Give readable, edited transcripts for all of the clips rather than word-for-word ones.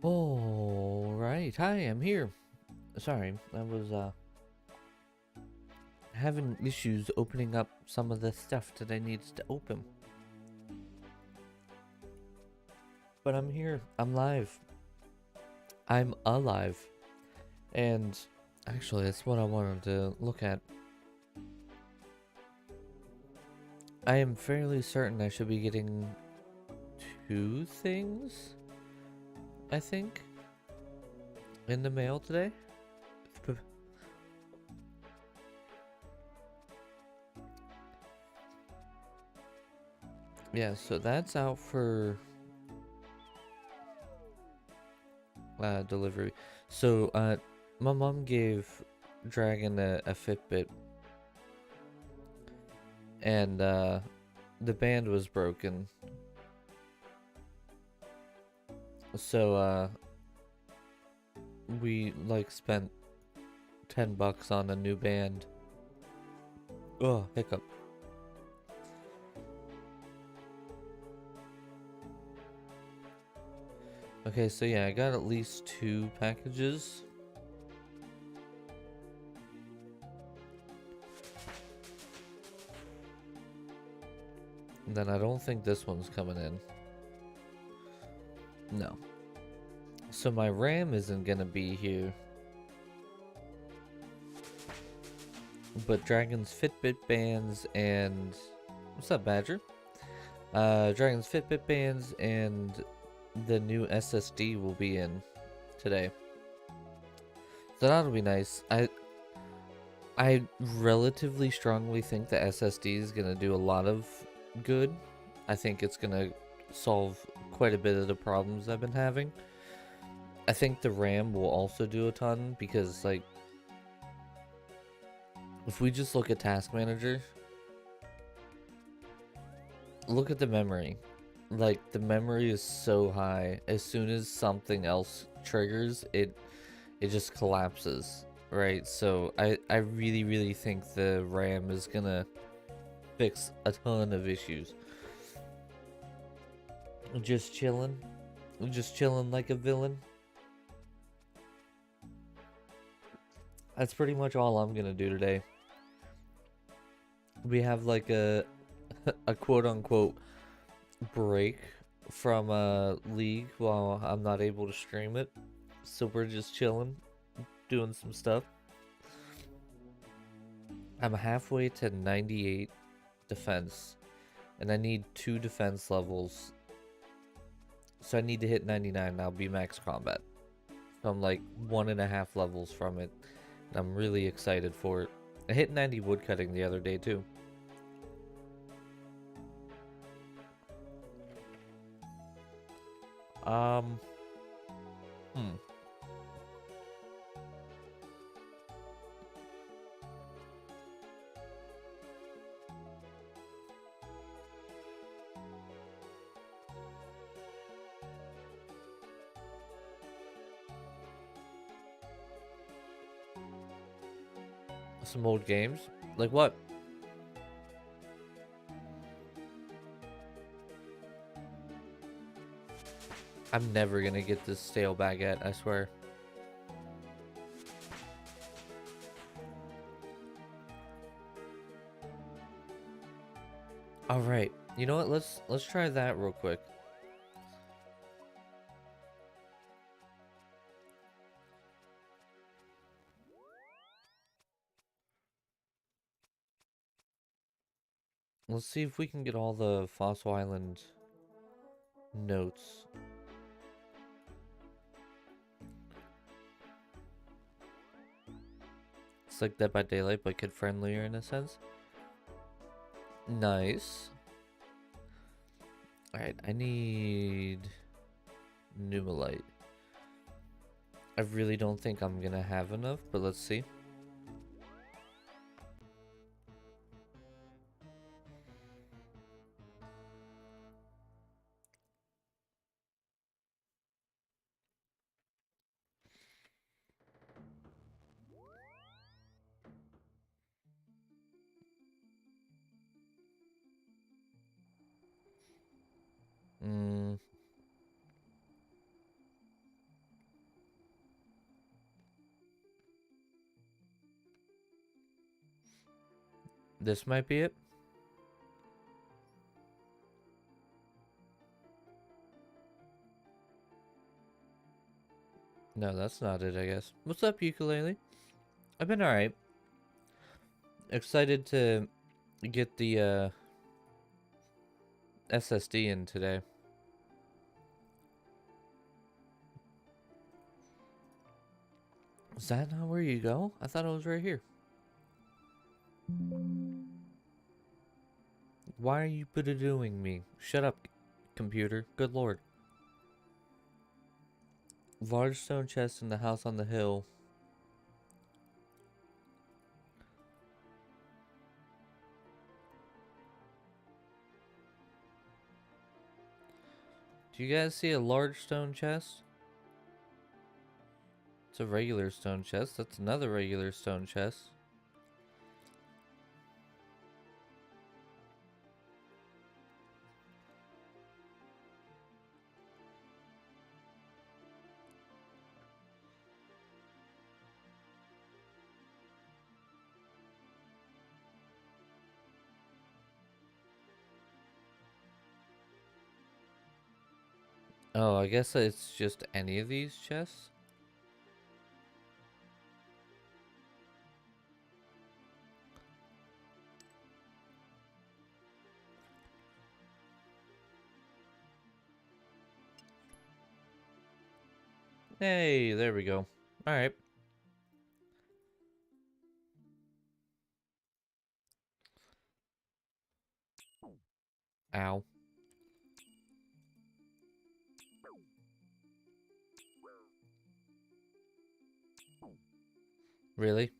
Alright, hi, I'm here. Sorry, I was having issues opening up some of the stuff that I needed to open. But I'm here, I'm live. I'm alive. And actually, that's what I wanted to look at. I am fairly certain I should be getting 2 things, I think, in the mail today. Yeah, so that's out for delivery. So my mom gave Dragon a Fitbit, and the band was broken. So we like spent $10 on a new band. Oh, hiccup. Okay, so yeah, I got at least 2 packages. And then I don't think this one's coming in. No. So my RAM isn't gonna be here. But Dragon's Fitbit bands and... What's up, Badger? Dragon's Fitbit bands and the new SSD will be in today. So that'll be nice. I relatively strongly think the SSD is gonna do a lot of good. I think it's gonna solve quite a bit of the problems I've been having. I think the RAM will also do a ton because, like, if we just look at Task Manager, look at the memory. Like, the memory is so high. As soon as something else triggers, it just collapses. right? So I really, really think the RAM is gonna fix a ton of issues. Just chilling. Just chilling like a villain. That's pretty much all I'm gonna do today. We have like a a quote unquote break from League while I'm not able to stream it. So we're just chilling, doing some stuff. I'm halfway to 98 defense, and I need 2 defense levels. So I need to hit 99 and I'll be max combat. So I'm like 1.5 levels from it. And I'm really excited for it. I hit 90 woodcutting the other day too. Um, hmm. Some old games? Like what? I'm never gonna get this stale baguette, I swear. Alright, you know what? Let's try that real quick. Let's see if we can get all the Fossil Island notes. It's like Dead by Daylight, but kid friendlier in a sense. Nice. Alright, I need Numalite. I really don't think I'm gonna have enough, but let's see. Mm, this might be it. No, that's not it, I guess. What's up, ukulele? I've been alright. Excited to get the SSD in today. Is that not where you go? I thought it was right here. Why are you doing me? Shut up, computer. Good lord. Large stone chest in the house on the hill. Do you guys see a large stone chest? It's a regular stone chest. That's another regular stone chest. Oh, I guess it's just any of these chests? Hey, there we go. Alright. Ow. Really?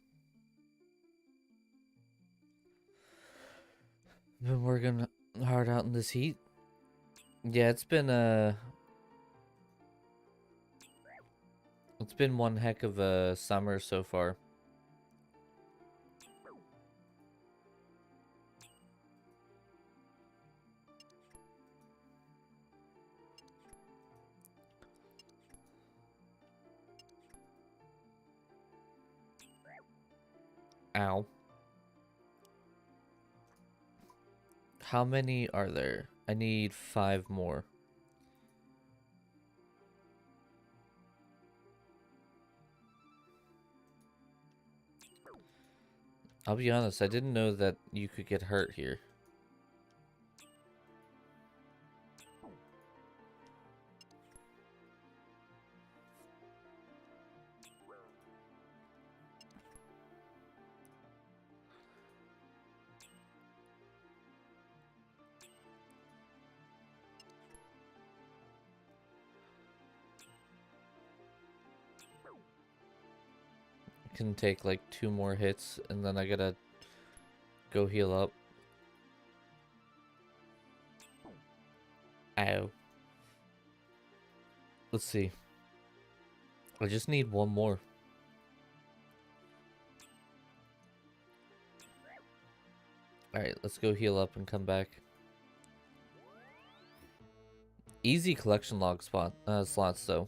Been working hard out in this heat? Yeah, it's been one heck of a summer so far. Ow. How many are there? I need 5 more. I'll be honest, I didn't know that you could get hurt here. Can take like 2 more hits and then I gotta go heal up. Ow. Let's see. I just need 1 more. Alright, let's go heal up and come back. Easy collection log slots though.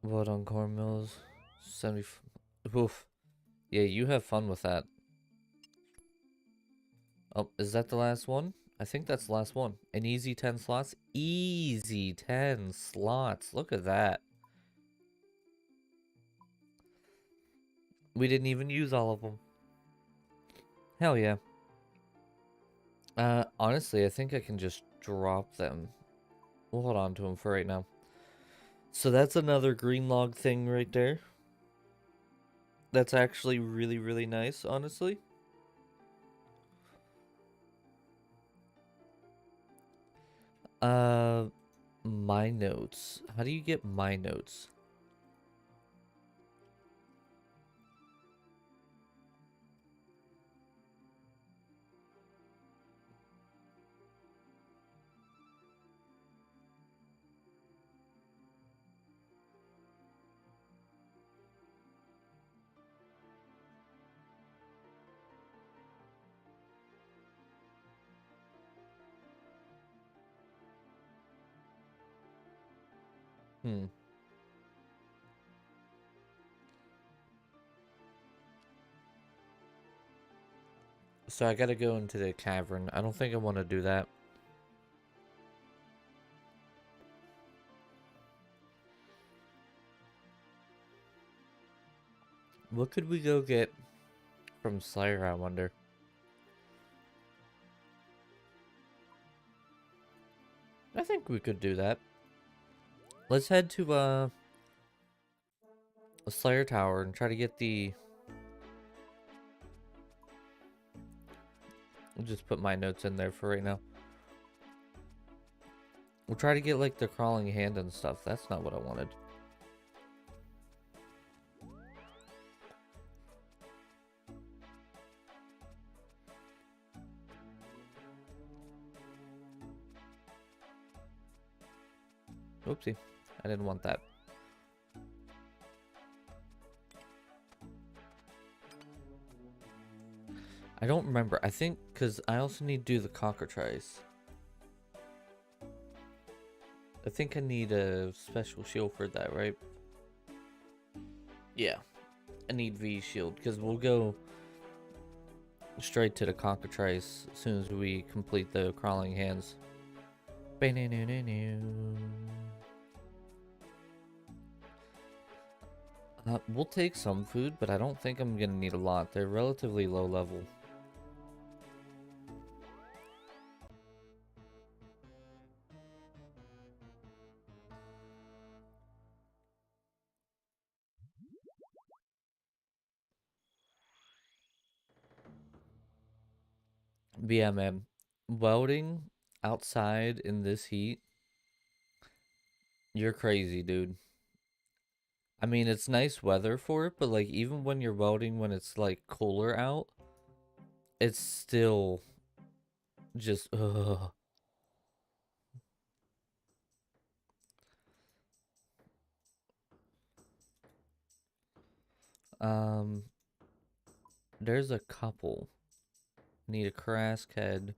What on cornmeals? 70. Oof. Yeah, you have fun with that. Oh, is that the last one? I think that's the last one. An easy 10 slots? Easy 10 slots. Look at that. We didn't even use all of them. Hell yeah. Honestly, I think I can just drop them. We'll hold on to them for right now. So that's another green log thing right there. That's actually really, really nice, honestly. My notes. How do you get my notes? Hmm. So I gotta go into the cavern. I don't think I want to do that. What could we go get from Slayer, I wonder? I think we could do that. Let's head to a Slayer Tower and try to get the... I'll just put my notes in there for right now. We'll try to get like the crawling hand and stuff. That's not what I wanted. Oopsie. I didn't want that. I don't remember. I think because I also need to do the cockatrice. I think I need a special shield for that, right? Yeah. I need V shield because we'll go straight to the cockatrice as soon as we complete the crawling hands. We'll take some food, but I don't think I'm gonna need a lot. They're relatively low level. But yeah, man. Welding outside in this heat, you're crazy, dude. I mean, it's nice weather for it, but like even when you're welding when it's like cooler out, it's still just ugh. Um, there's a couple. Need a Karask head.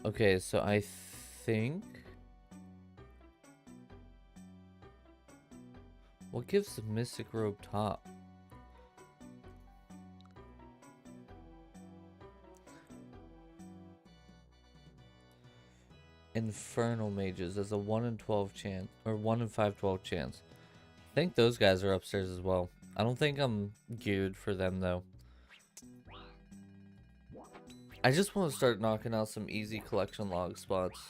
Okay, so I think... What gives the Mystic Robe top? Infernal Mages as a 1 in 12 chance, or 1 in 5/12 chance. I think those guys are upstairs as well. I don't think I'm geared for them though. I just want to start knocking out some easy collection log spots.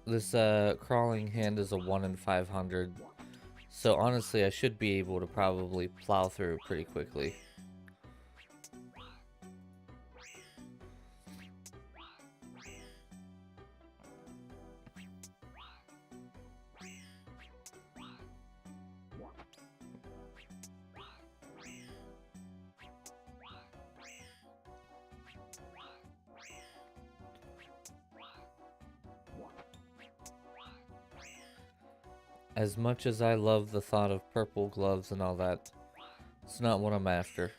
This crawling hand is a 1 in 500. So honestly, I should be able to probably plow through it pretty quickly. As much as I love the thought of purple gloves and all that, it's not what I'm after.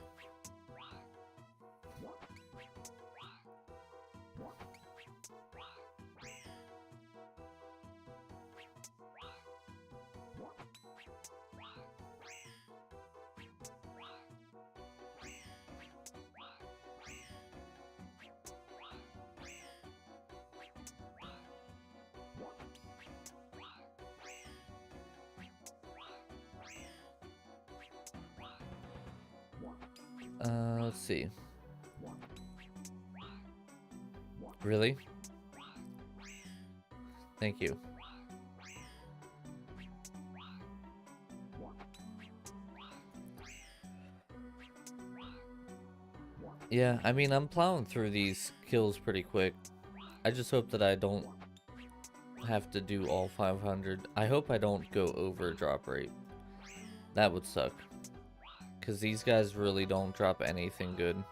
Let's see. Really? Thank you. Yeah, I mean, I'm plowing through these kills pretty quick. I just hope that I don't have to do all 500. I hope I don't go over drop rate. That would suck. Because these guys really don't drop anything good.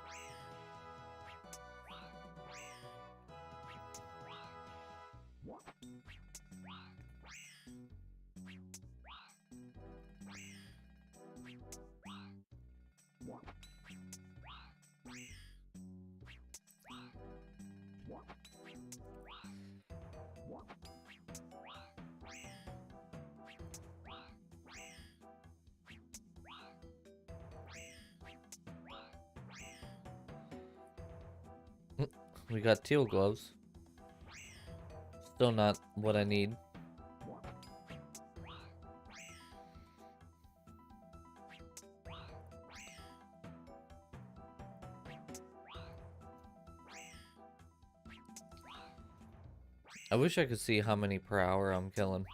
We got teal gloves. Still not what I need. I wish I could see how many per hour I'm killing.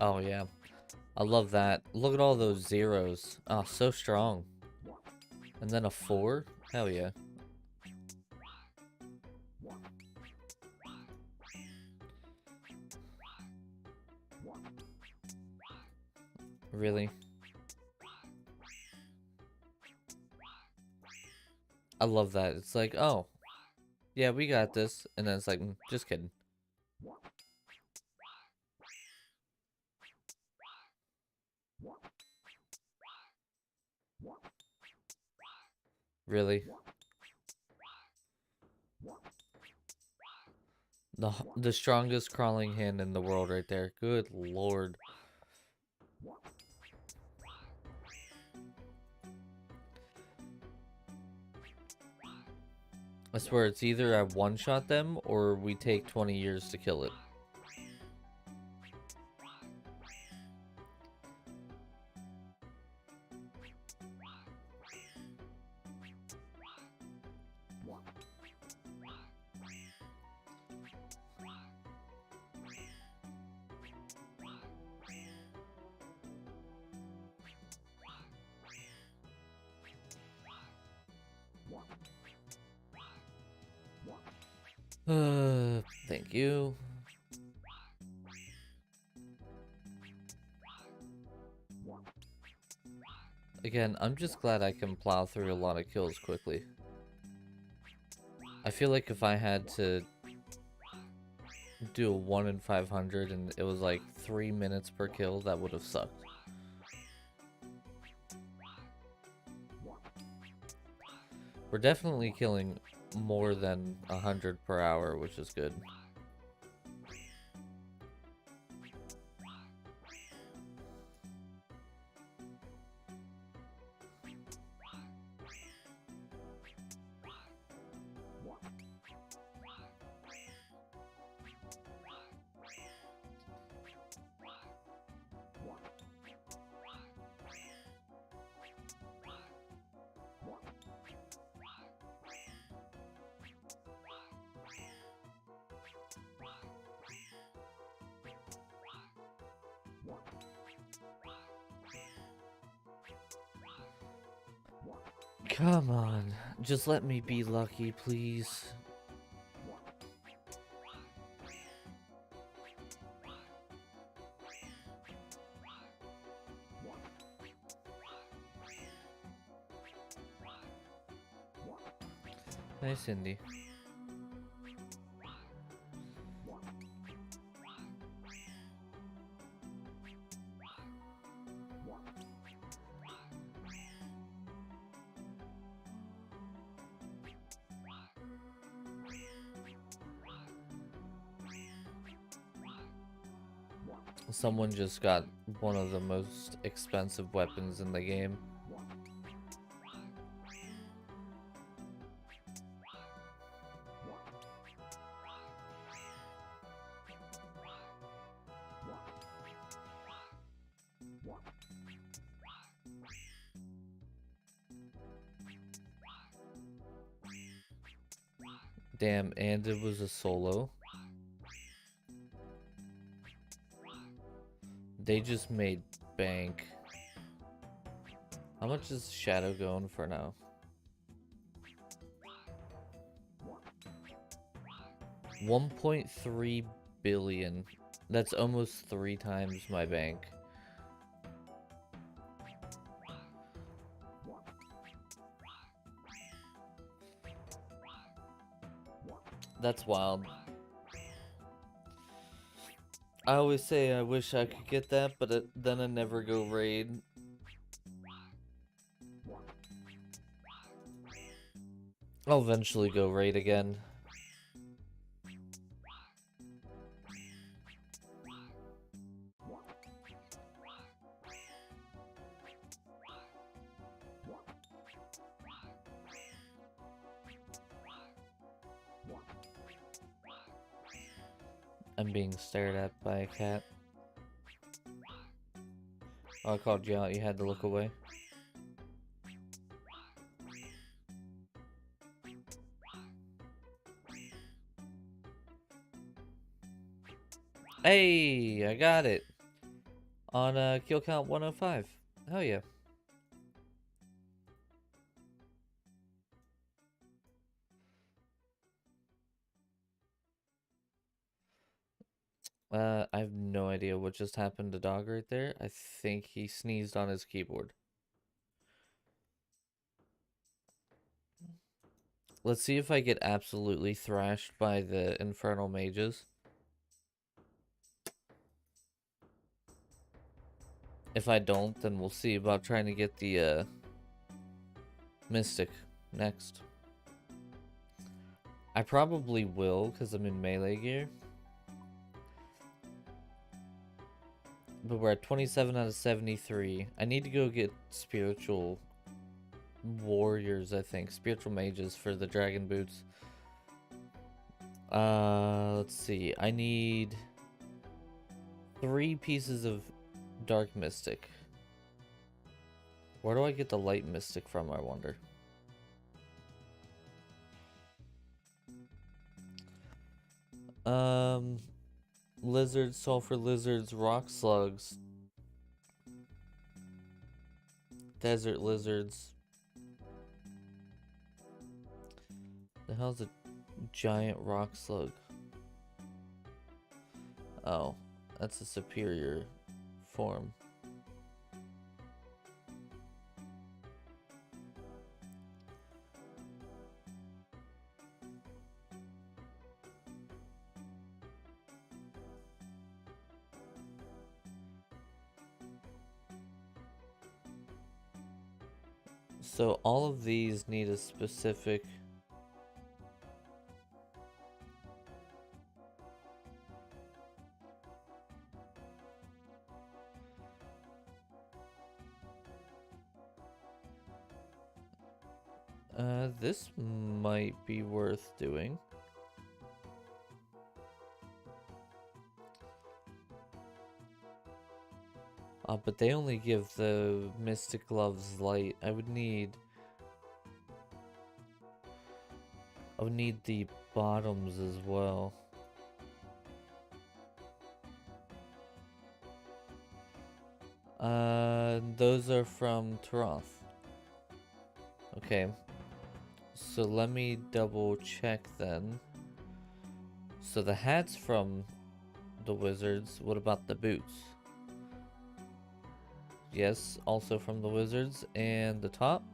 Oh yeah, I love that. Look at all those zeros. Oh, so strong. And then a 4? Hell yeah. Really? I love that. It's like, oh, yeah, we got this. And then it's like, just kidding. Really? The strongest crawling hand in the world right there. Good lord. I swear it's either I one-shot them or we take 20 years to kill it. Thank you. Again, I'm just glad I can plow through a lot of kills quickly. I feel like if I had to do a 1 in 500 and it was like 3 minutes per kill, that would have sucked. We're definitely killing more than 100 per hour, which is good. Come on, just let me be lucky, please. Hey, Cindy. Someone just got one of the most expensive weapons in the game. Damn, and it was a solo. They just made bank. How much is Shadow going for now? $1.3 billion. That's almost 3 times my bank. That's wild. I always say I wish I could get that, but then I never go raid. I'll eventually go raid again. I'm being stared at by a cat. Oh, I called you out, you had to look away. Hey, I got it. On kill count 105. Hell yeah. I have no idea what just happened to Dog right there. I think he sneezed on his keyboard. Let's see if I get absolutely thrashed by the Infernal Mages. If I don't, then we'll see about trying to get the Mystic next. I probably will, because I'm in melee gear. But we're at 27 out of 73. I need to go get spiritual warriors, I think. Spiritual mages for the dragon boots. Let's see. I need 3 pieces of dark mystic. Where do I get the light mystic from, I wonder? Lizards, sulfur lizards, rock slugs, desert lizards. The hell's a giant rock slug? Oh, that's a superior form. So all of these need a specific... this might be worth doing. But they only give the Mystic Gloves light. I would need the bottoms as well. Those are from Taroth. Okay. So let me double check then. So the hat's from the Wizards. What about the boots? Yes, also from the Wizards. And the top?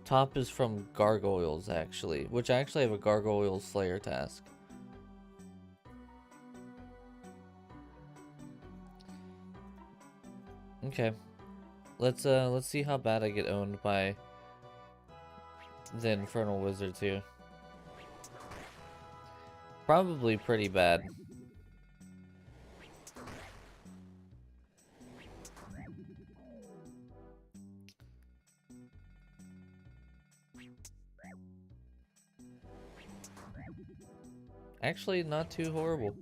Top is from Gargoyles, actually. Which I actually have a Gargoyle Slayer task. Okay. Let's see how bad I get owned by the Infernal Wizards here. Probably pretty bad. Actually, not too horrible.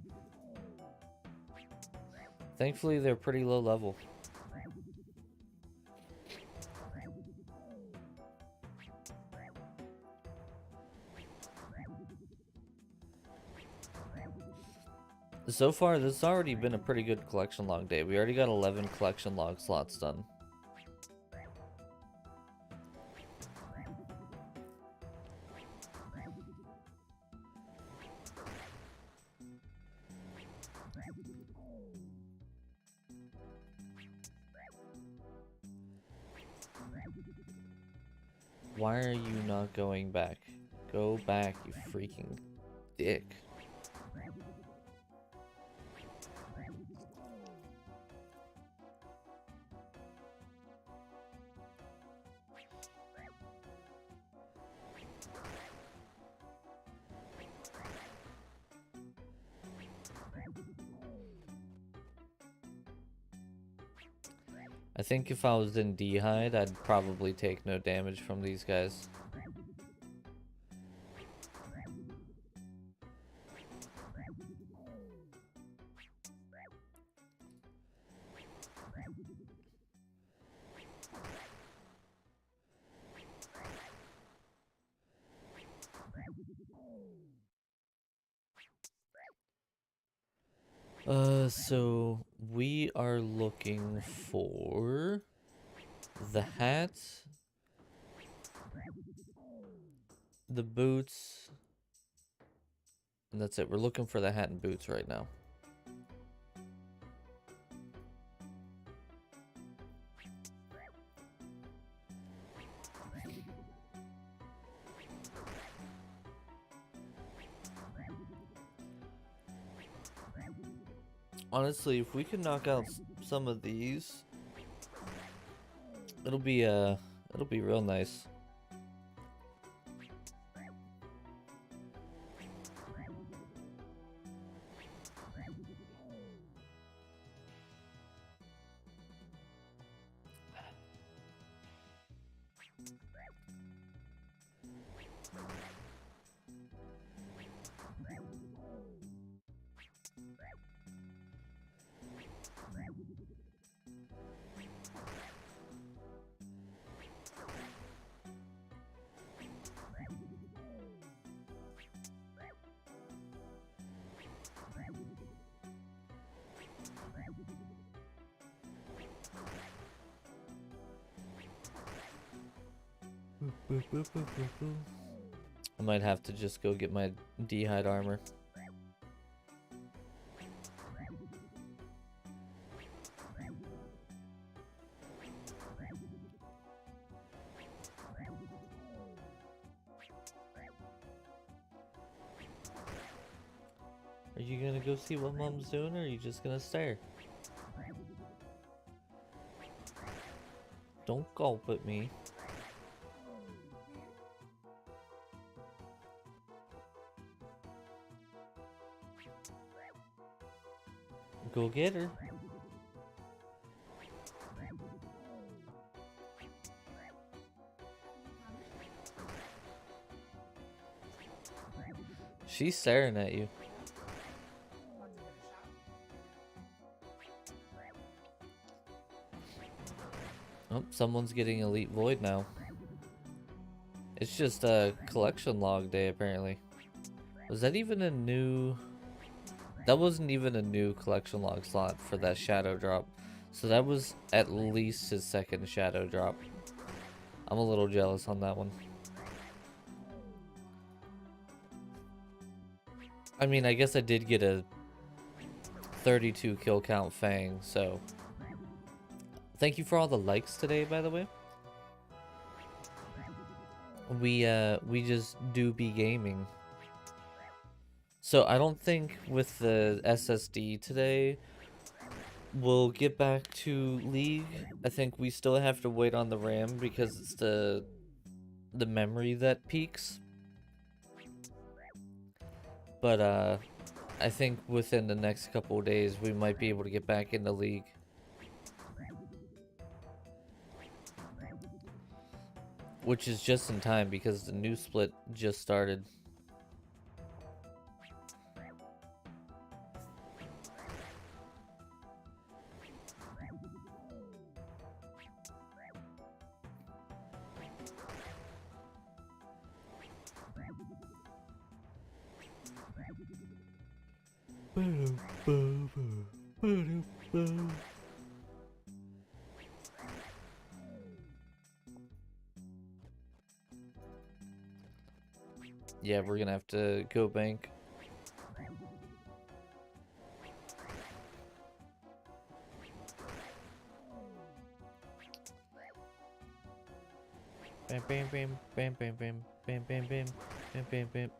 Thankfully, they're pretty low level. So far, this has already been a pretty good collection log day. We already got 11 collection log slots done. Why are you not going back? Go back, you freaking dick. I think if I was in D-Hide, I'd probably take no damage from these guys. So we are looking for the hat, the boots, and that's it. We're looking for the hat and boots right now. Honestly, if we can knock out some of these, it'll be real nice. Boop, boop, boop, boop, boop. I might have to just go get my D-hide armor. Are you gonna go see what Mom's doing, or are you just gonna stare? Don't gulp at me. Go get her. She's staring at you. Oh, someone's getting Elite Void now. It's just a collection log day, apparently. Was that even a new... That wasn't even a new collection log slot for that shadow drop. So that was at least his second shadow drop. I'm a little jealous on that one. I mean, I guess I did get a 32 kill count Fang, so... Thank you for all the likes today, by the way. We just do be gaming. So I don't think with the SSD today we'll get back to League. I think we still have to wait on the RAM because it's the memory that peaks. But I think within the next couple of days we might be able to get back into League. Which is just in time because the new split just started. Yeah, we're gonna have to go bank. Bam bam bam bam bam bam bam bam bam bam bam bam.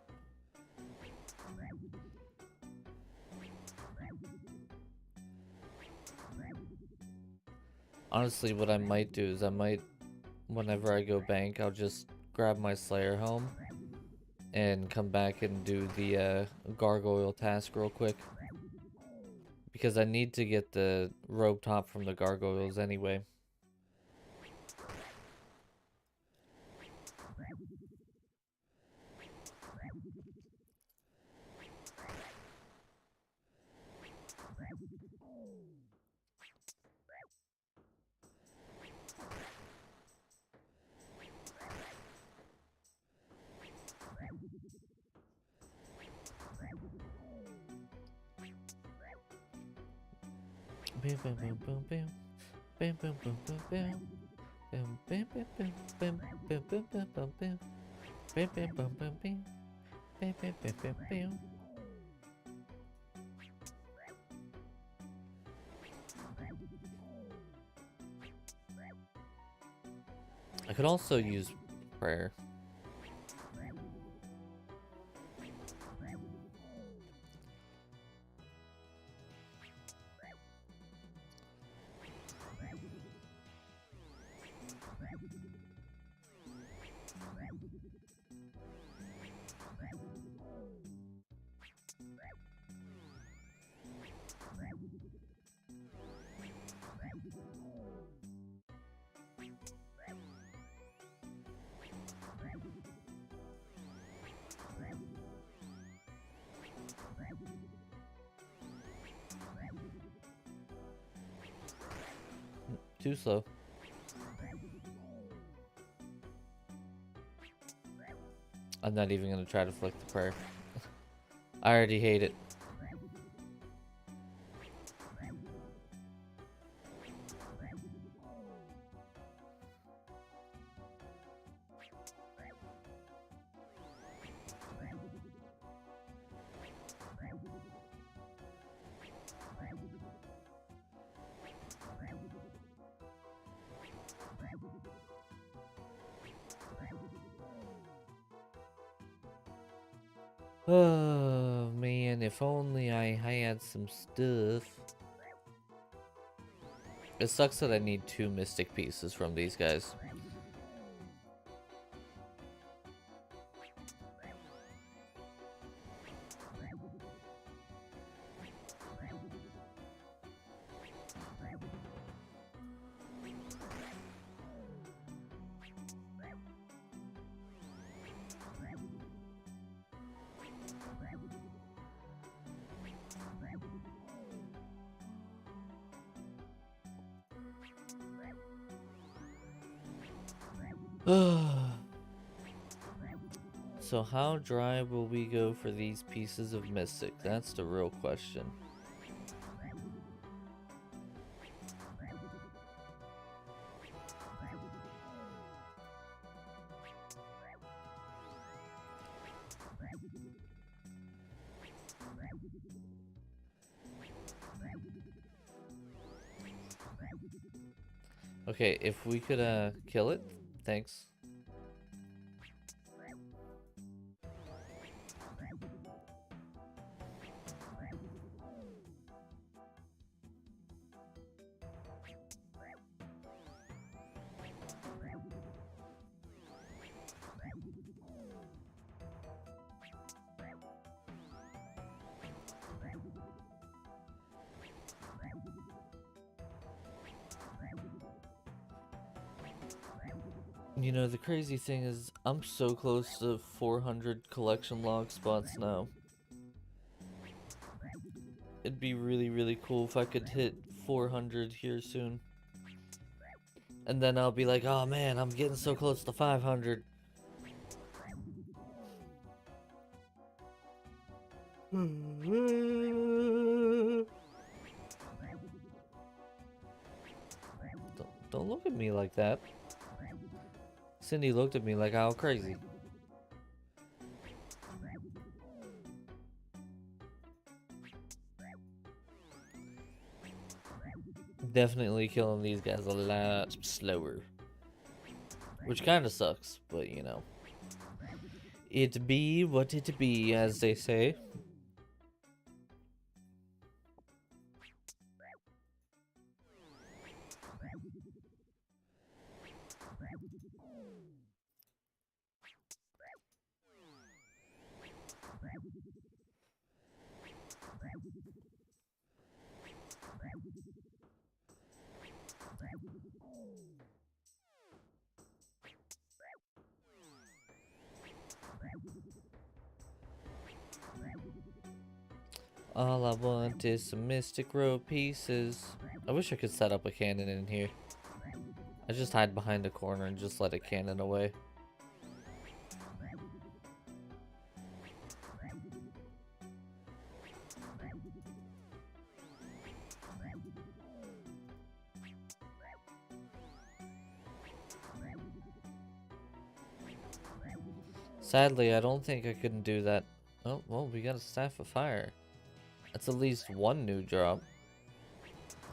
Honestly, what I might do is whenever I go bank, I'll just grab my Slayer home and come back and do the gargoyle task real quick. Because I need to get the robe top from the gargoyles anyway. Bam bam bam bam bam. Bam bam bam bam bam. Bam bam bam bam bam bam bam bam bam bam. Bam bam bam bam bam. Bam bam bam bam bam. I could also use prayer. Too slow. I'm not even gonna try to flick the prayer. I already hate it. Oh man, if only I had some stuff. It sucks that I need 2 mystic pieces from these guys. So how dry will we go for these pieces of mystic? That's the real question. Okay, if we could kill it, thanks. You know, the crazy thing is, I'm so close to 400 collection log spots now. It'd be really, really cool if I could hit 400 here soon. And then I'll be like, oh man, I'm getting so close to 500. Don't look at me like that. Cindy looked at me like I was crazy. Definitely killing these guys a lot slower. Which kind of sucks, but you know. It be what it be, as they say. All I want is some mystic rope pieces. I wish I could set up a cannon in here. I just hide behind a corner and just let it cannon away. Sadly, I don't think I couldn't do that. Oh, well, we got a staff of fire. That's at least one new drop.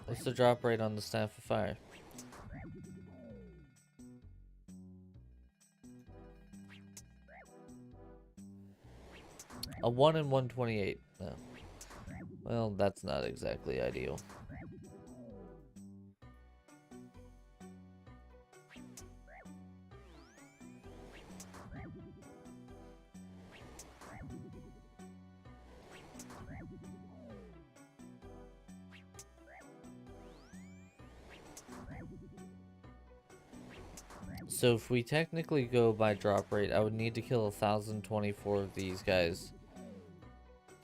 What's the drop rate on the staff of fire? A 1 in 128. No. Well, that's not exactly ideal. So if we technically go by drop rate, I would need to kill 1,024 of these guys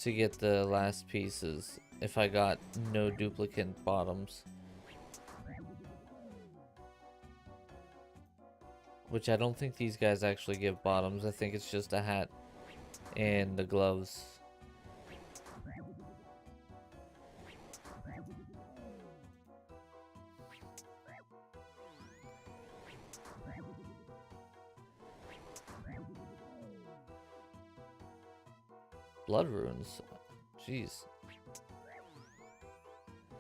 to get the last pieces if I got no duplicate bottoms. Which I don't think these guys actually give bottoms. I think it's just a hat and the gloves. Blood runes. Jeez.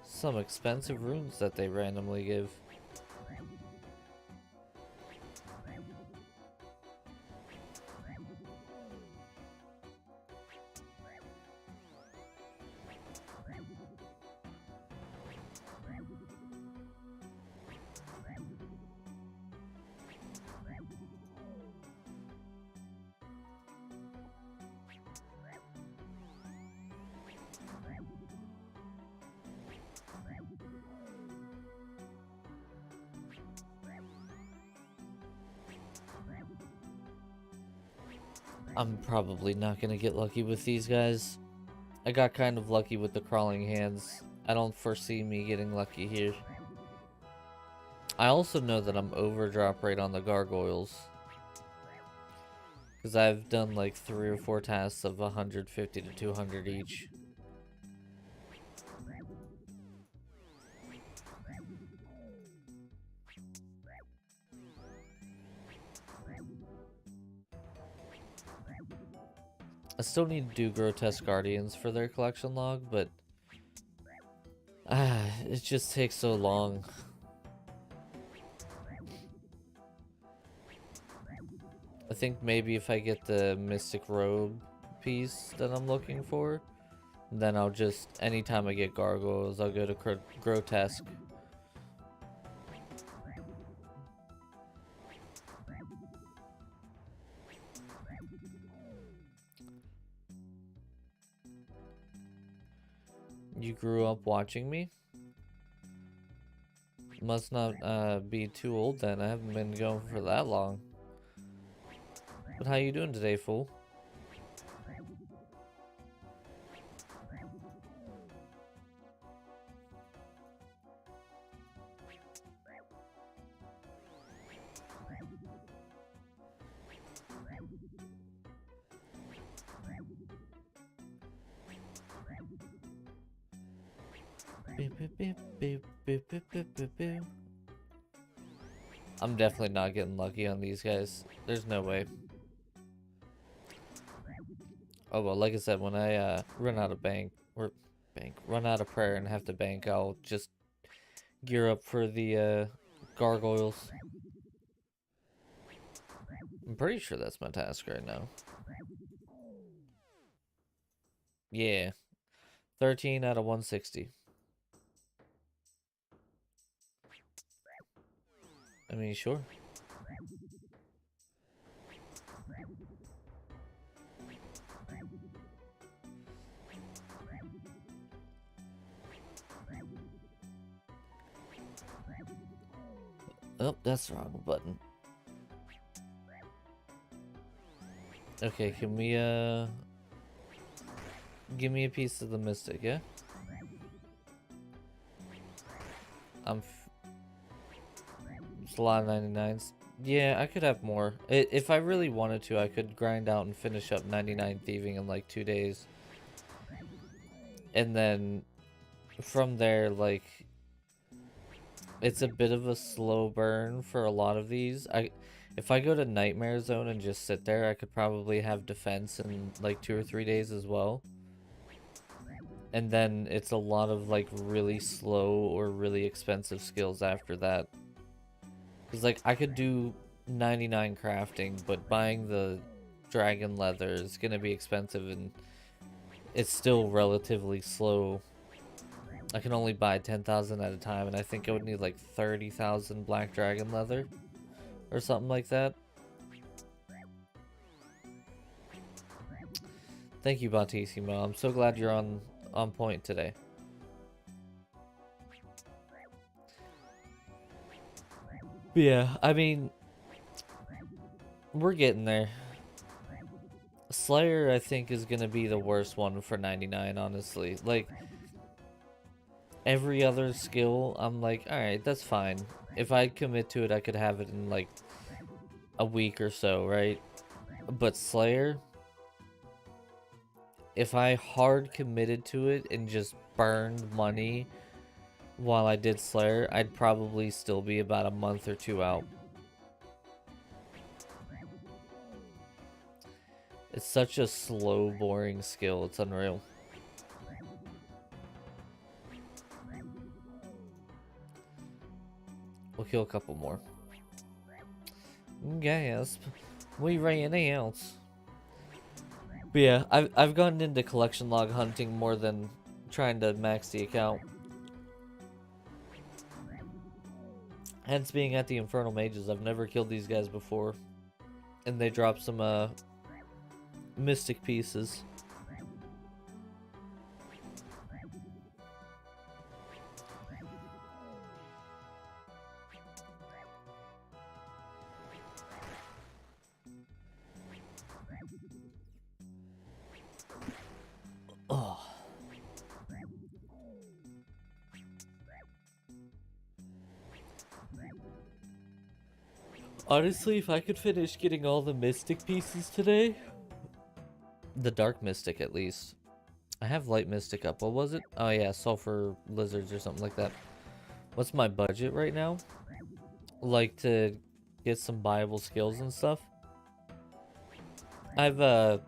Some expensive runes that they randomly give. I'm probably not gonna get lucky with these guys. I got kind of lucky with the crawling hands. I don't foresee me getting lucky here. I also know that I'm over drop rate on the gargoyles. Because I've done like 3 or 4 tasks of 150 to 200 each. I still need to do Grotesque Guardians for their collection log, but it just takes so long. I think maybe if I get the Mystic Robe piece that I'm looking for, then I'll just, anytime I get gargoyles, I'll go to Grotesque. You grew up watching me? Must not be too old then. I haven't been going for that long. But how you doing today, fool? I'm definitely not getting lucky on these guys. There's no way. Oh well, like I said, when I run out of run out of prayer and have to bank, I'll just gear up for the gargoyles. I'm pretty sure that's my task right now. Yeah. 13 out of 160. I mean, sure. Oh, that's the wrong button. Okay, can we, give me a piece of the mystic, yeah? It's a lot of 99s. Yeah, I could have more. If I really wanted to, I could grind out and finish up 99 thieving in like 2 days. And then from there, like, it's a bit of a slow burn for a lot of these. If I go to Nightmare Zone and just sit there, I could probably have defense in like 2 or 3 days as well. And then it's a lot of like really slow or really expensive skills after that. Because like I could do 99 crafting, but buying the dragon leather is going to be expensive and it's still relatively slow. I can only buy 10,000 at a time, and I think I would need like 30,000 black dragon leather or something like that. Thank you, Battissimo. I'm so glad you're on point today. But yeah, I mean, we're getting there. Slayer, I think, is gonna be the worst one for 99, honestly. Like, every other skill, I'm like, alright, that's fine. If I commit to it, I could have it in, like, a week or so, right? But Slayer, if I hard committed to it and just burned money while I did Slayer, I'd probably still be about a month or 2 out. It's such a slow, boring skill, it's unreal. We'll kill a couple more. Gasp. We ran out. But yeah, I've gotten into collection log hunting more than trying to max the account. Hence being at the Infernal Mages, I've never killed these guys before. And they drop some mystic pieces. Oh. Honestly, if I could finish getting all the Mystic pieces today, the Dark Mystic at least. I have Light Mystic up. What was it? Oh yeah, Sulfur Lizards or something like that. What's my budget right now? Like to get some buyable skills and stuff. I have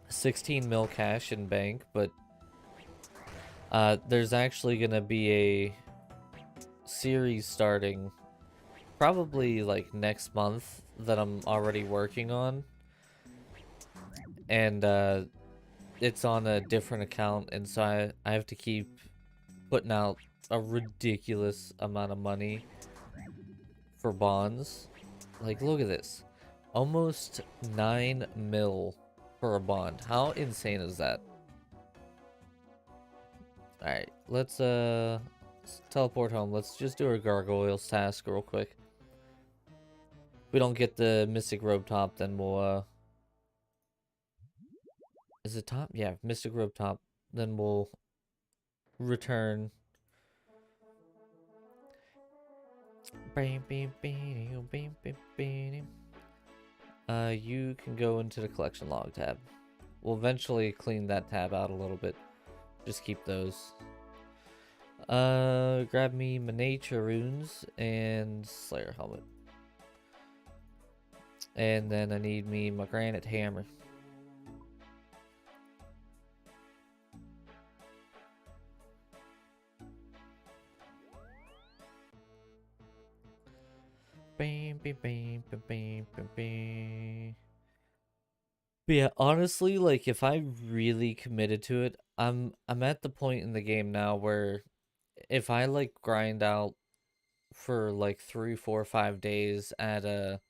16 mil cash in bank, but there's actually gonna be a series starting probably like next month that I'm already working on, and it's on a different account, and so I have to keep putting out a ridiculous amount of money for bonds. Like, look at this. Almost 9 mil for a bond. How insane is that? Alright, let's teleport home. Let's just do our gargoyles task real quick. If we don't get the Mystic Robe Top, then we'll is it top? Yeah, Mystic Robe Top. Then we'll return. You can go into the collection log tab. We'll eventually clean that tab out a little bit. Just keep those. Grab me my nature runes and Slayer helmet. And then I need me my granite hammer. But yeah, honestly, like if I really committed to it, I'm at the point in the game now where if I like grind out for like 3, 4, 5 days at a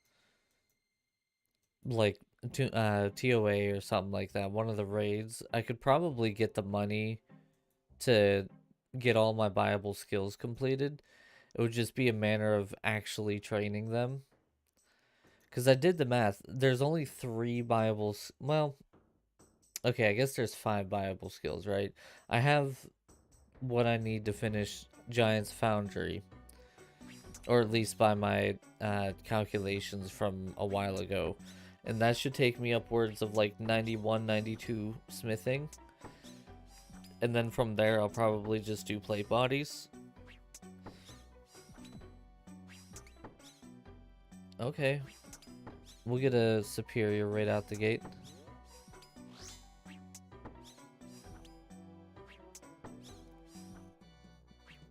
like TOA or something like that, one of the raids, I could probably get the money to get all my buyable skills completed. It would just be a matter of actually training them. Because I did the math. There's only 3 buyable... Well, okay, I guess there's 5 buyable skills, right? I have what I need to finish Giant's Foundry. Or at least by my calculations from a while ago. And that should take me upwards of like 91, 92 smithing. And then from there, I'll probably just do plate bodies. Okay. We'll get a superior right out the gate.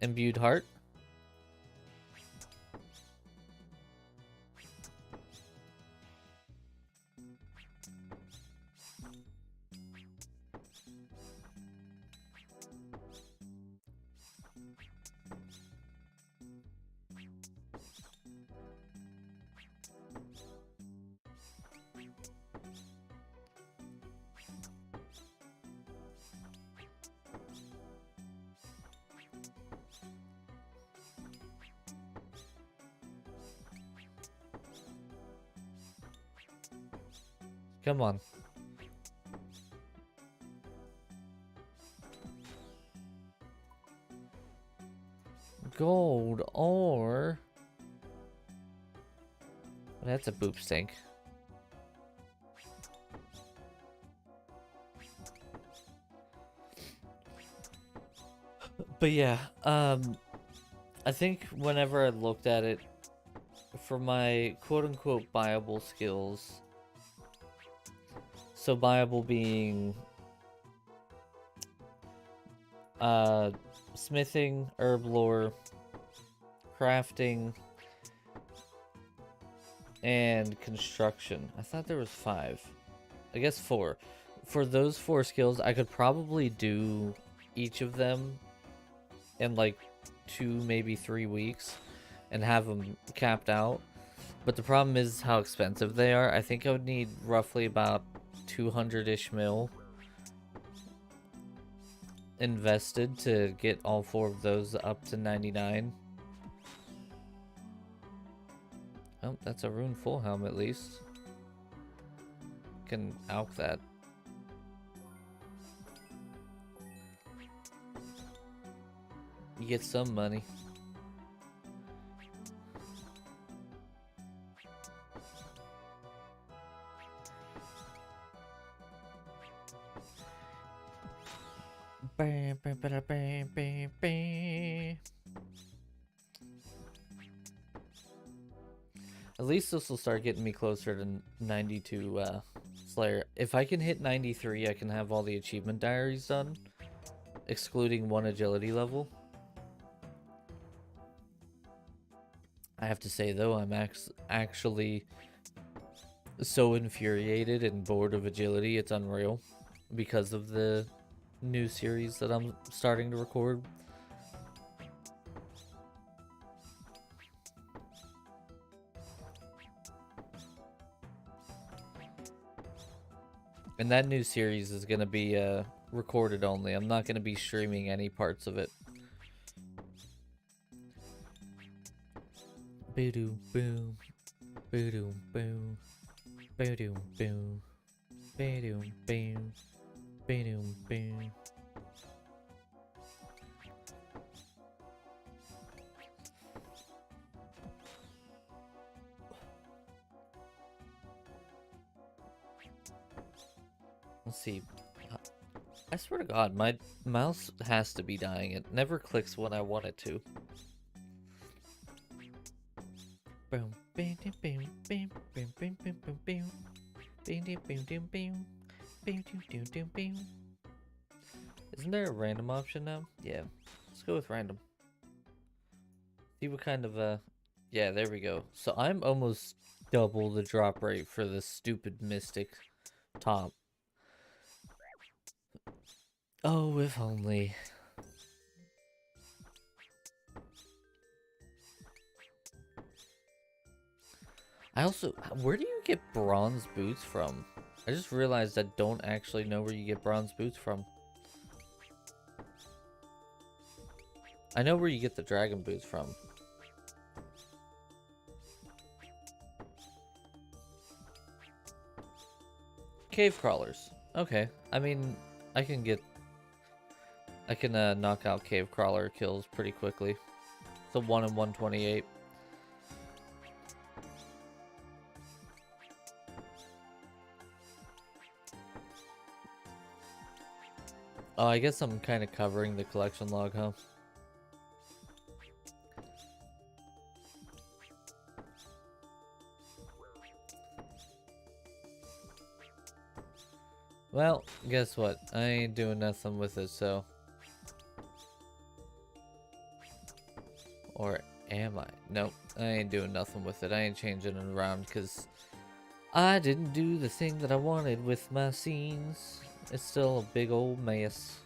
Imbued heart. Come on. Gold or... That's a boop stink. But yeah, I think whenever I looked at it, for my quote-unquote buyable skills, so buyable being smithing, herb lore, crafting, and construction. I thought there was 5. I guess 4. For those 4 skills, I could probably do each of them in like 2, maybe 3 weeks and have them capped out. But the problem is how expensive they are. I think I would need roughly about 200-ish mil invested to get all 4 of those up to 99. Oh, that's a rune full helm at least. fucking alk that. You get some money. At least this will start getting me closer to 92 Slayer. If I can hit 93, I can have all the achievement diaries done, excluding one agility level. I have to say though, I'm actually so infuriated and bored of agility, it's unreal, because of the new series that I'm starting to record. And that new series is going to be recorded only. I'm not going to be streaming any parts of it. Boo-doo boom. Boo-doo boom. Boo-doo boom. Boo-doo boom. Boo-doo boom. Let's see. I swear to God, my mouse has to be dying. It never clicks when I want it to. Boom, bing, bing, bing, bing, bing, bing, bing, bing, bing, bing, bing, bing, bing, bing, bing, bing, bing, bing. Isn't there a random option now? Yeah, let's go with random. See what kind of yeah, there we go. So I'm almost double the drop rate for this stupid mystic top. Oh, if only. I also, where do you get bronze boots from? I just realized I don't actually know where you get bronze boots from. I know where you get the dragon boots from. Cave crawlers. Okay. I mean, I can knock out cave crawler kills pretty quickly. It's a 1 in 128. Oh, I guess I'm kind of covering the collection log, huh? Well, guess what? I ain't doing nothing with it, so... Or am I? Nope, I ain't doing nothing with it. I ain't changing it around, because... I didn't do the thing that I wanted with my scenes. It's still a big old mess.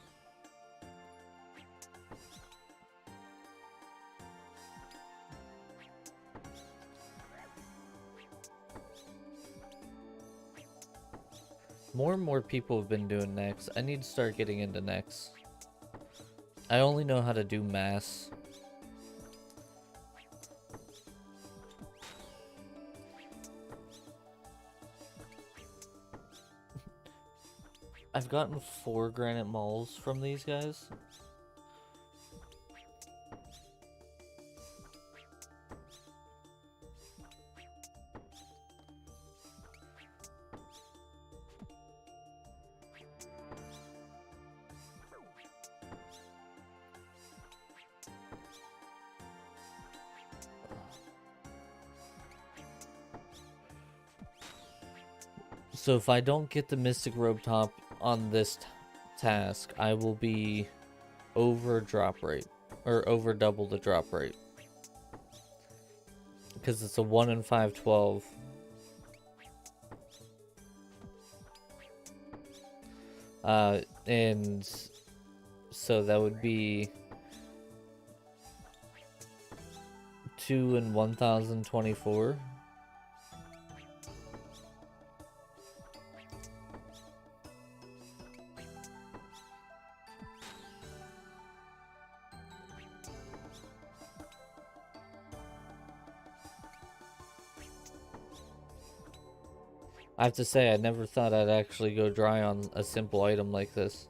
More and more people have been doing Nex. I need to start getting into Nex. I only know how to do mass. I've gotten 4 granite mauls from these guys. So if I don't get the Mystic Robe Top on this task, I will be over drop rate, or over double the drop rate. Because it's a 1 in 512. And so that would be 2 in 1024. I have to say, I never thought I'd actually go dry on a simple item like this.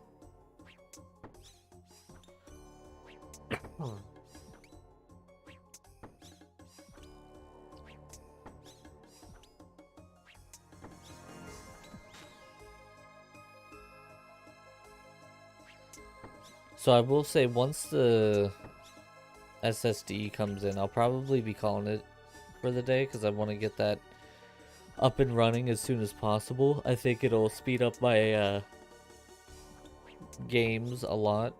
So I will say, once the SSD comes in, I'll probably be calling it for the day because I want to get that up and running as soon as possible. I think it'll speed up my games a lot.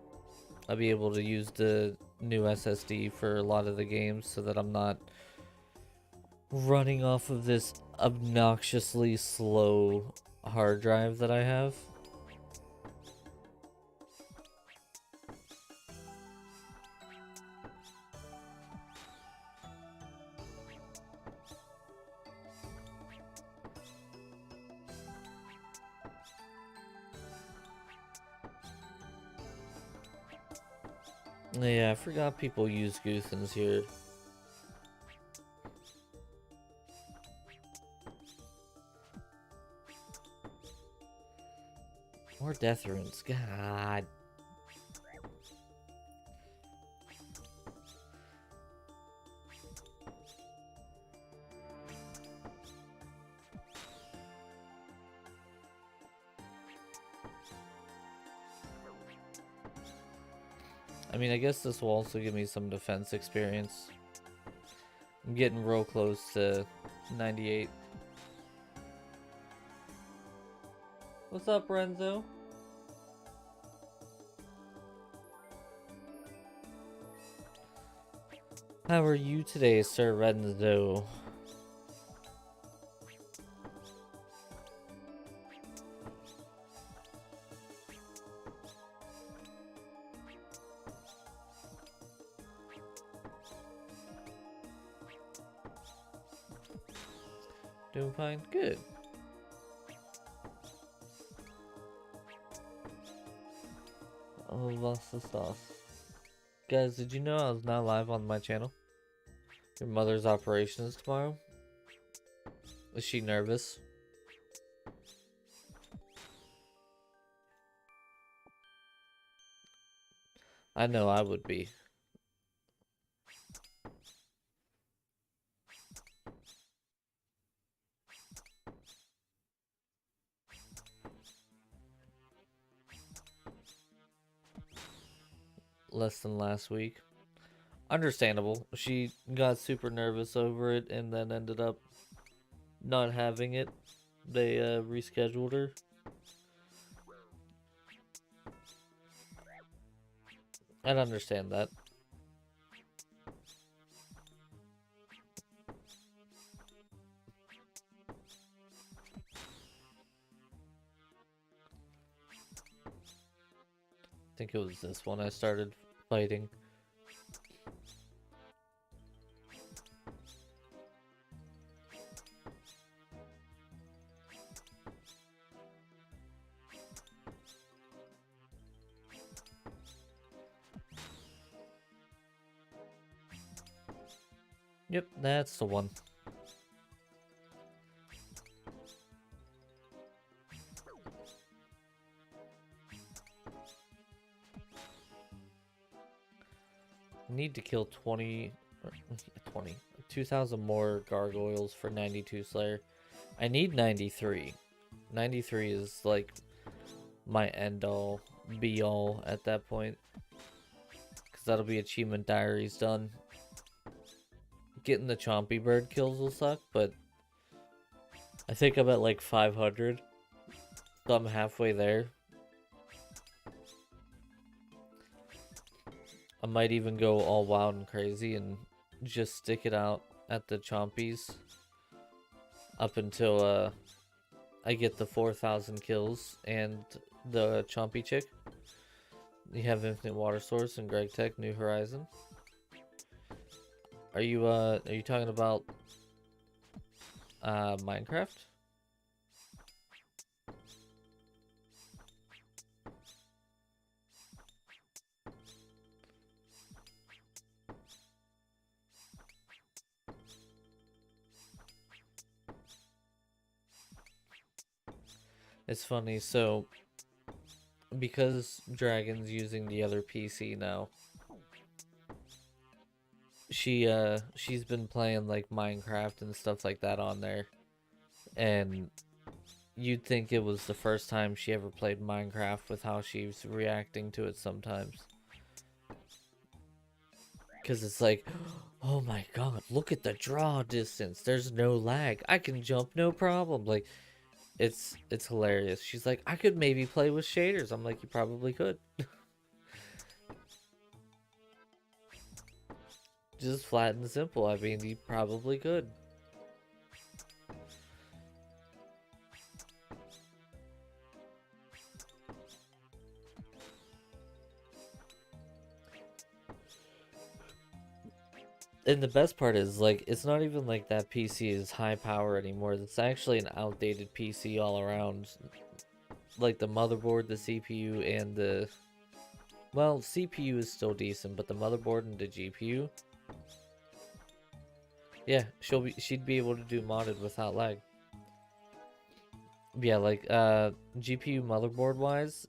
I'll be able to use the new SSD for a lot of the games so that I'm not running off of this obnoxiously slow hard drive that I have. Yeah, I forgot people use Goothens here. More death runes. God. I mean, I guess this will also give me some defense experience. I'm getting real close to 98. What's up, Renzo? How are you today, Sir Renzo? Doing fine? Good. Oh, lost the sauce. Guys, did you know I was now live on my channel? Your mother's operation is tomorrow. Is she nervous? I know I would be. Less than last week. Understandable. She got super nervous over it and then ended up not having it. They rescheduled her. I'd understand that. I think it was this one I started fighting. Yep, that's the one. Need to kill 2,000 more gargoyles for 92 Slayer. I need 93. 93 is like my end all be all at that point. Because that'll be achievement diaries done. Getting the chompy bird kills will suck, but I think I'm at like 500. So I'm halfway there. I might even go all wild and crazy and just stick it out at the chompies up until I get the 4,000 kills and the chompy chick. You have Infinite Water Source and Greg Tech New Horizon. Are you talking about Minecraft? It's funny, so because Dragon's using the other PC now, she's been playing like Minecraft and stuff like that on there, and you'd think it was the first time she ever played Minecraft with how she's reacting to it sometimes. Because it's like, oh my god, look at the draw distance. There's no lag. I can jump no problem. Like, it's hilarious. She's like, I could maybe play with shaders. I'm like, you probably could. Just flat and simple. I mean, you probably could. And the best part is, like, it's not even like that PC is high power anymore. It's actually an outdated PC all around. Like, the motherboard, the CPU, and the... Well, CPU is still decent, but the motherboard and the GPU... Yeah, she'd be able to do modded without lag. Yeah, like, GPU motherboard-wise,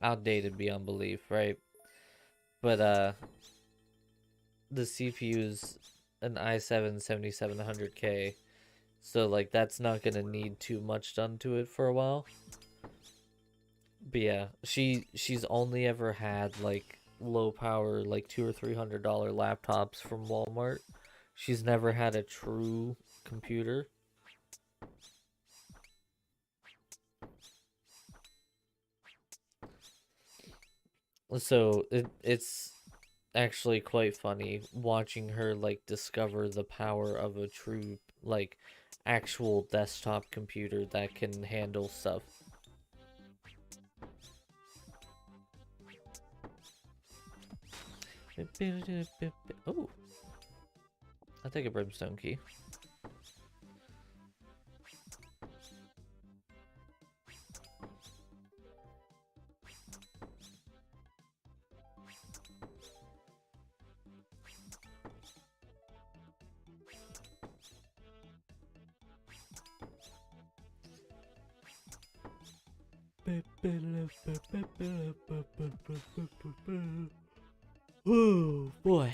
outdated beyond belief, right? But, the CPU's an i7-7700K, so like that's not gonna need too much done to it for a while. But yeah, she's only ever had like low power, like $200 or $300 laptops from Walmart. She's never had a true computer. So it's actually quite funny watching her like discover the power of a true like actual desktop computer that can handle stuff. Oh, I'll take a brimstone key. Oh boy.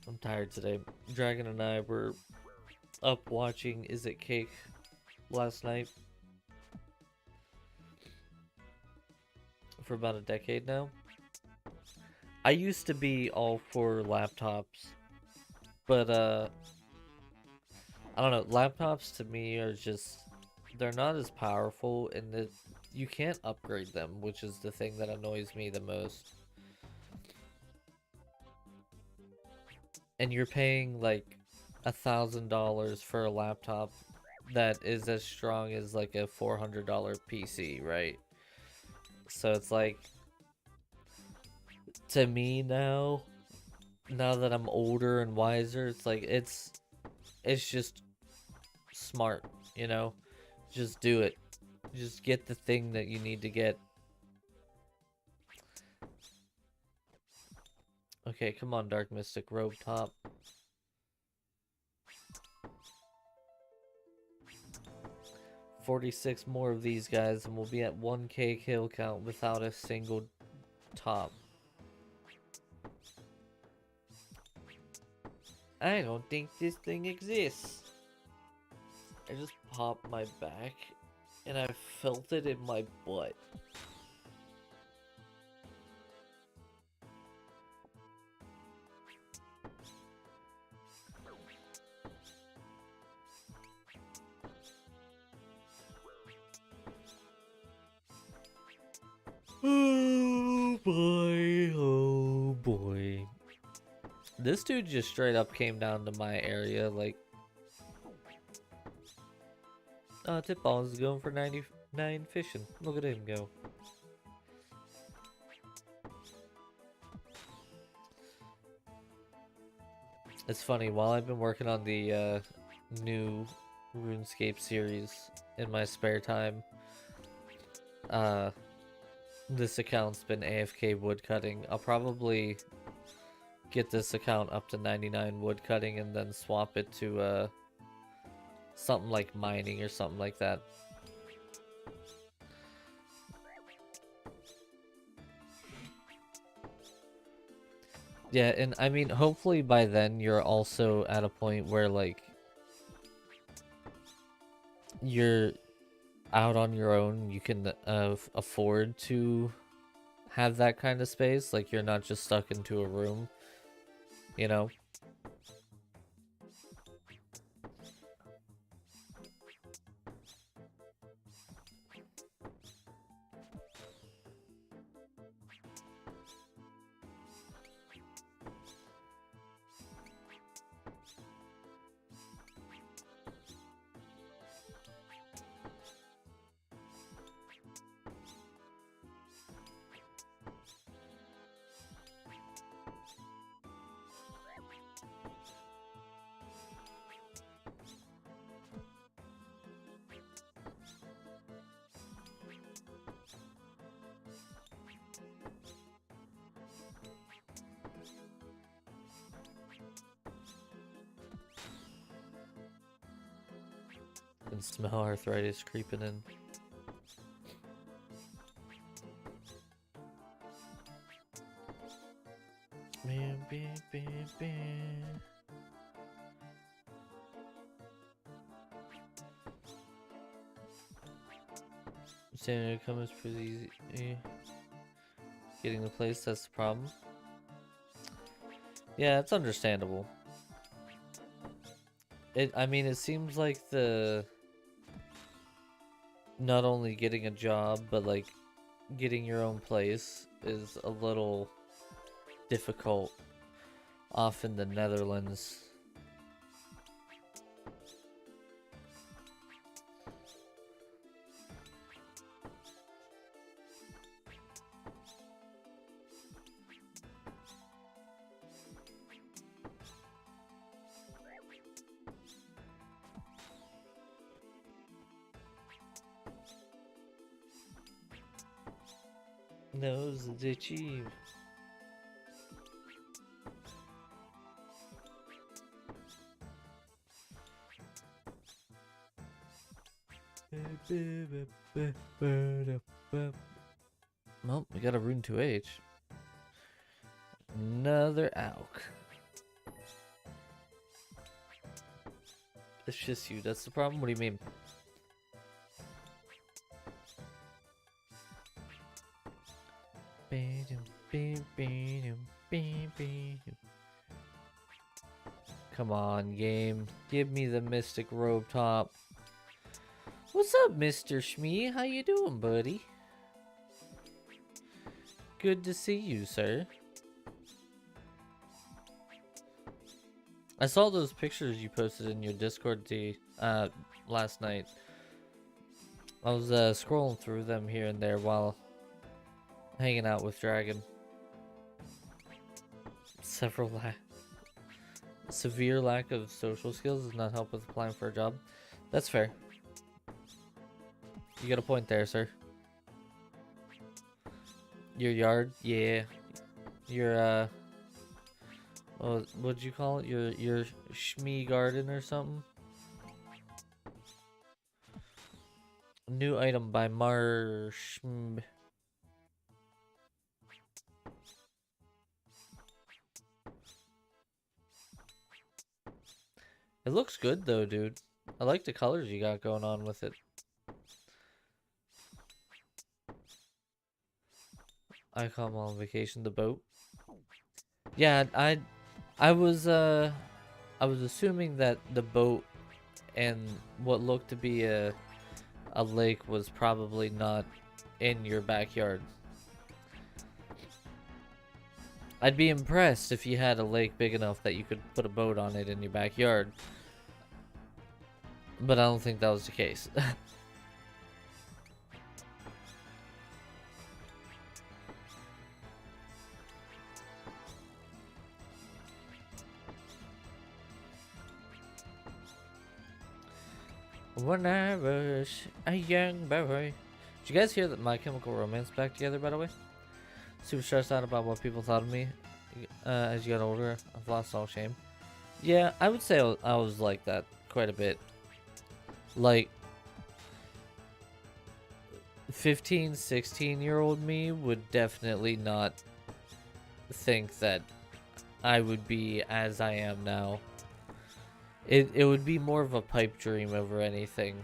I'm tired today. Dragon and I were up watching Is It Cake last night for about a decade now. I used to be all for laptops, but I don't know, laptops to me are just, they're not as powerful, and you can't upgrade them, which is the thing that annoys me the most. And you're paying like $1,000 for a laptop that is as strong as like a $400 PC, right? So it's like, to me now that I'm older and wiser, it's like it's just smart, you know? Just do it. Just get the thing that you need to get. Okay, come on, Dark Mystic Robe Top. 46 more of these guys and we'll be at 1k kill count without a single top. I don't think this thing exists. I just popped my back and I felt it in my butt. Oh boy, oh boy. This dude just straight up came down to my area, like... Tip Balls is going for 99 fishing. Look at him go. It's funny, while I've been working on the new RuneScape series in my spare time, this account's been AFK woodcutting. I'll probably get this account up to 99 woodcutting and then swap it to something like mining or something like that. Yeah, and I mean, hopefully by then you're also at a point where, like, you're out on your own, you can afford to have that kind of space, like you're not just stuck into a room, you know? And smell arthritis creeping in. Standing income is pretty easy. Getting the place, that's the problem. Yeah, it's understandable. I mean, it seems like not only getting a job, but like getting your own place is a little difficult off in the Netherlands. Nose the chief. Well, we got a rune 2H. Another Auk. It's just you, that's the problem? What do you mean? Come on, game. Give me the Mystic Robe Top. What's up, Mr. Shmee? How you doing, buddy? Good to see you, sir. I saw those pictures you posted in your Discord last night. I was scrolling through them here and there while hanging out with Dragon. Severe lack of social skills does not help with applying for a job. That's fair. You got a point there, sir. Your yard, yeah. Your what'd you call it? Your Shmee garden or something? New item by Marsh. It looks good though, dude. I like the colors you got going on with it. I come on vacation, the boat. Yeah, I was assuming that the boat and what looked to be a lake was probably not in your backyard. I'd be impressed if you had a lake big enough that you could put a boat on it in your backyard. But I don't think that was the case. When I was a young boy. Did you guys hear that My Chemical Romance back together, by the way? Super stressed out about what people thought of me as you got older. I've lost all shame. Yeah, I would say I was like that quite a bit. Like, 15, 16-year-old me would definitely not think that I would be as I am now. It would be more of a pipe dream over anything.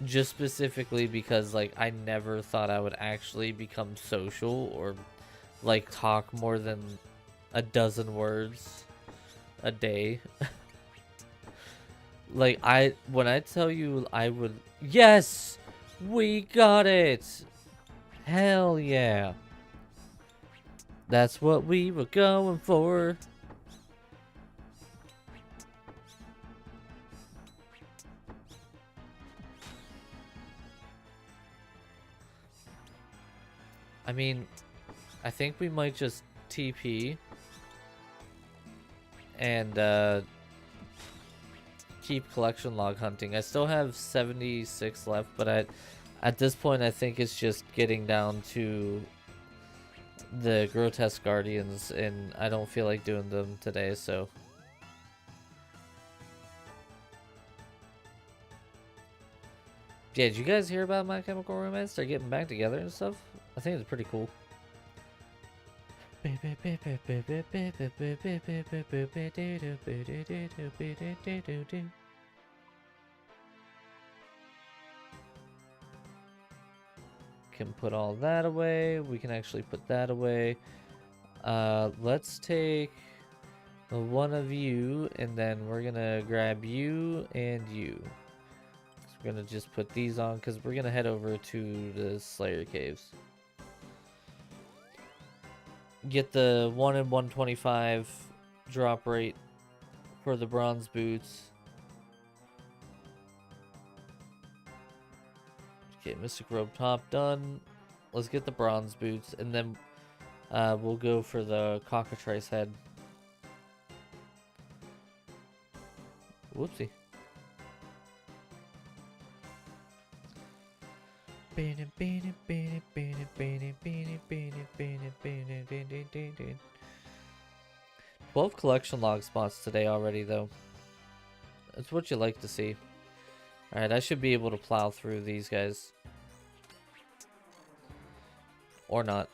Just specifically because, like, I never thought I would actually become social or, like, talk more than a dozen words a day. Like, when I tell you I would, yes, we got it. Hell yeah. That's what we were going for. I mean, I think we might just TP and keep collection log hunting. I still have 76 left, but at this point I think it's just getting down to the grotesque guardians, and I don't feel like doing them today, so yeah. Did you guys hear about My Chemical Romance? They're getting back together and stuff. I think it's pretty cool. Can put all that away. We can actually put that away. Let's take one of you, and then we're gonna grab you and you. So we're gonna just put these on because we're gonna head over to the Slayer Caves. Get the 1 in 125 drop rate for the bronze boots. Okay, Mystic Robe top done. Let's get the bronze boots, and then we'll go for the cockatrice head. Whoopsie. Twelve collection log spots today already, though. That's what you like to see. Alright, I should be able to plow through these guys. Or not.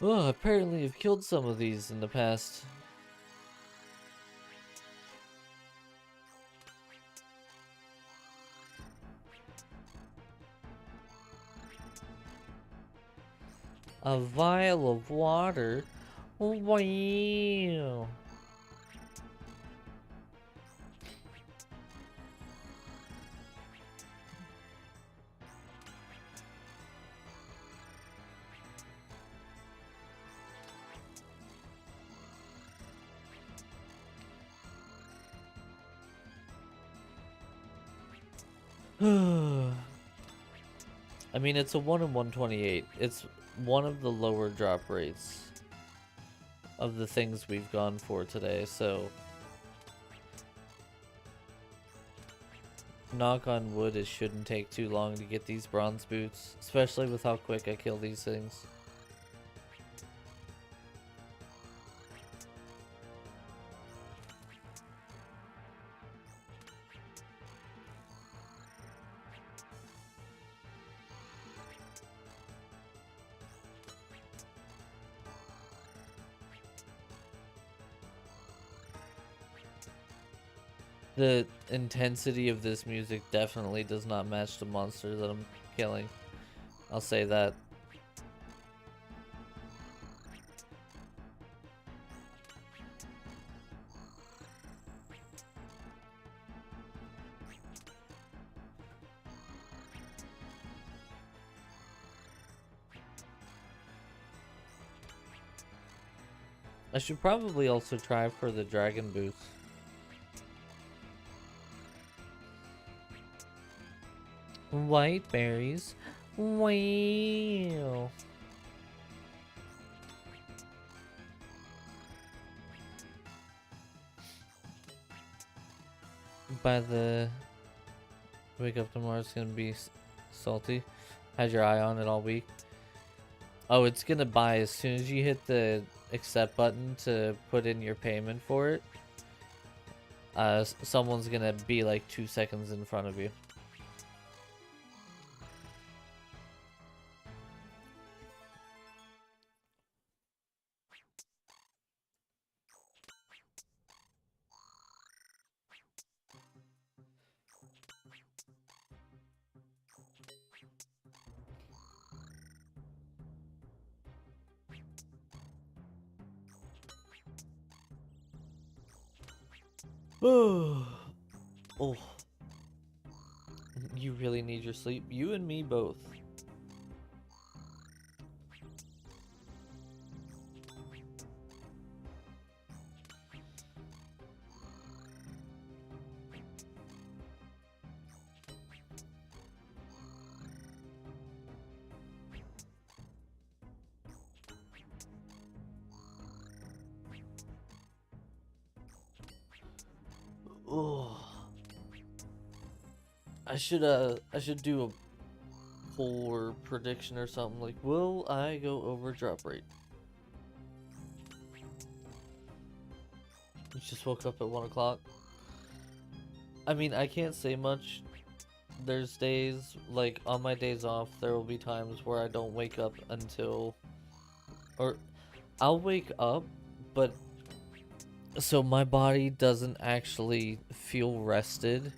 Oh, apparently I've killed some of these in the past. A vial of water? Wow. I mean, it's a 1 in 128. It's one of the lower drop rates of the things we've gone for today, so knock on wood, it shouldn't take too long to get these bronze boots, especially with how quick I kill these things. The intensity of this music definitely does not match the monster that I'm killing. I'll say that. I should probably also try for the dragon boots. White berries, Wow. By the wake up tomorrow, it's gonna be salty. Had your eye on it all week. Oh, it's gonna buy as soon as you hit the accept button to put in your payment for it. Someone's gonna be like 2 seconds in front of you. Oh, oh. You really need your sleep. You and me both. Oh. I should do a poll or prediction or something like, will I go over drop rate? You just woke up at 1 o'clock. I mean, I can't say much. There's days, like on my days off, there will be times where I don't wake up until, or I'll wake up, but so my body doesn't actually feel rested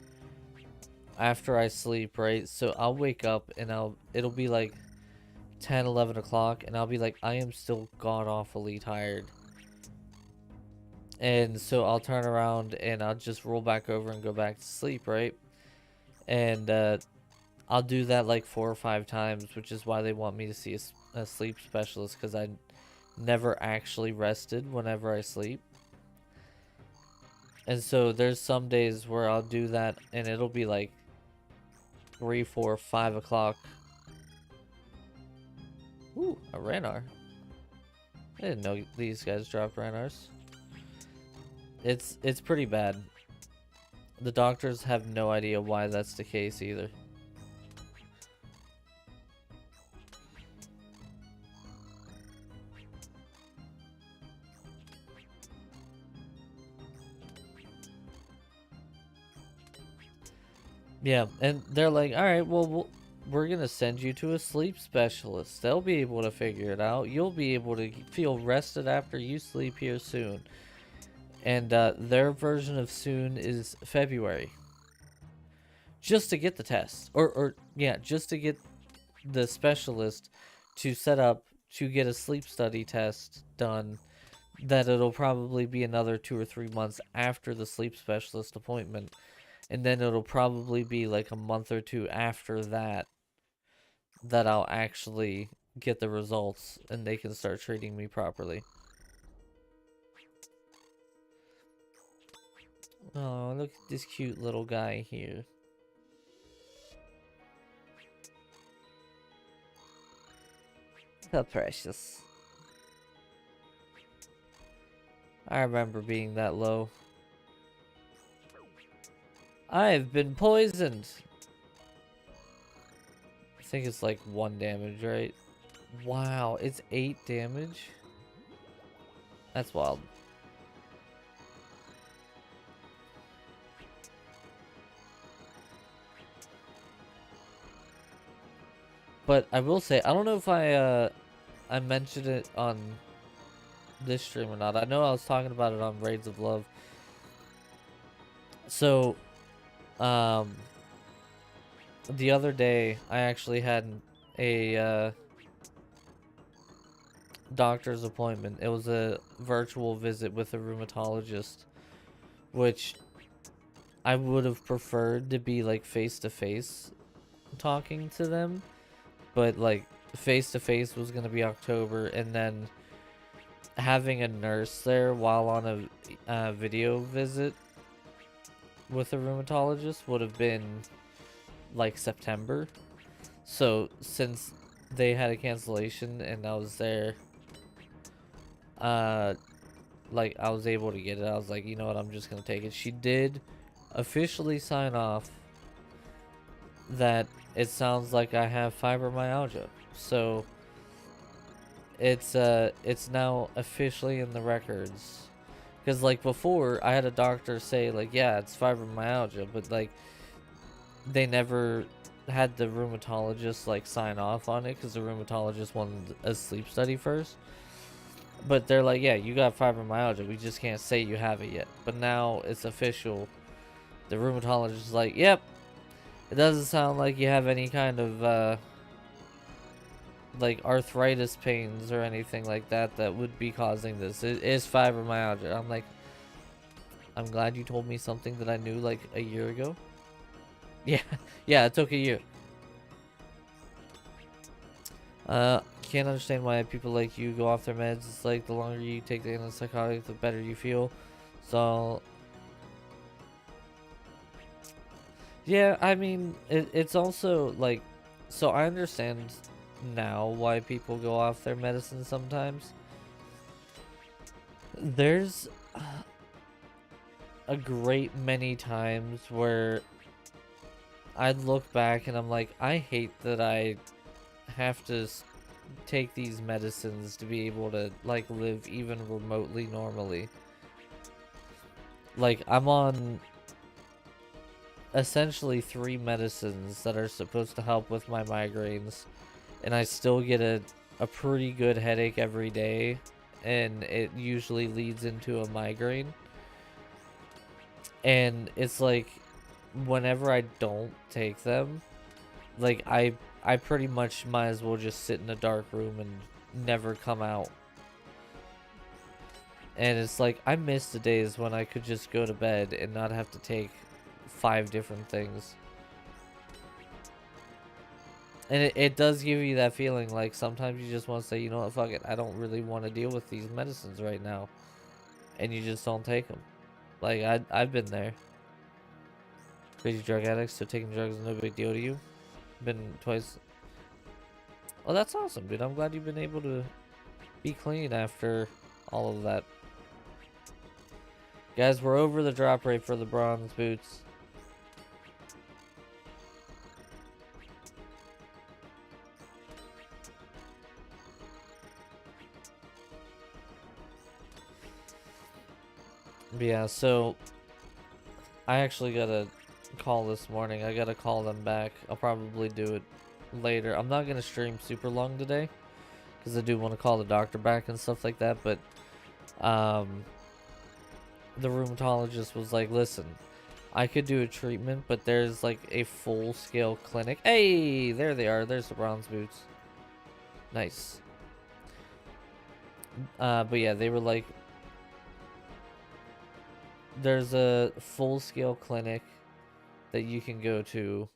after I sleep, right? So I'll wake up and it'll be like 10, 11 o'clock, and I'll be like, I am still god awfully tired. And so I'll turn around and I'll just roll back over and go back to sleep, right? And I'll do that like 4 or 5 times, which is why they want me to see a sleep specialist, because I never actually rested whenever I sleep. And so there's some days where I'll do that and it'll be like 3, 4, 5 o'clock. Ooh, a Ranar. I didn't know these guys dropped Ranars. It's pretty bad. The doctors have no idea why that's the case either. Yeah, and they're like, all right, well, we're going to send you to a sleep specialist. They'll be able to figure it out. You'll be able to feel rested after you sleep here soon. And their version of soon is February. Just to get the test. Or yeah, just to get the specialist to set up to get a sleep study test done. That it'll probably be another 2 or 3 months after the sleep specialist appointment. And then it'll probably be like a month or 2 after that I'll actually get the results and they can start treating me properly. Oh, look at this cute little guy here. So precious. I remember being that low. I've been poisoned. I think it's like 1 damage, right? Wow, it's 8 damage? That's wild. But I will say, I don't know if I mentioned it on this stream or not. I know I was talking about it on Raids of Love. So, the other day, I actually had a doctor's appointment. It was a virtual visit with a rheumatologist, which I would have preferred to be like face-to-face talking to them, but like face-to-face was going to be October, and then having a nurse there while on a video visit with a rheumatologist would have been like September. So since they had a cancellation and I was there, uh, like I was able to get it. I was like, you know what, I'm just gonna take it. She did officially sign off that it sounds like I have fibromyalgia. So it's now officially in the records. Because like before, I had a doctor say like, yeah, it's fibromyalgia, but like they never had the rheumatologist like sign off on it because the rheumatologist wanted a sleep study first. But they're like, yeah, you got fibromyalgia. We just can't say you have it yet. But now it's official. The rheumatologist is like, yep, it doesn't sound like you have any kind of like arthritis pains or anything like that that would be causing this. It is fibromyalgia. I'm like, I'm glad you told me something that I knew like a year ago. Yeah, yeah, it took a year. Can't understand why people like you go off their meds. It's like the longer you take the antipsychotic, the better you feel. So, yeah, I mean, it's also like, so I understand now why people go off their medicine sometimes. There's a great many times where I'd look back and I'm like, I hate that I have to take these medicines to be able to like live even remotely normally. Like I'm on essentially 3 medicines that are supposed to help with my migraines, and I still get a pretty good headache every day, and it usually leads into a migraine. And it's like whenever I don't take them, like I pretty much might as well just sit in a dark room and never come out. And it's like I miss the days when I could just go to bed and not have to take 5 different things. And it does give you that feeling like sometimes you just want to say, you know what, fuck it, I don't really want to deal with these medicines right now. And you just don't take them. Like I've been there. Crazy drug addicts, so taking drugs is no big deal to you. Been twice. Oh, that's awesome, dude. I'm glad you've been able to be clean after all of that. Guys, we're over the drop rate for the bronze boots. But yeah, so I actually got a call this morning. I gotta call them back. I'll probably do it later. I'm not gonna stream super long today because I do want to call the doctor back and stuff like that. But the rheumatologist was like, listen, I could do a treatment, but there's like a full-scale clinic. Hey, there they are. There's the bronze boots. Nice. But yeah, they were like, there's a full-scale clinic that you can go to,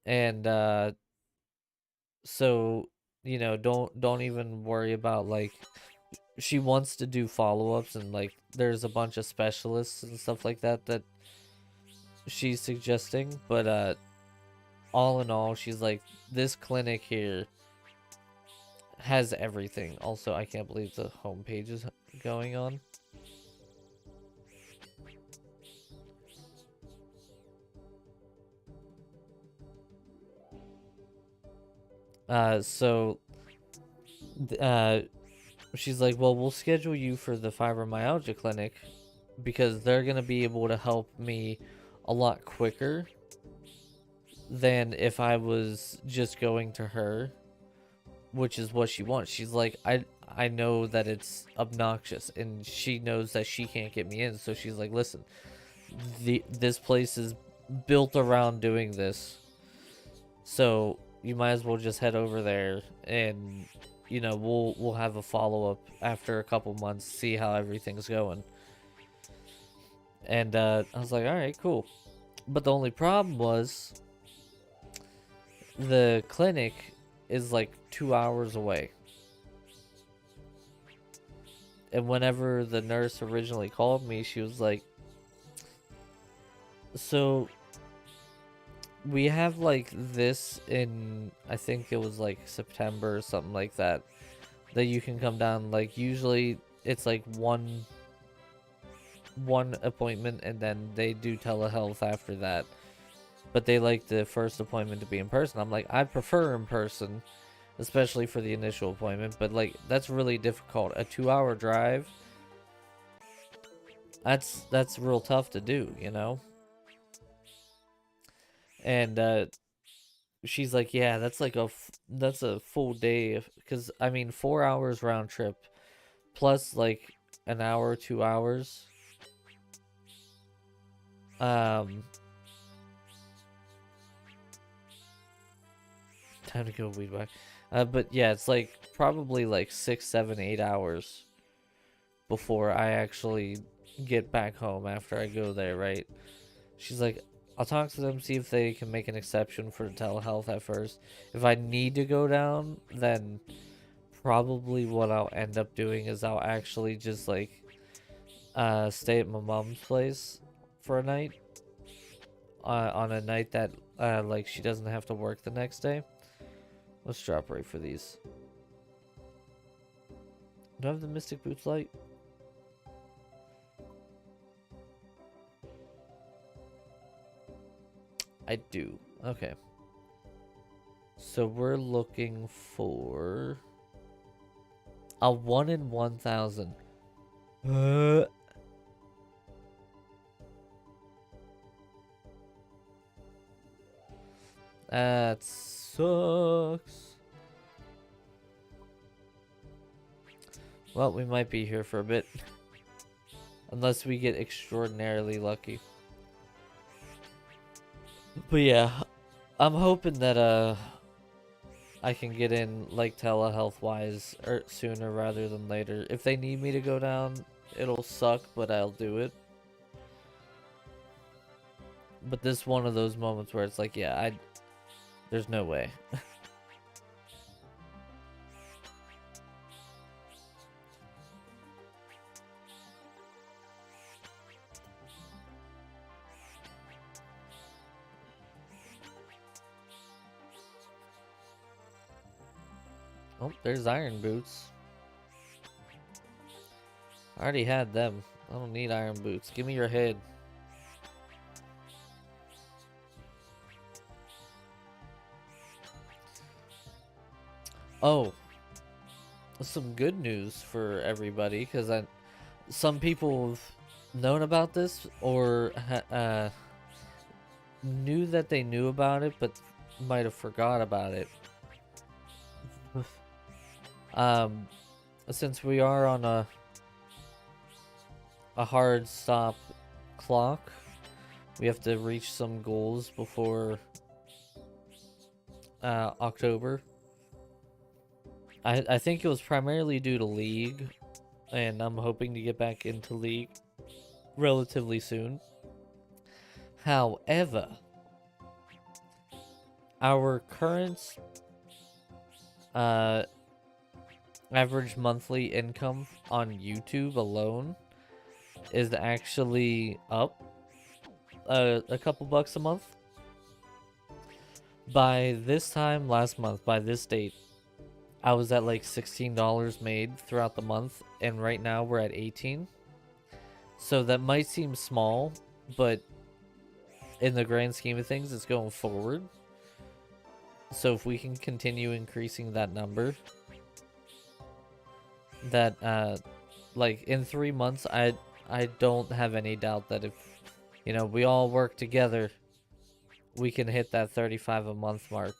and so you know, don't even worry about like, she wants to do follow-ups, and like there's a bunch of specialists and stuff like that that she's suggesting, but all in all, she's like, this clinic here has everything. Also, I can't believe the homepage is going on. So she's like, well, we'll schedule you for the fibromyalgia clinic because they're gonna be able to help me a lot quicker than if I was just going to her, which is what she wants. She's like, I know that it's obnoxious, and she knows that she can't get me in, so she's like, listen, this place is built around doing this, so you might as well just head over there, and you know, we'll have a follow-up after a couple months, see how everything's going. And I was like, all right, cool. But the only problem was the clinic is like 2 hours away. And whenever the nurse originally called me, she was like, so we have like this in, I think it was like September or something like that, that you can come down. Like usually it's like one appointment and then they do telehealth after that. But they like the first appointment to be in person. I'm like, I prefer in person, especially for the initial appointment, but like that's really difficult. A 2-hour drive, that's real tough to do, you know? And she's like, yeah, that's like that's a full day, because I mean 4 hours round trip plus like an hour, 2 hours. Um, time to go weed whack. But yeah, it's like probably like 6, 7, 8 hours before I actually get back home after I go there, right? She's like, I'll talk to them, see if they can make an exception for telehealth at first. If I need to go down, then probably what I'll end up doing is I'll actually just like stay at my mom's place for a night, on a night that like she doesn't have to work the next day. Let's drop right for these. Do I have the Mystic Boots light? I do. Okay. So we're looking for a 1 in 1,000. That sucks. Well, we might be here for a bit. Unless we get extraordinarily lucky. But yeah, I'm hoping that I can get in like telehealth wise or sooner rather than later. If they need me to go down, it'll suck, but I'll do it. But this is one of those moments where it's like, yeah, there's no way. Oh, there's iron boots. I already had them. I don't need iron boots. Give me your head. Oh, some good news for everybody, because some people have known about this or knew that they knew about it, but might have forgot about it. um, since we are on a hard stop clock, we have to reach some goals before October. I think it was primarily due to League, and I'm hoping to get back into League relatively soon. However, our current average monthly income on YouTube alone is actually up a couple bucks a month. By this time last month, by this date, I was at like $16 made throughout the month, and right now we're at 18. So that might seem small, but in the grand scheme of things, it's going forward. So if we can continue increasing that number, that like in 3 months, I don't have any doubt that if, you know, we all work together, we can hit that 35 a month mark.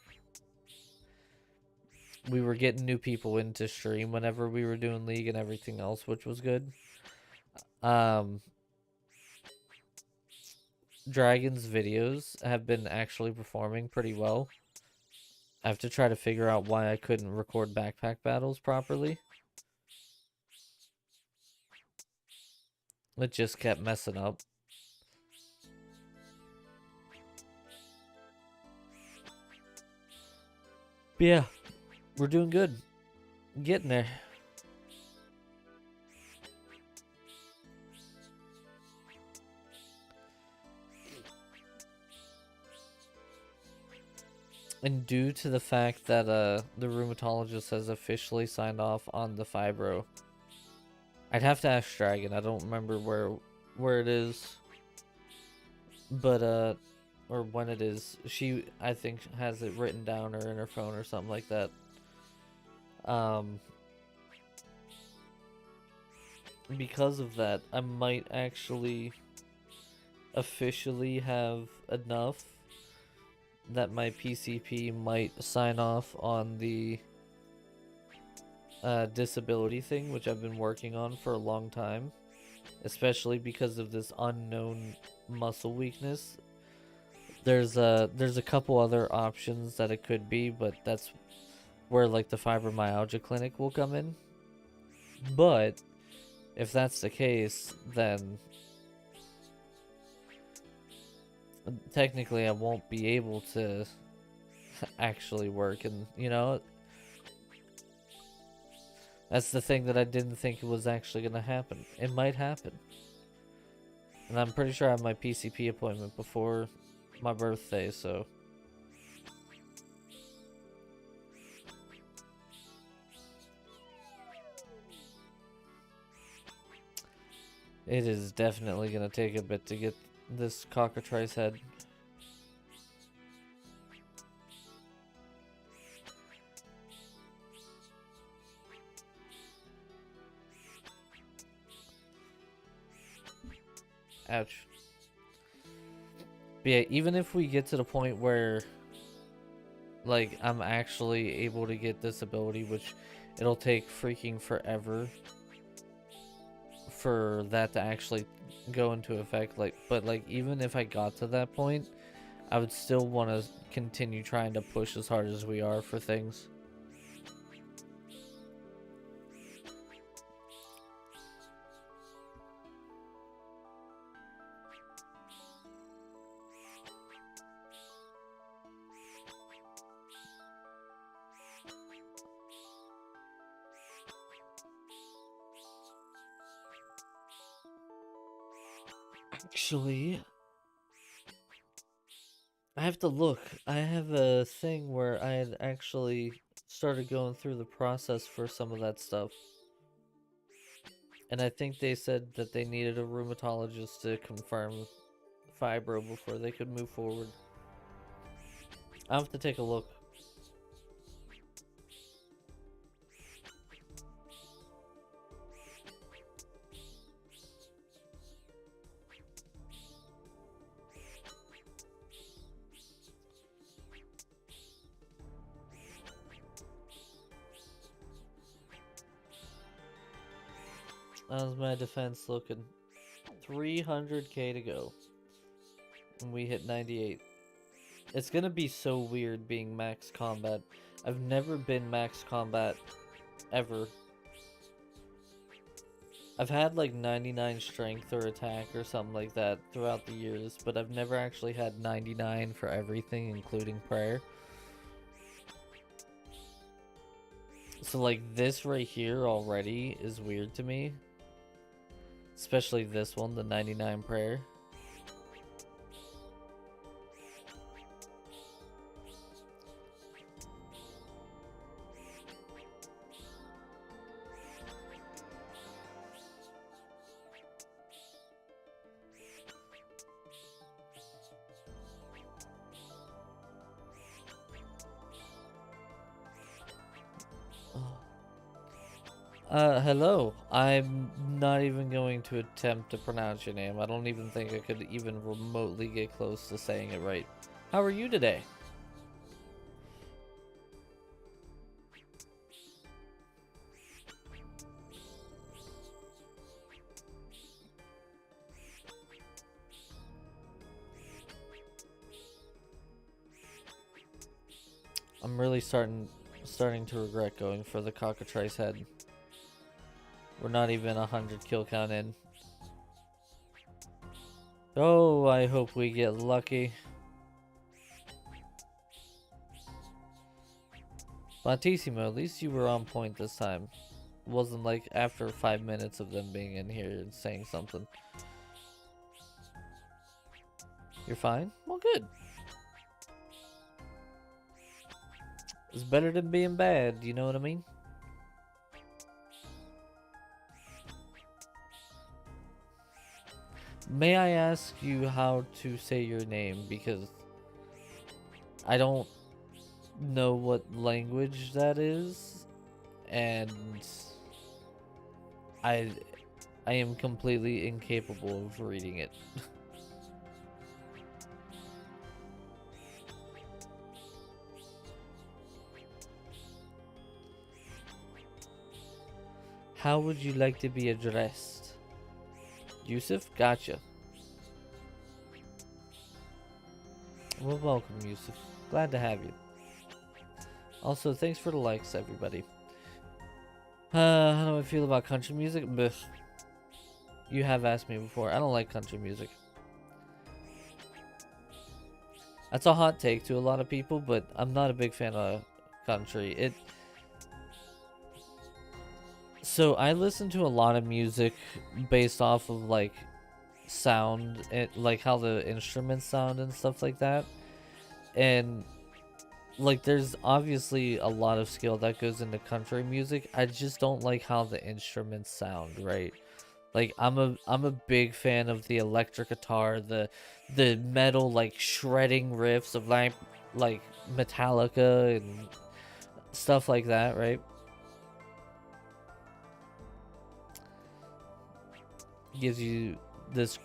We were getting new people into stream whenever we were doing League and everything else, which was good. Dragon's videos have been actually performing pretty well. I have to try to figure out why I couldn't record backpack battles properly. It just kept messing up. But yeah, we're doing good. Getting there. And due to the fact that the rheumatologist has officially signed off on the fibro, I'd have to ask Dragon. I don't remember where it is, but or when it is. She, I think, has it written down or in her phone or something like that. Because of that, I might actually officially have enough that my PCP might sign off on the disability thing, which I've been working on for a long time, especially because of this unknown muscle weakness. There's a couple other options that it could be, but that's where like the fibromyalgia clinic will come in. But if that's the case, then technically I won't be able to actually work, and you know, that's the thing that I didn't think was actually gonna happen. It might happen. And I'm pretty sure I have my PCP appointment before my birthday, so it is definitely gonna take a bit to get this cockatrice head. Ouch. But yeah, even if we get to the point where like I'm actually able to get this ability, which it'll take freaking forever for that to actually go into effect, like, but like even if I got to that point, I would still want to continue trying to push as hard as we are for things. Actually, I have to look. I have a thing where I had actually started going through the process for some of that stuff. And I think they said that they needed a rheumatologist to confirm fibro before they could move forward. I'll have to take a look. How's my defense looking? 300k to go. And we hit 98. It's gonna be so weird being max combat. I've never been max combat ever. I've had like 99 strength or attack or something like that throughout the years, but I've never actually had 99 for everything, including prayer. So like this right here already is weird to me. Especially this one, the 99 prayer. Hello. I'm not even going to attempt to pronounce your name. I don't even think I could even remotely get close to saying it right. How are you today? I'm really starting to regret going for the cockatrice head. We're not even 100 kill count in. Oh, I hope we get lucky. Montissimo, at least you were on point this time. It wasn't like after 5 minutes of them being in here and saying something. You're fine? Well, good. It's better than being bad, you know what I mean? May I ask you how to say your name? Because I don't know what language that is, and I I am completely incapable of reading it. How would you like to be addressed? Yusuf? Gotcha. Well, welcome, Yusuf. Glad to have you. Also, thanks for the likes, everybody. How do I feel about country music? Blech. You have asked me before. I don't like country music. That's a hot take to a lot of people, but I'm not a big fan of country. So I listen to a lot of music based off of like sound, like how the instruments sound and stuff like that. And like there's obviously a lot of skill that goes into country music. I just don't like how the instruments sound, right? Like I'm a big fan of the electric guitar, the metal like shredding riffs of like Metallica and stuff like that, right? Gives you this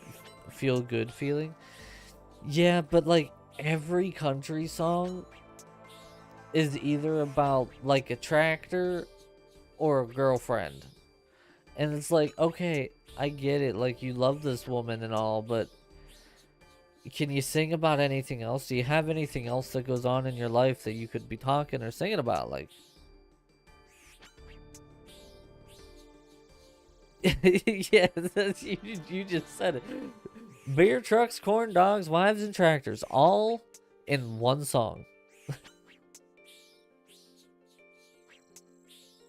feel good feeling. Yeah, but like every country song is either about like a tractor or a girlfriend. And it's like, okay, I get it. Like, you love this woman and all, but can you sing about anything else? Do you have anything else that goes on in your life that you could be talking or singing about? Like, yeah, you just said it. Beer trucks, corn dogs, wives, and tractors, all in one song.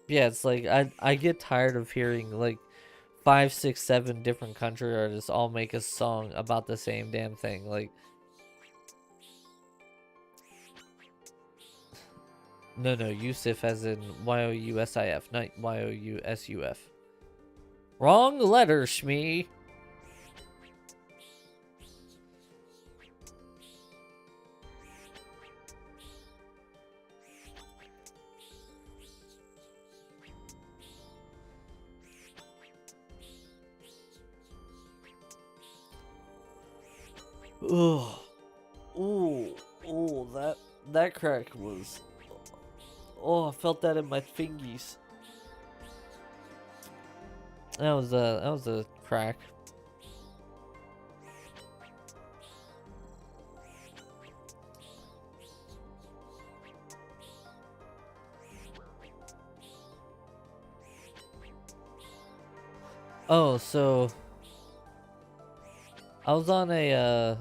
Yeah, it's like I get tired of hearing like 5, 6, 7 different country artists all make a song about the same damn thing. Like, no, Yusuf as in Yousif, not Yousuf. Wrong letter, Shmee. Ugh. Ooh, that crack was. Oh, I felt that in my fingies. That was a crack. Oh, so I was on a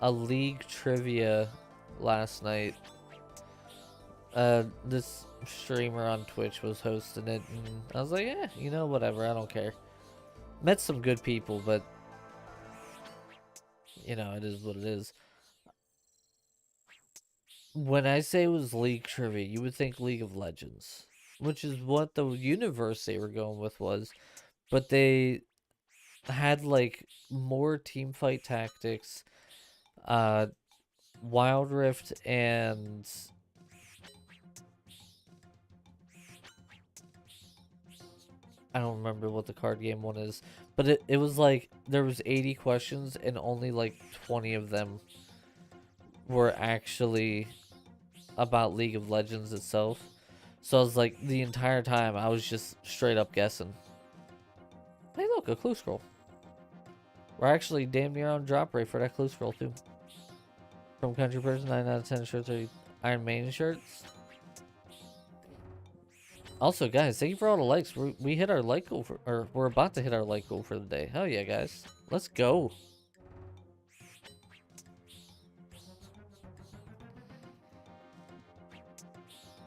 league trivia last night. This streamer on Twitch was hosting it, and I was like, you know, whatever, I don't care. Met some good people, but you know, it is what it is. When I say it was league trivia, you would think League of Legends, which is what the universe they were going with was, but they had like more team fight tactics, uh, Wild Rift, and I don't remember what the card game one is, but it was like there was 80 questions and only like 20 of them were actually about League of Legends itself. So I was like, the entire time I was just straight up guessing. Hey, look, a clue scroll. We're actually damn near on drop rate for that clue scroll too. From Country Person, 9 out of 10 shirts are Iron Maiden shirts. Also, guys, thank you for all the likes. We hit our like goal for, or we're about to hit our like goal for the day. Hell yeah, guys. Let's go.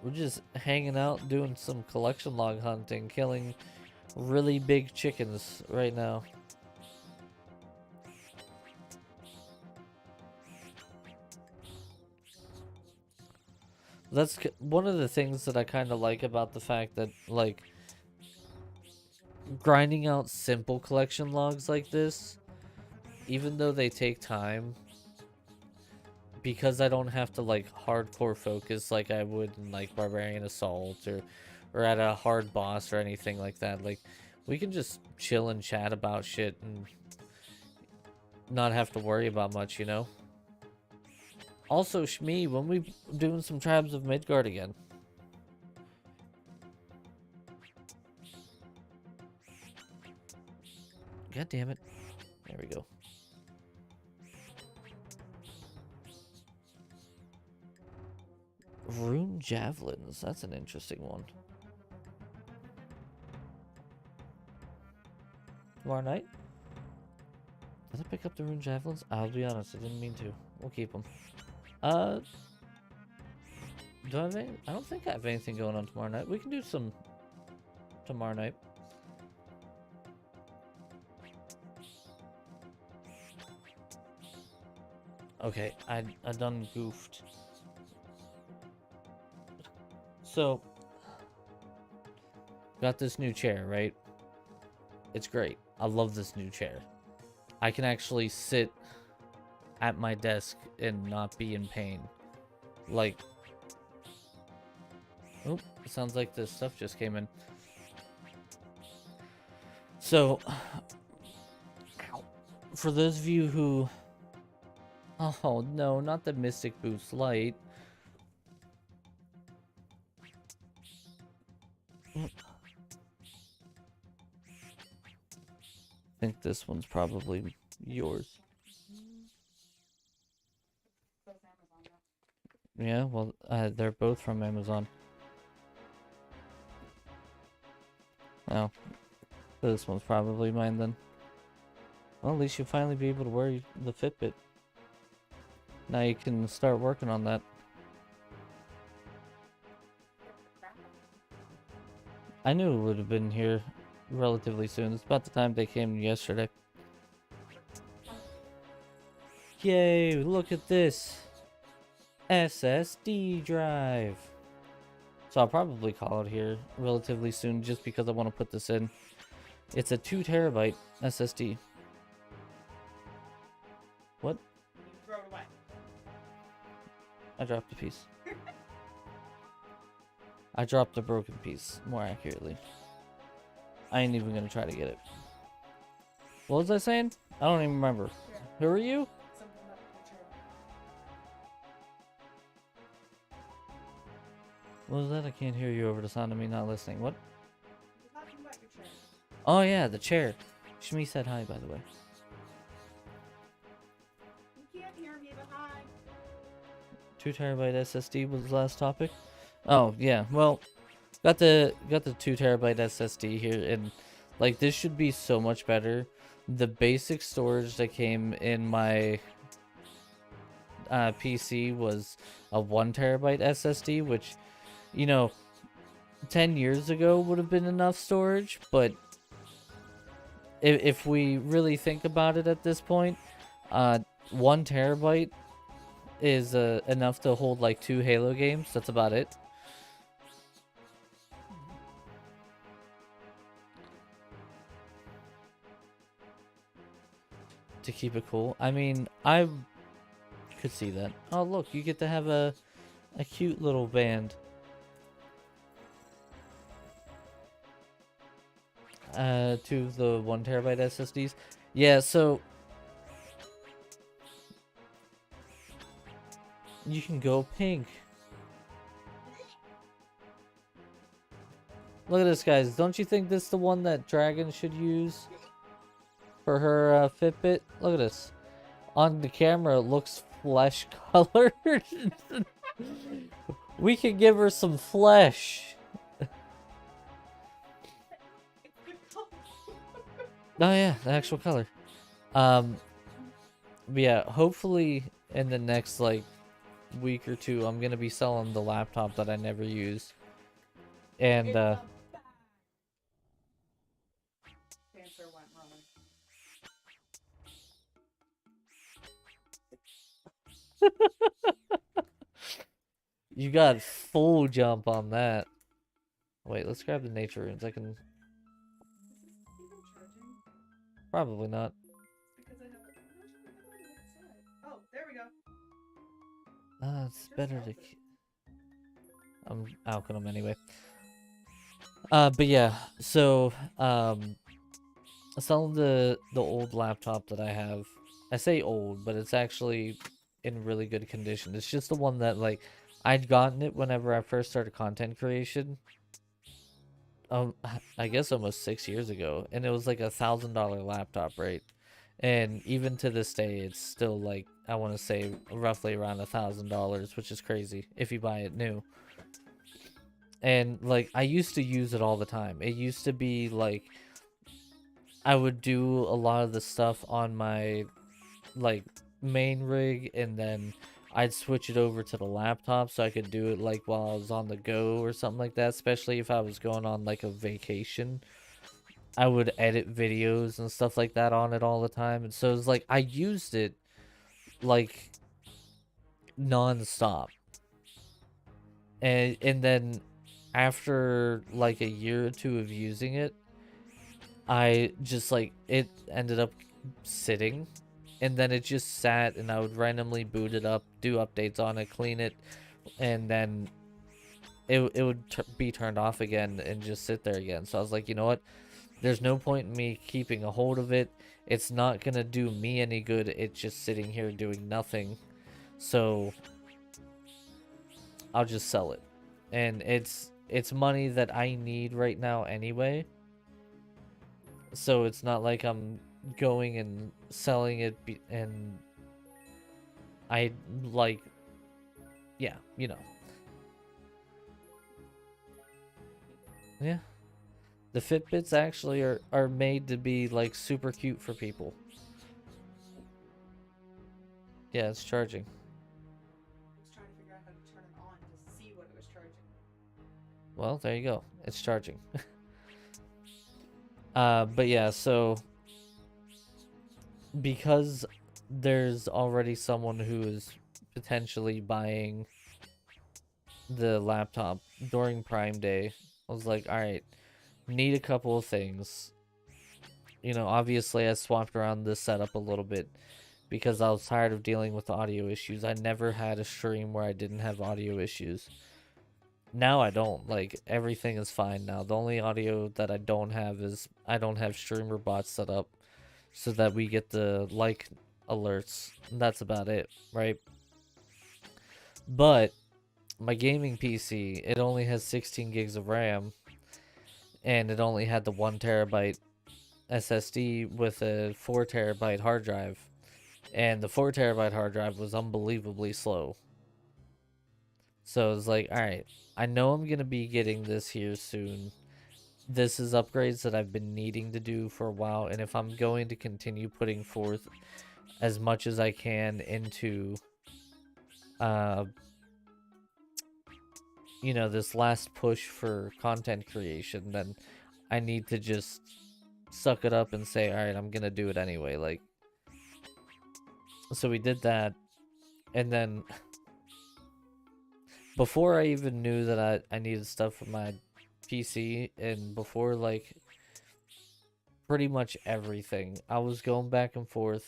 We're just hanging out, doing some collection log hunting, killing really big chickens right now. That's one of the things that I kind of like about the fact that, like, grinding out simple collection logs like this, even though they take time, because I don't have to, like, hardcore focus like I would in, like, Barbarian Assault or at a hard boss or anything like that. Like, we can just chill and chat about shit and not have to worry about much, you know? Also, Shmi, when we doing some Tribes of Midgard again? God damn it. There we go. Rune Javelins. That's an interesting one. Tomorrow night? Did I pick up the Rune Javelins? I'll be honest, I didn't mean to. We'll keep them. Do I have any? I don't think I have anything going on tomorrow night. We can do some tomorrow night. Okay, I done goofed. So, got this new chair, right? It's great. I love this new chair. I can actually sit at my desk and not be in pain. Like, oh, it sounds like this stuff just came in. So, for those of you who... Oh, no, not the Mystic Boost Light. I think this one's probably yours. Yeah, well, they're both from Amazon. Oh, this one's probably mine then. Well, at least you'll finally be able to wear the Fitbit. Now you can start working on that. I knew it would have been here relatively soon. It's about the time they came yesterday. Yay, look at this. SSD drive. So I'll probably call it here relatively soon just because I want to put this in. It's a 2 terabyte SSD. What? You throw it away. I dropped a piece. I dropped a broken piece, more accurately. I ain't even gonna try to get it. What was I saying? I don't even remember. Yeah. Who are you? Something about the chair. What was that? I can't hear you over the sound of me not listening. What? You're talking about your chair. Oh yeah, the chair. Shmi said hi, by the way. You can't hear me, but hi. 2 terabyte SSD was the last topic. Oh yeah, well, got the 2 terabyte SSD here, and like this should be so much better. The basic storage that came in my PC was a 1 terabyte SSD, which, you know, 10 years ago would have been enough storage, but if we really think about it at this point, 1 terabyte is enough to hold like 2 Halo games. That's about it. To keep it cool. I mean, I could see that. Oh, look, you get to have a cute little band. To the 1 terabyte SSDs. Yeah, so you can go pink. Look at this, guys. Don't you think this is the one that Dragon should use for her Fitbit? Look at this. On the camera, it looks flesh colored. We could give her some flesh. Oh yeah, the actual color. But yeah, hopefully in the next like week or two, I'm gonna be selling the laptop that I never use. And Cancer went wrong. You got full jump on that. Wait, let's grab the nature runes. I can... Is this even charging? Probably not. Because I have it. I'm not sure what it's at. Oh, there we go. It's Just better to... felt it. I'm alching them anyway. But yeah, so, selling the old laptop that I have. I say old, but it's actually in really good condition. It's just the one that, like, I'd gotten it whenever I first started content creation. I guess almost 6 years ago, and it was like $1,000 laptop, right? And even to this day, it's still like, I want to say roughly around $1,000, which is crazy if you buy it new. And like, I used to use it all the time. It used to be like, I would do a lot of the stuff on my like main rig, and then I'd switch it over to the laptop so I could do it like while I was on the go or something like that, especially if I was going on like a vacation. I would edit videos and stuff like that on it all the time, and so it's like I used it like non-stop. And then after like a year or two of using it, I just like, it ended up sitting, and then it just sat, and I would randomly boot it up, do updates on it, clean it, and then it would be turned off again and just sit there again. So I was like, you know what? There's no point in me keeping a hold of it. It's not gonna do me any good. It's just sitting here doing nothing. So I'll just sell it. And it's money that I need right now anyway. So it's not like I'm going and selling it and I like, yeah, you know. Yeah. The Fitbits actually are made to be like super cute for people. Yeah, it's charging. I was trying to figure out how to turn it on to see what it was charging. Well, there you go. It's charging. But yeah, so because there's already someone who is potentially buying the laptop during Prime Day, I was like, all right, need a couple of things. You know, obviously I swapped around the setup a little bit because I was tired of dealing with the audio issues. I never had a stream where I didn't have audio issues. Now I don't. Like, everything is fine now. The only audio that I don't have is I don't have streamer bots set up so that we get the like alerts. And that's about it, right? But my gaming PC, it only has 16 gigs of RAM, and it only had the 1 terabyte SSD with a 4 terabyte hard drive. And the 4 terabyte hard drive was unbelievably slow. So it's like, alright, I know I'm going to be getting this here soon. This is upgrades that I've been needing to do for a while, and if I'm going to continue putting forth as much as I can into, you know, this last push for content creation, then I need to just suck it up and say, alright, I'm going to do it anyway. Like, so we did that, and then before I even knew that I needed stuff for my PC, and before like pretty much everything, I was going back and forth.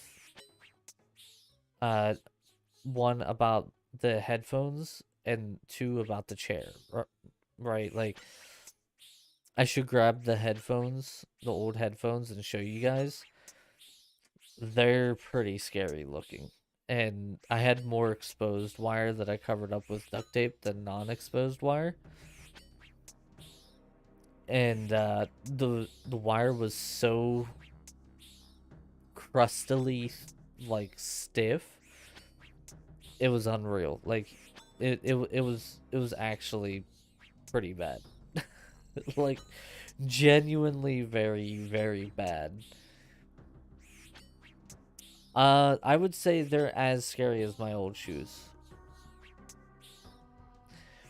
One about the headphones, and two about the chair. Right, like I should grab the headphones, the old headphones, and show you guys. They're pretty scary looking. And I had more exposed wire that I covered up with duct tape than non-exposed wire. And the wire was so crustily like stiff. It was unreal. Like it was actually pretty bad. Like genuinely very, very bad. I would say they're as scary as my old shoes.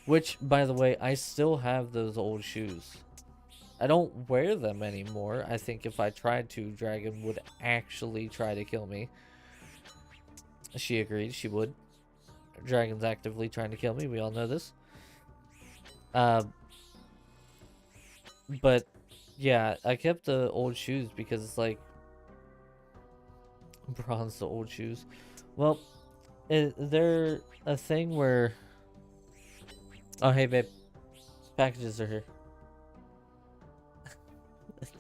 Which, by the way, I still have those old shoes. I don't wear them anymore. I think if I tried to, Dragon would actually try to kill me. She agreed, she would. Dragon's actively trying to kill me. We all know this. Uh, but yeah, I kept the old shoes because it's like bronze the old shoes. Well, they're a thing where. Oh hey babe, packages are here.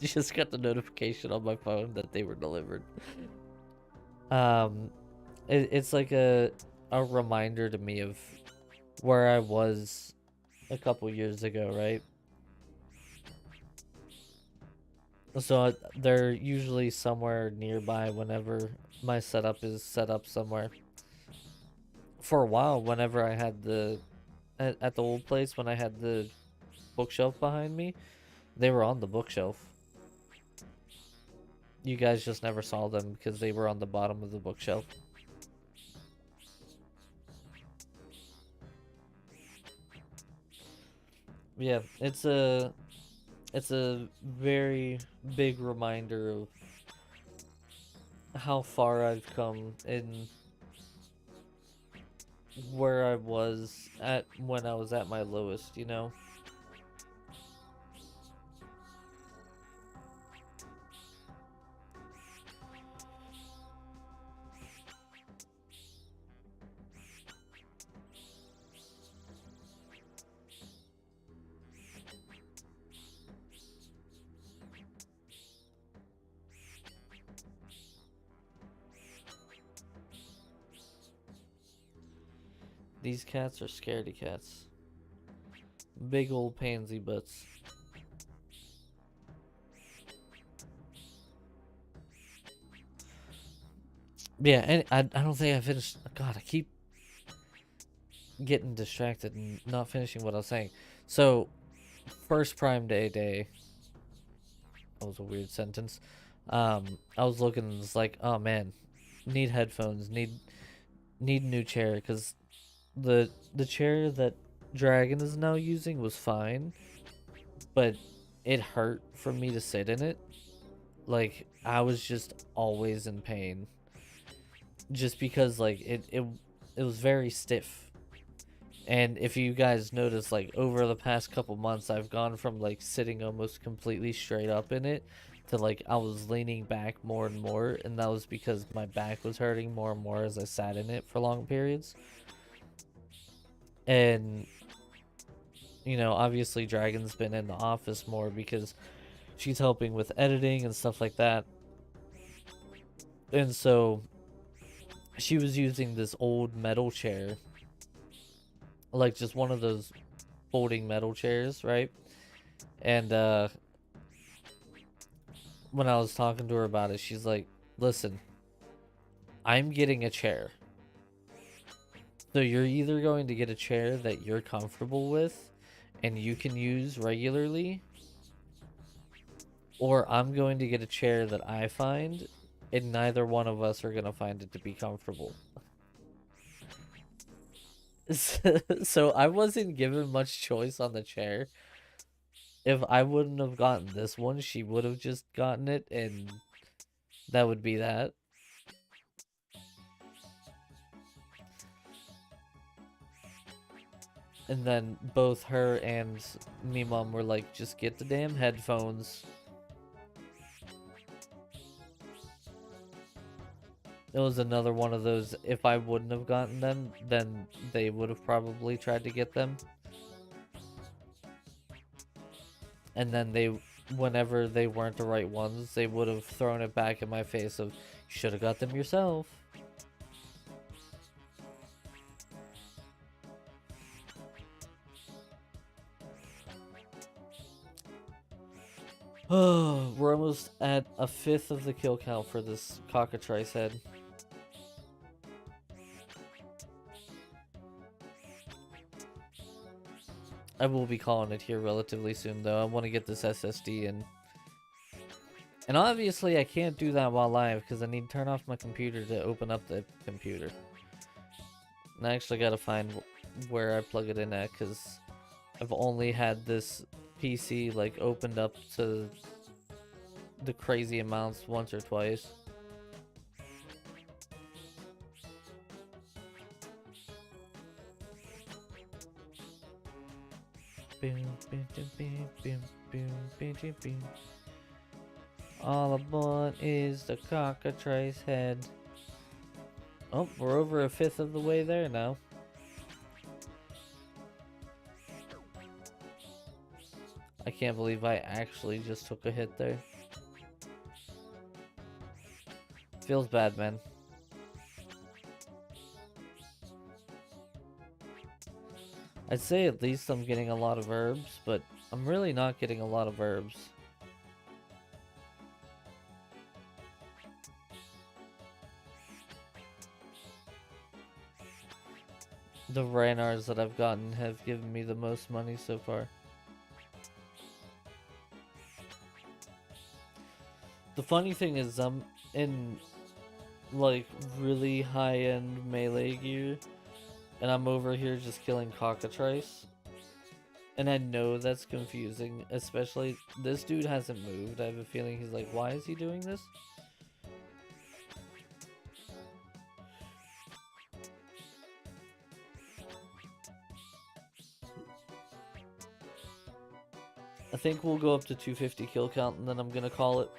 Just got the notification on my phone that they were delivered. Um, it's like a reminder to me of where I was a couple years ago, right? So they're usually somewhere nearby whenever my setup is set up somewhere. For a while, whenever I had at the old place, when I had the bookshelf behind me, they were on the bookshelf. You guys just never saw them because they were on the bottom of the bookshelf. Yeah, it's a very big reminder of how far I've come in where I was at when I was at my lowest, you know? These cats are scaredy cats. Big old pansy butts. Yeah, and I don't think I finished. God, I keep getting distracted and not finishing what I was saying. So, first Prime Day. That was a weird sentence. I was looking and it's like, oh man, need headphones, need new chair because the chair that Dragon is now using was fine, but it hurt for me to sit in it. Like I was just always in pain, just because like it was very stiff. And if you guys notice, like over the past couple months, I've gone from like sitting almost completely straight up in it to like I was leaning back more and more, and that was because my back was hurting more and more as I sat in it for long periods. And you know, obviously Dragon's been in the office more because she's helping with editing and stuff like that. And so she was using this old metal chair, like just one of those folding metal chairs, right? And when I was talking to her about it, she's like, "Listen, I'm getting a chair. So you're either going to get a chair that you're comfortable with and you can use regularly, or I'm going to get a chair that I find and neither one of us are going to find it to be comfortable." So I wasn't given much choice on the chair. If I wouldn't have gotten this one, she would have just gotten it, and that would be that. And then both her and me mom were like, just get the damn headphones. It was another one of those, if I wouldn't have gotten them, then they would have probably tried to get them. And then whenever they weren't the right ones, they would have thrown it back in my face of, you should have got them yourself. Oh, we're almost at a fifth of the kill count for this cockatrice head. I will be calling it here relatively soon, though. I want to get this SSD in. And obviously, I can't do that while live because I need to turn off my computer to open up the computer. And I actually got to find where I plug it in at because I've only had this PC like opened up to the crazy amounts once or twice. All I want is the cockatrice head. Oh, we're over a fifth of the way there now. I can't believe I actually just took a hit there. Feels bad, man. I'd say at least I'm getting a lot of herbs, but I'm really not getting a lot of herbs. The Ranars that I've gotten have given me the most money so far. The funny thing is I'm in like really high-end melee gear and I'm over here just killing cockatrice. And I know that's confusing, especially this dude hasn't moved. I have a feeling he's like, why is he doing this? I think we'll go up to 250 kill count and then I'm gonna call it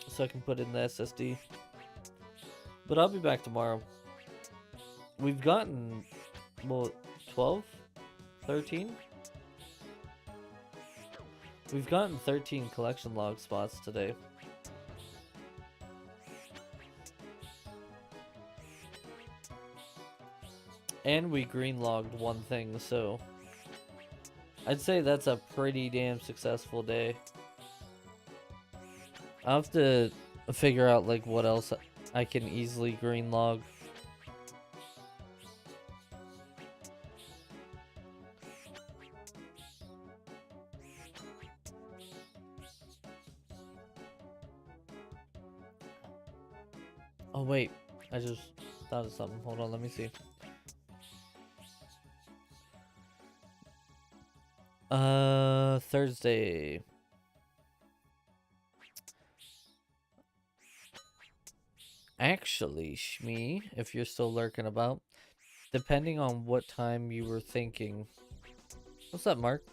so I can put in the SSD. But I'll be back tomorrow. We've gotten, well, 12? 13? We've gotten 13 collection log spots today. And we green logged one thing, so I'd say that's a pretty damn successful day. I'll have to figure out like what else I can easily green log. Oh wait, I just thought of something. Hold on, let me see. Thursday. Actually, Shmee, if you're still lurking about, depending on what time you were thinking. What's up, Mark?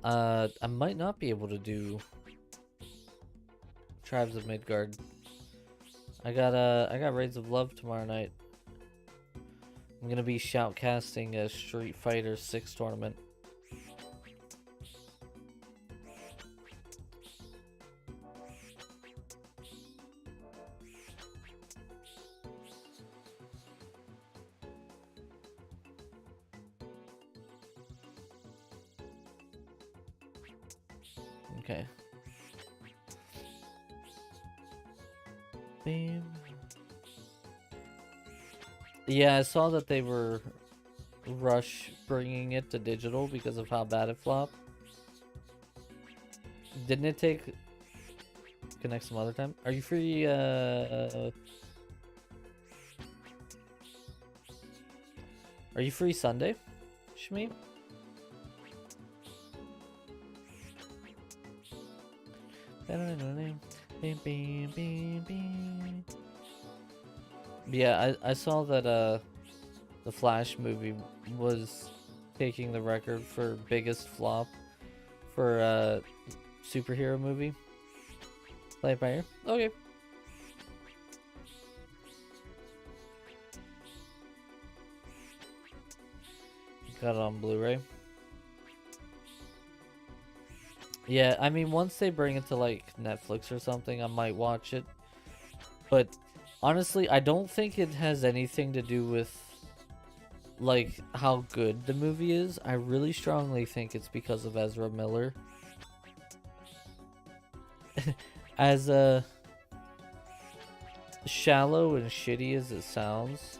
I might not be able to do Tribes of Midgard. I got Raids of Love tomorrow night. I'm gonna be shoutcasting a Street Fighter 6 tournament. Okay. Bam. Yeah, I saw that they were rush bringing it to digital because of how bad it flopped. Didn't it take connect some other time? Are you free? Are you free Sunday, Shmi? Yeah, I saw that the Flash movie was taking the record for biggest flop for a superhero movie. Play it by ear? Okay. Got it on Blu-ray. Yeah, I mean, once they bring it to like Netflix or something, I might watch it. But honestly, I don't think it has anything to do with like how good the movie is. I really strongly think it's because of Ezra Miller. As shallow and shitty as it sounds,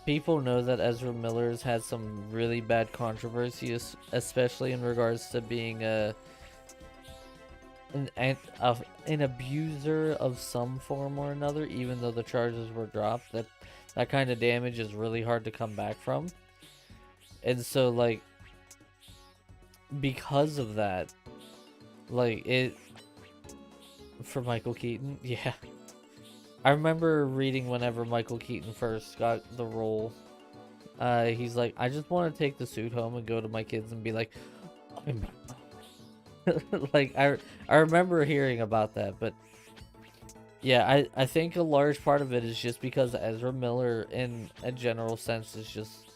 people know that Ezra Miller's had some really bad controversy, especially in regards to being an abuser of some form or another. Even though the charges were dropped, that kind of damage is really hard to come back from. And so, like, because of that, like, it for Michael Keaton, yeah. I remember reading whenever Michael Keaton first got the role, he's like, I just want to take the suit home and go to my kids and be like, Like I remember hearing about that, but yeah, I think a large part of it is just because Ezra Miller, in a general sense, is just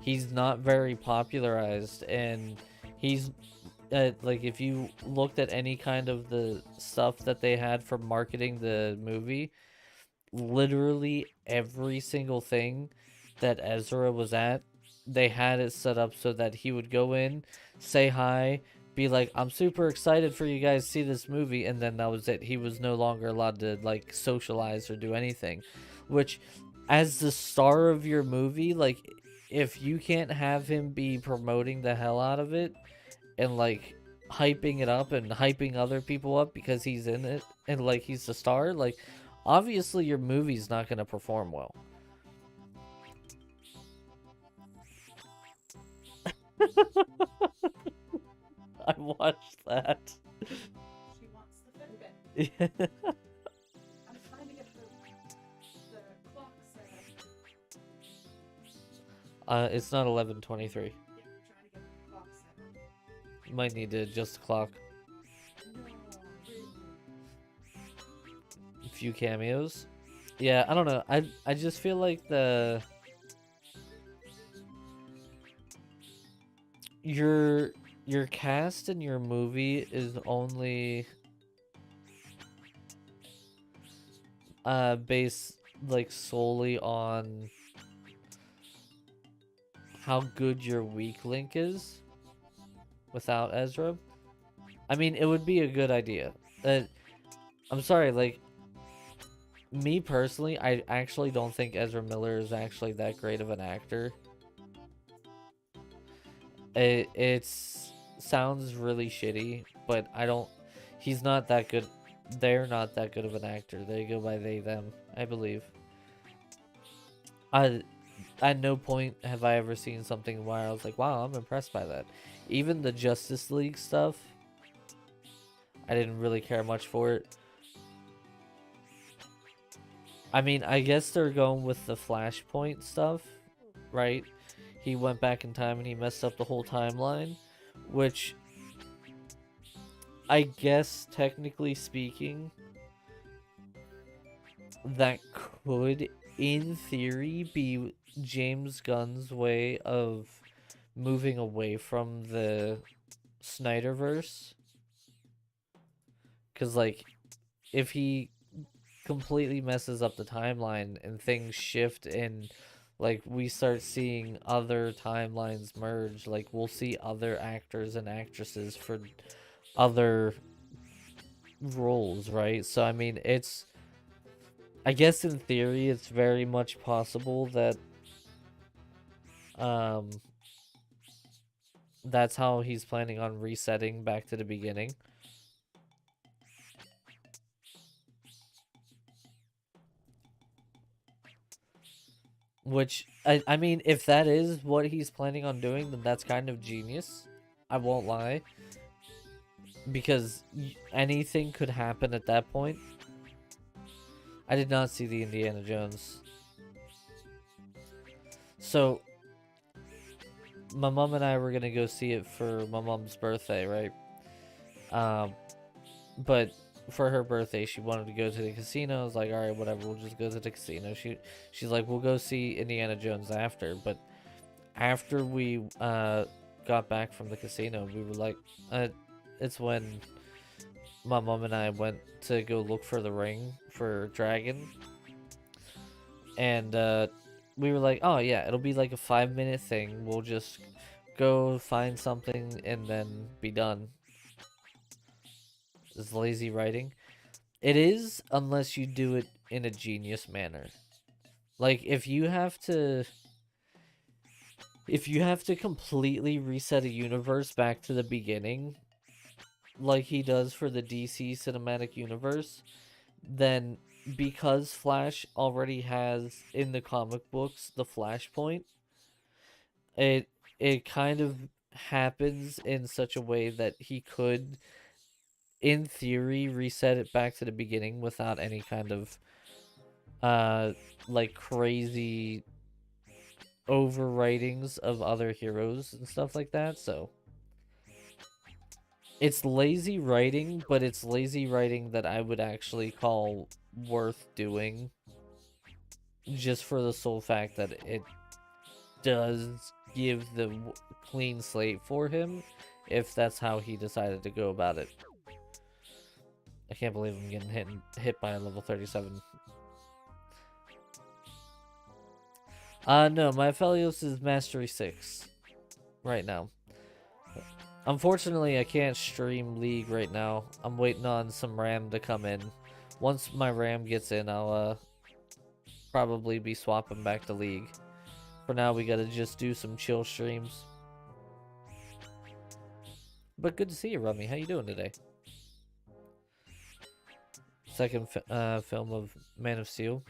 he's not very popularized, and he's like if you looked at any kind of the stuff that they had for marketing the movie, literally every single thing that Ezra was at, they had it set up so that he would go in, say hi, be like, I'm super excited for you guys to see this movie, and then that was it. He was no longer allowed to like socialize or do anything. Which, as the star of your movie, like if you can't have him be promoting the hell out of it and like hyping it up and hyping other people up because he's in it and like he's the star, like obviously your movie's not going to perform well. I watched that. She wants the Fitbit. Yeah. I'm trying to get the clock set up. It's not 11:23. Yeah, I'm trying to get the clock set up. You might need to adjust the clock. No, really. A few cameos. Yeah, I don't know. I just feel like your your cast in your movie is only based like solely on how good your weak link is without Ezra. I mean, it would be a good idea. I'm sorry, like me personally, I actually don't think Ezra Miller is actually that great of an actor. It's sounds really shitty, but I don't. He's not that good. They're not that good of an actor. They go by they them, I believe. I at no point have I ever seen something where I was like, wow, I'm impressed by that. Even the Justice League stuff, I didn't really care much for it. I mean, I guess they're going with the Flashpoint stuff, right? He went back in time and he messed up the whole timeline, which I guess technically speaking, that could, in theory, be James Gunn's way of moving away from the Snyderverse. Because, like, if he completely messes up the timeline and things shift and like we start seeing other timelines merge, like we'll see other actors and actresses for other roles, right? So I mean, it's I guess in theory it's very much possible that um that's how he's planning on resetting back to the beginning. Which I mean, if that is what he's planning on doing, then that's kind of genius. I won't lie, because anything could happen at that point. I did not see the Indiana Jones. So my mom and I were gonna go see it for my mom's birthday, right? Um, but for her birthday, she wanted to go to the casino. I was like, all right, whatever, we'll just go to the casino. She's like, we'll go see Indiana Jones after. But after we got back from the casino, we were like, it's when my mom and I went to go look for the ring for Dragon, and we were like, oh yeah, it'll be like a 5 minute thing. We'll just go find something and then be done. Is lazy writing. It is, unless you do it in a genius manner. Like if you have to completely reset a universe back to the beginning, like he does for the DC cinematic universe, then because Flash already has in the comic books the Flashpoint, it it kind of happens in such a way that he could in theory reset it back to the beginning without any kind of uh like crazy overwritings of other heroes and stuff like that. So It's lazy writing, but it's lazy writing that I would actually call worth doing, just for the sole fact that it does give the clean slate for him, if that's how he decided to go about it. I can't believe I'm getting hit by a level 37. No, my Aphelios is Mastery 6 right now. Unfortunately, I can't stream League right now. I'm waiting on some RAM to come in. Once my RAM gets in, I'll probably be swapping back to League. For now, we gotta just do some chill streams. But good to see you, Rummy. How you doing today? Second film of Man of Steel.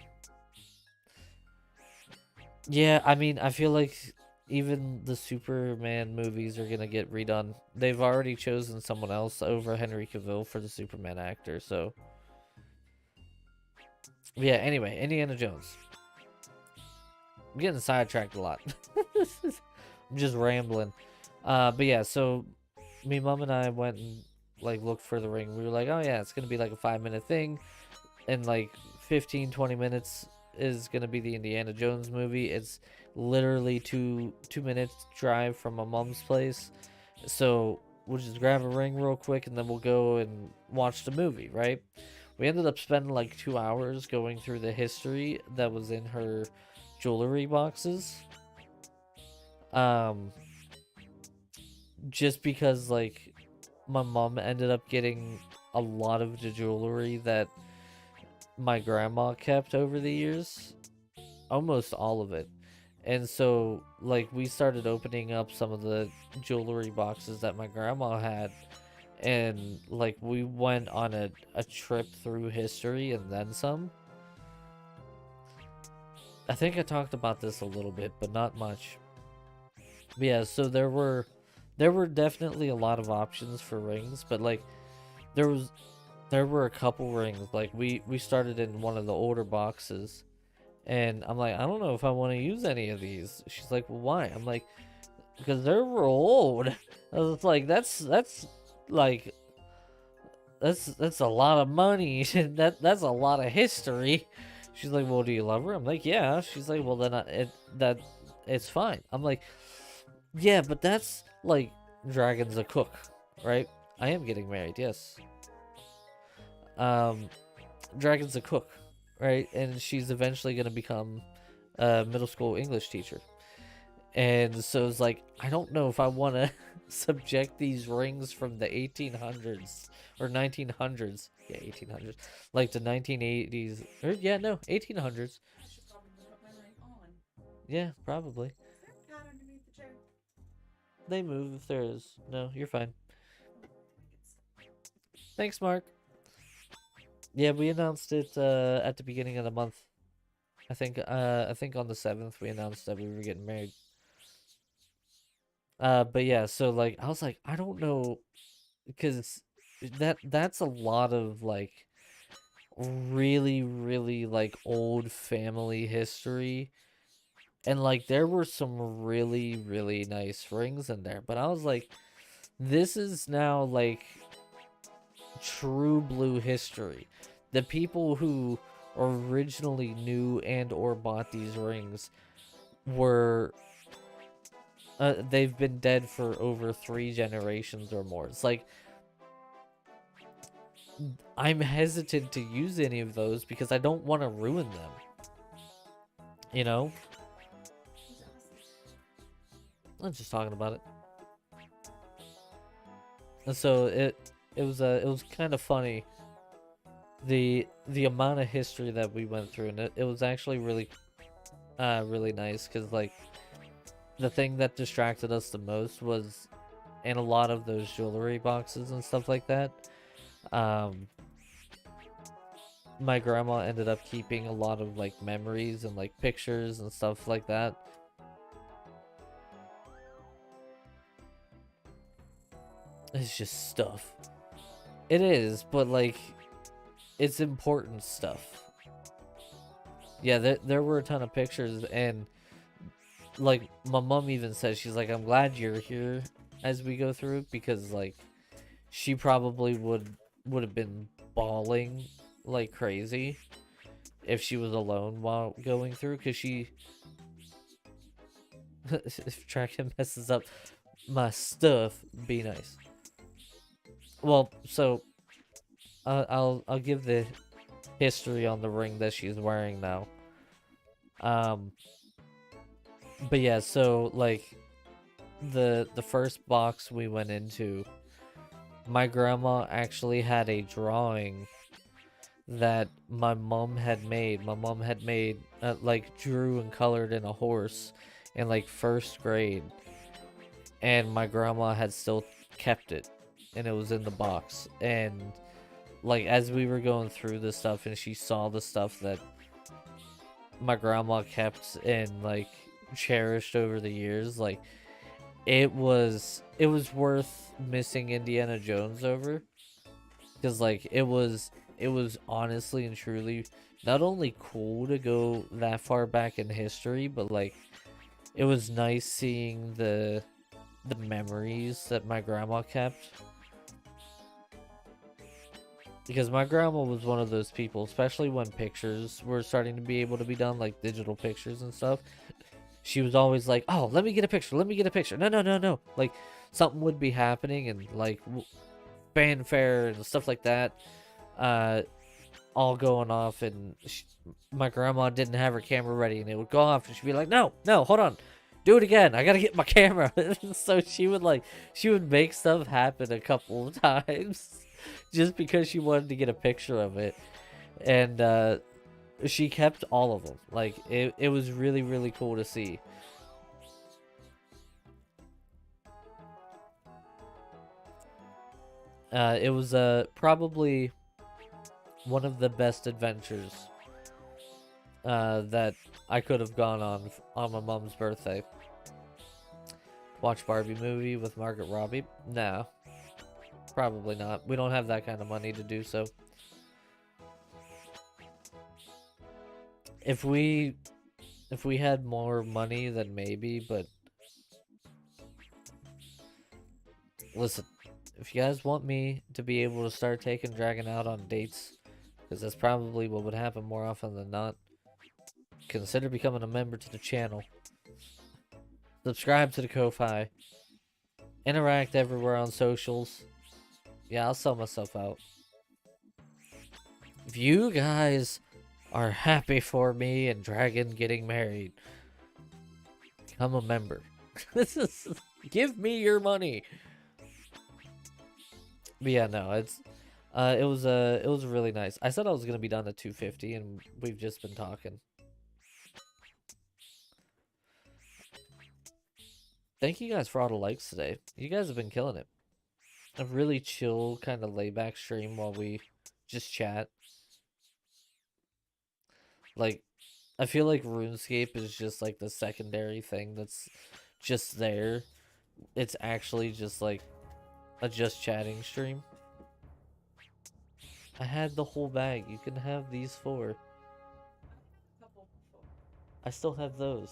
Yeah, I mean, I feel like even the Superman movies are gonna get redone. They've already chosen someone else over Henry Cavill for the Superman actor, so... Yeah, anyway, Indiana Jones. I'm getting sidetracked a lot. I'm just rambling. But yeah, so me, mom, and I went and like looked for the ring. We were like, oh yeah, it's gonna be like a 5-minute thing, and like 15-20 minutes is gonna be the Indiana Jones movie. It's literally two minutes drive from my mom's place, so we'll just grab a ring real quick and then we'll go and watch the movie, right? We ended up spending like 2 hours going through the history that was in her jewelry boxes. Um, just because like my mom ended up getting a lot of the jewelry that my grandma kept over the years, almost all of it. And so like we started opening up some of the jewelry boxes that my grandma had, and like we went on a trip through history and then some. I think I talked about this a little bit, but not much. But yeah, so there were definitely a lot of options for rings, but like there were a couple rings. Like we started in one of the older boxes, and I'm like, I don't know if I want to use any of these. She's like, well, why? I'm like, because they're real old. I was like, like that's a lot of money. That's a lot of history. She's like, well, do you love her? I'm like, yeah. She's like, well, then it's fine. I'm like, yeah, but that's like Dragon's a cook, right? I am getting married, yes. Um, Dragon's a cook, right? And she's eventually gonna become a middle school English teacher. And so it's like, I don't know if I want to subject these rings from the 1800s or 1900s. Yeah, 1800s. Like the 1980s. Or, yeah, no, 1800s. I should probably put my ring on. Yeah, probably. Is there a cat underneath the chair? They move if there is. No, you're fine. Oh, I think it's... Thanks, Mark. Yeah, we announced it at the beginning of the month. I think on the 7th we announced that we were getting married. But yeah, so like I was like, I don't know, because that's a lot of like really like old family history, and like there were some really nice rings in there, but I was like, this is now like true blue history. The people who originally knew and or bought these rings were they've been dead for over 3 generations or more. It's like I'm hesitant to use any of those because I don't want to ruin them. You know? I'm just talking about it. And so it was kind of funny, the amount of history that we went through, and it was actually really nice, because like the thing that distracted us the most was in a lot of those jewelry boxes and stuff like that. My grandma ended up keeping a lot of like memories and like pictures and stuff like that. It's just stuff. It is, but like it's important stuff. Yeah, there were a ton of pictures, and like my mom even said, she's like, I'm glad you're here as we go through, because like she probably would have been bawling like crazy if she was alone while going through, because she if Dragon messes up my stuff, be nice. Well, so I'll give the history on the ring that she's wearing now. Um, but yeah, so like the first box we went into, my grandma actually had a drawing that my mom had made. My mom had made like drew and colored in a horse in like first grade, and my grandma had still kept it, and it was in the box. And like as we were going through this stuff and she saw the stuff that my grandma kept and like cherished over the years, like it was worth missing Indiana Jones over, because like it was honestly and truly not only cool to go that far back in history, but like it was nice seeing the memories that my grandma kept. Because my grandma was one of those people, especially when pictures were starting to be able to be done, like digital pictures and stuff. She was always like, "Oh, let me get a picture. Let me get a picture." No, no, no, no. Like something would be happening and like fanfare and stuff like that, uh, all going off, and my grandma didn't have her camera ready, and it would go off, and she'd be like, "No, no, hold on, do it again. I gotta get my camera." So she would make stuff happen a couple of times just because she wanted to get a picture of it, and she kept all of them. Like it was really really cool to see. It was probably one of the best adventures that I could have gone on my mom's birthday. Watch Barbie movie with Margaret Robbie? No, probably not. We don't have that kind of money to do so. If we had more money, then maybe, but listen, if you guys want me to be able to start taking Dragon out on dates, because that's probably what would happen more often than not, consider becoming a member to the channel. Subscribe to the Ko-Fi. Interact everywhere on socials. Yeah, I'll sell myself out. If you guys are happy for me and Dragon getting married, become a member. Give me your money. But yeah, no, it was really nice. I said I was gonna be done at 250, and we've just been talking. Thank you guys for all the likes today. You guys have been killing it. A really chill kind of layback stream while we just chat. Like, I feel like RuneScape is just like the secondary thing that's just there. It's actually just like a just chatting stream. I had the whole bag. You can have these 4. Couple before. I still have those.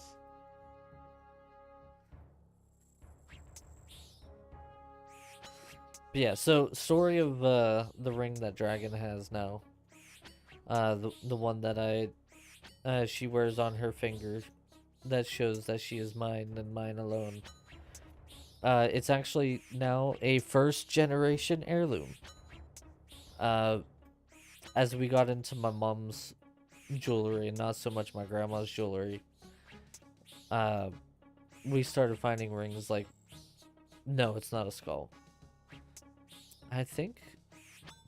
But yeah, so story of the ring that Dragon has now. The one that she wears on her finger, that shows that she is mine and mine alone. It's actually now a first generation heirloom. As we got into my mom's jewelry and not so much my grandma's jewelry, we started finding rings like, no, it's not a skull. I think,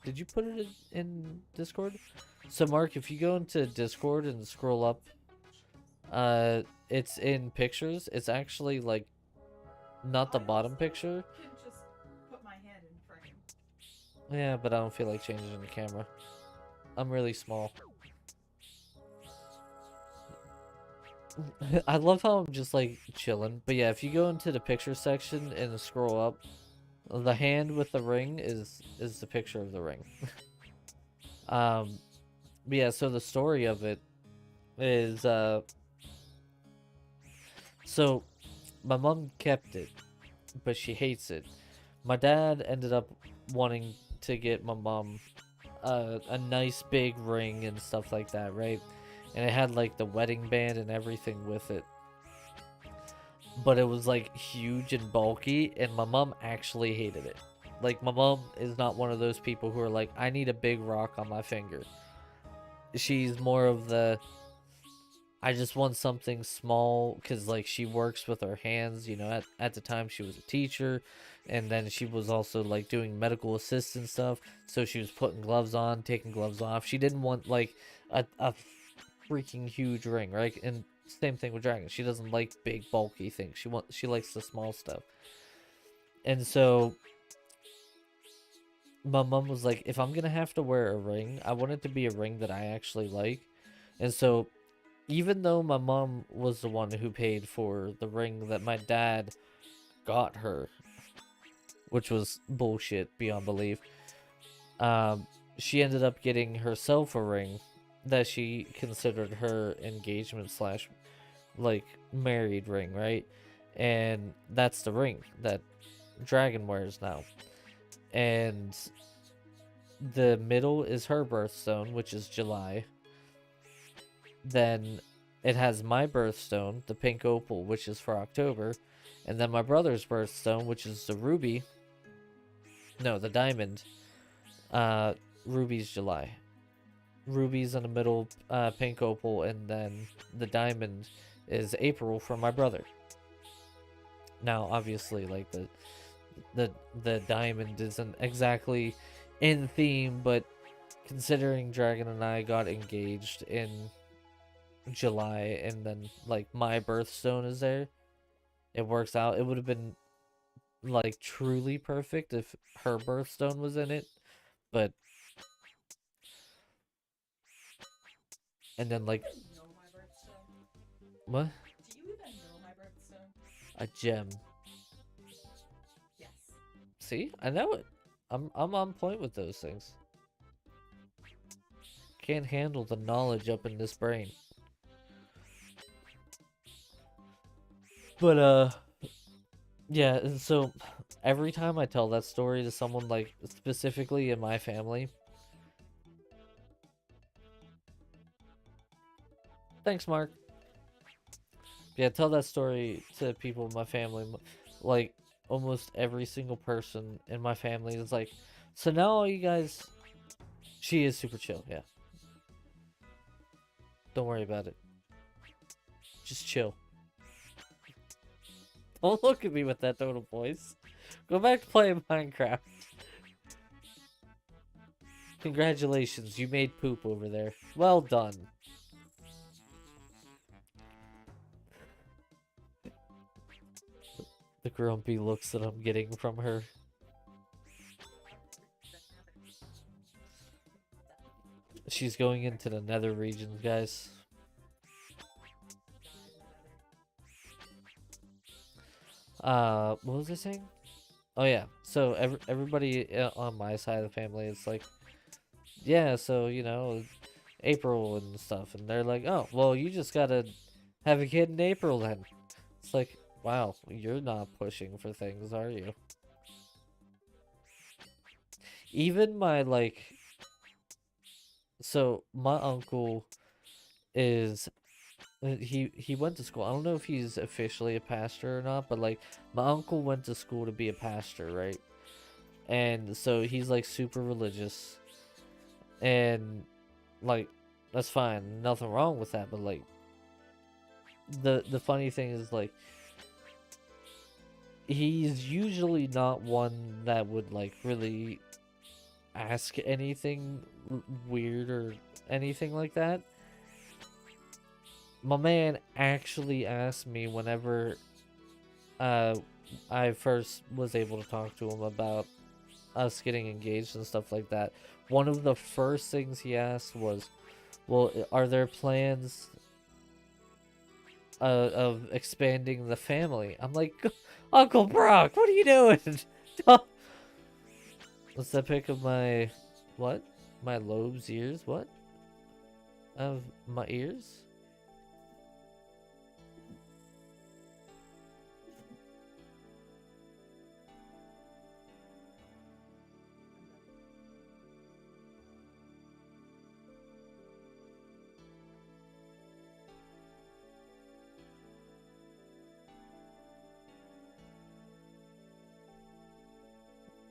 did you put it in Discord? So Mark, if you go into Discord and scroll up, it's in pictures. It's actually like not the bottom picture. I can just put my hand in frame. Yeah, but I don't feel like changing the camera. I'm really small. I love how I'm just like chilling. But yeah, if you go into the picture section and scroll up, the hand with the ring is the picture of the ring. But yeah, so the story of it is so my mom kept it, but she hates it. My dad ended up wanting to get my mom a nice big ring and stuff like that, right? And it had like the wedding band and everything with it. But it was like huge and bulky, and my mom actually hated it. Like, my mom is not one of those people who are like, I need a big rock on my finger. She's more of the, I just want something small, because like she works with her hands, you know. At the time she was a teacher, and then she was also like doing medical assistant stuff, so she was putting gloves on, taking gloves off. She didn't want like a freaking huge ring, right? And same thing with Dragon. She doesn't like big bulky things. She likes the small stuff. And so my mom was like, if I'm gonna have to wear a ring, I want it to be a ring that I actually like. And so even though my mom was the one who paid for the ring that my dad got her, which was bullshit beyond belief, she ended up getting herself a ring that she considered her engagement slash like married ring, right? And that's the ring that Dragon wears now. And the middle is her birthstone, which is July. Then it has my birthstone, the pink opal, which is for October. And then my brother's birthstone, which is the ruby. No, the diamond. Ruby's July. Ruby's in the middle, pink opal, and then the diamond is April for my brother. Now, obviously, like the diamond isn't exactly in theme, but considering Dragon and I got engaged in July, and then like my birthstone is there, it works out. It would have been like truly perfect if her birthstone was in it, but and then like Do you even know my birthstone? what, Do you even know my birthstone? a gem. Yes. See, I know it. I'm on point with those things. Can't handle the knowledge up in this brain. But yeah, and so every time I tell that story to someone, like specifically in my family, thanks, Mark. Yeah, tell that story to people in my family, like almost every single person in my family is like, so now all you guys, she is super chill, yeah. Don't worry about it. Just chill. Don't look at me with that tone of voice. Go back to playing Minecraft. Congratulations, you made poop over there. Well done. The grumpy looks that I'm getting from her. She's going into the nether regions, guys. What was I saying? Oh yeah, so everybody on my side of the family is like, yeah, so you know, April and stuff, and they're like, oh, well, you just gotta have a kid in April then. It's like, wow, you're not pushing for things, are you? Even my like, so my uncle is he went to school. I don't know if he's officially a pastor or not, but like my uncle went to school to be a pastor, right? And so he's like super religious, and like that's fine, nothing wrong with that. But like the funny thing is like he's usually not one that would like really ask anything weird or anything like that. My man actually asked me whenever uh I first was able to talk to him about us getting engaged and stuff like that. One of the first things he asked was, well, are there plans of expanding the family? I'm like, Uncle Brock, what are you doing? What's that pic of my, what? My lobes ears? What? Of my ears?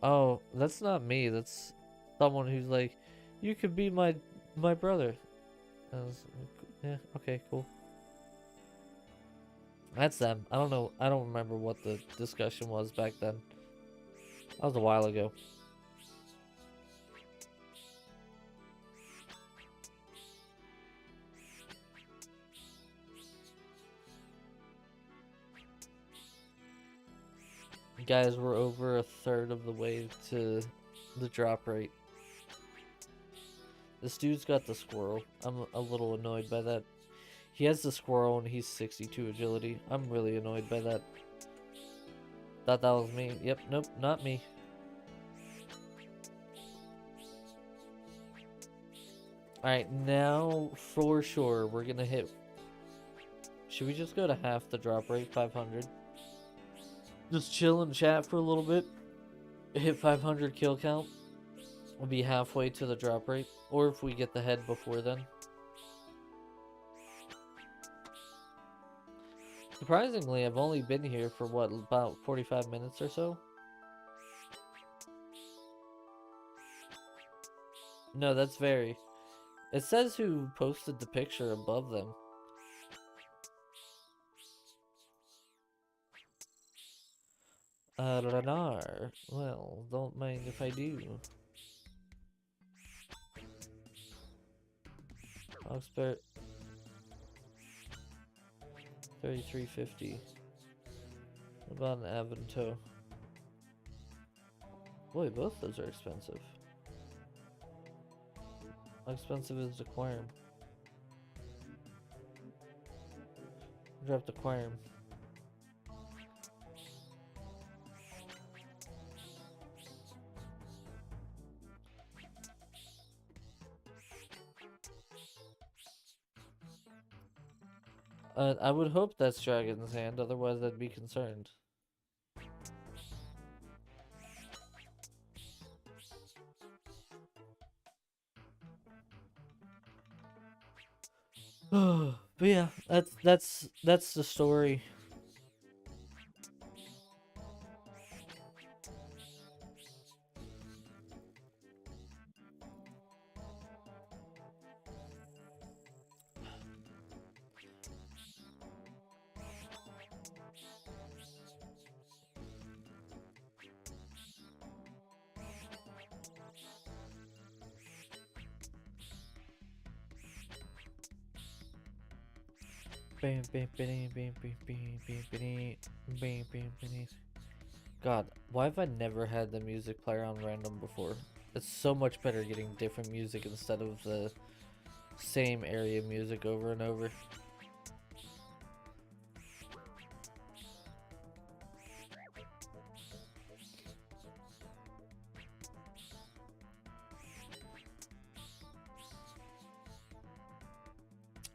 Oh, that's not me. That's someone who's like, you could be my brother. I was, yeah, okay, cool. That's them. I don't know. I don't remember what the discussion was back then. That was a while ago. Guys, we're over a third of the way to the drop rate. This dude's got the squirrel. I'm a little annoyed by that. He has the squirrel and he's 62 agility. I'm really annoyed by that. Thought that was me. Yep, nope, not me. Alright, now for sure we're gonna hit... Should we just go to half the drop rate, 500? Just chill and chat for a little bit. Hit 500 kill count. We'll be halfway to the drop rate. Or if we get the head before then. Surprisingly, I've only been here for what, about 45 minutes or so? No, that's very... It says who posted the picture above them. Radar. Well, don't mind if I do. Oxbert. 3350. What about an Avento? Boy, both those are expensive. How expensive is Aquarium? Dropped Aquarium. I would hope that's Dragon's Hand, otherwise I'd be concerned. But yeah, that's the story. God, why have I never had the music player on random before? It's so much better getting different music instead of the same area music over and over.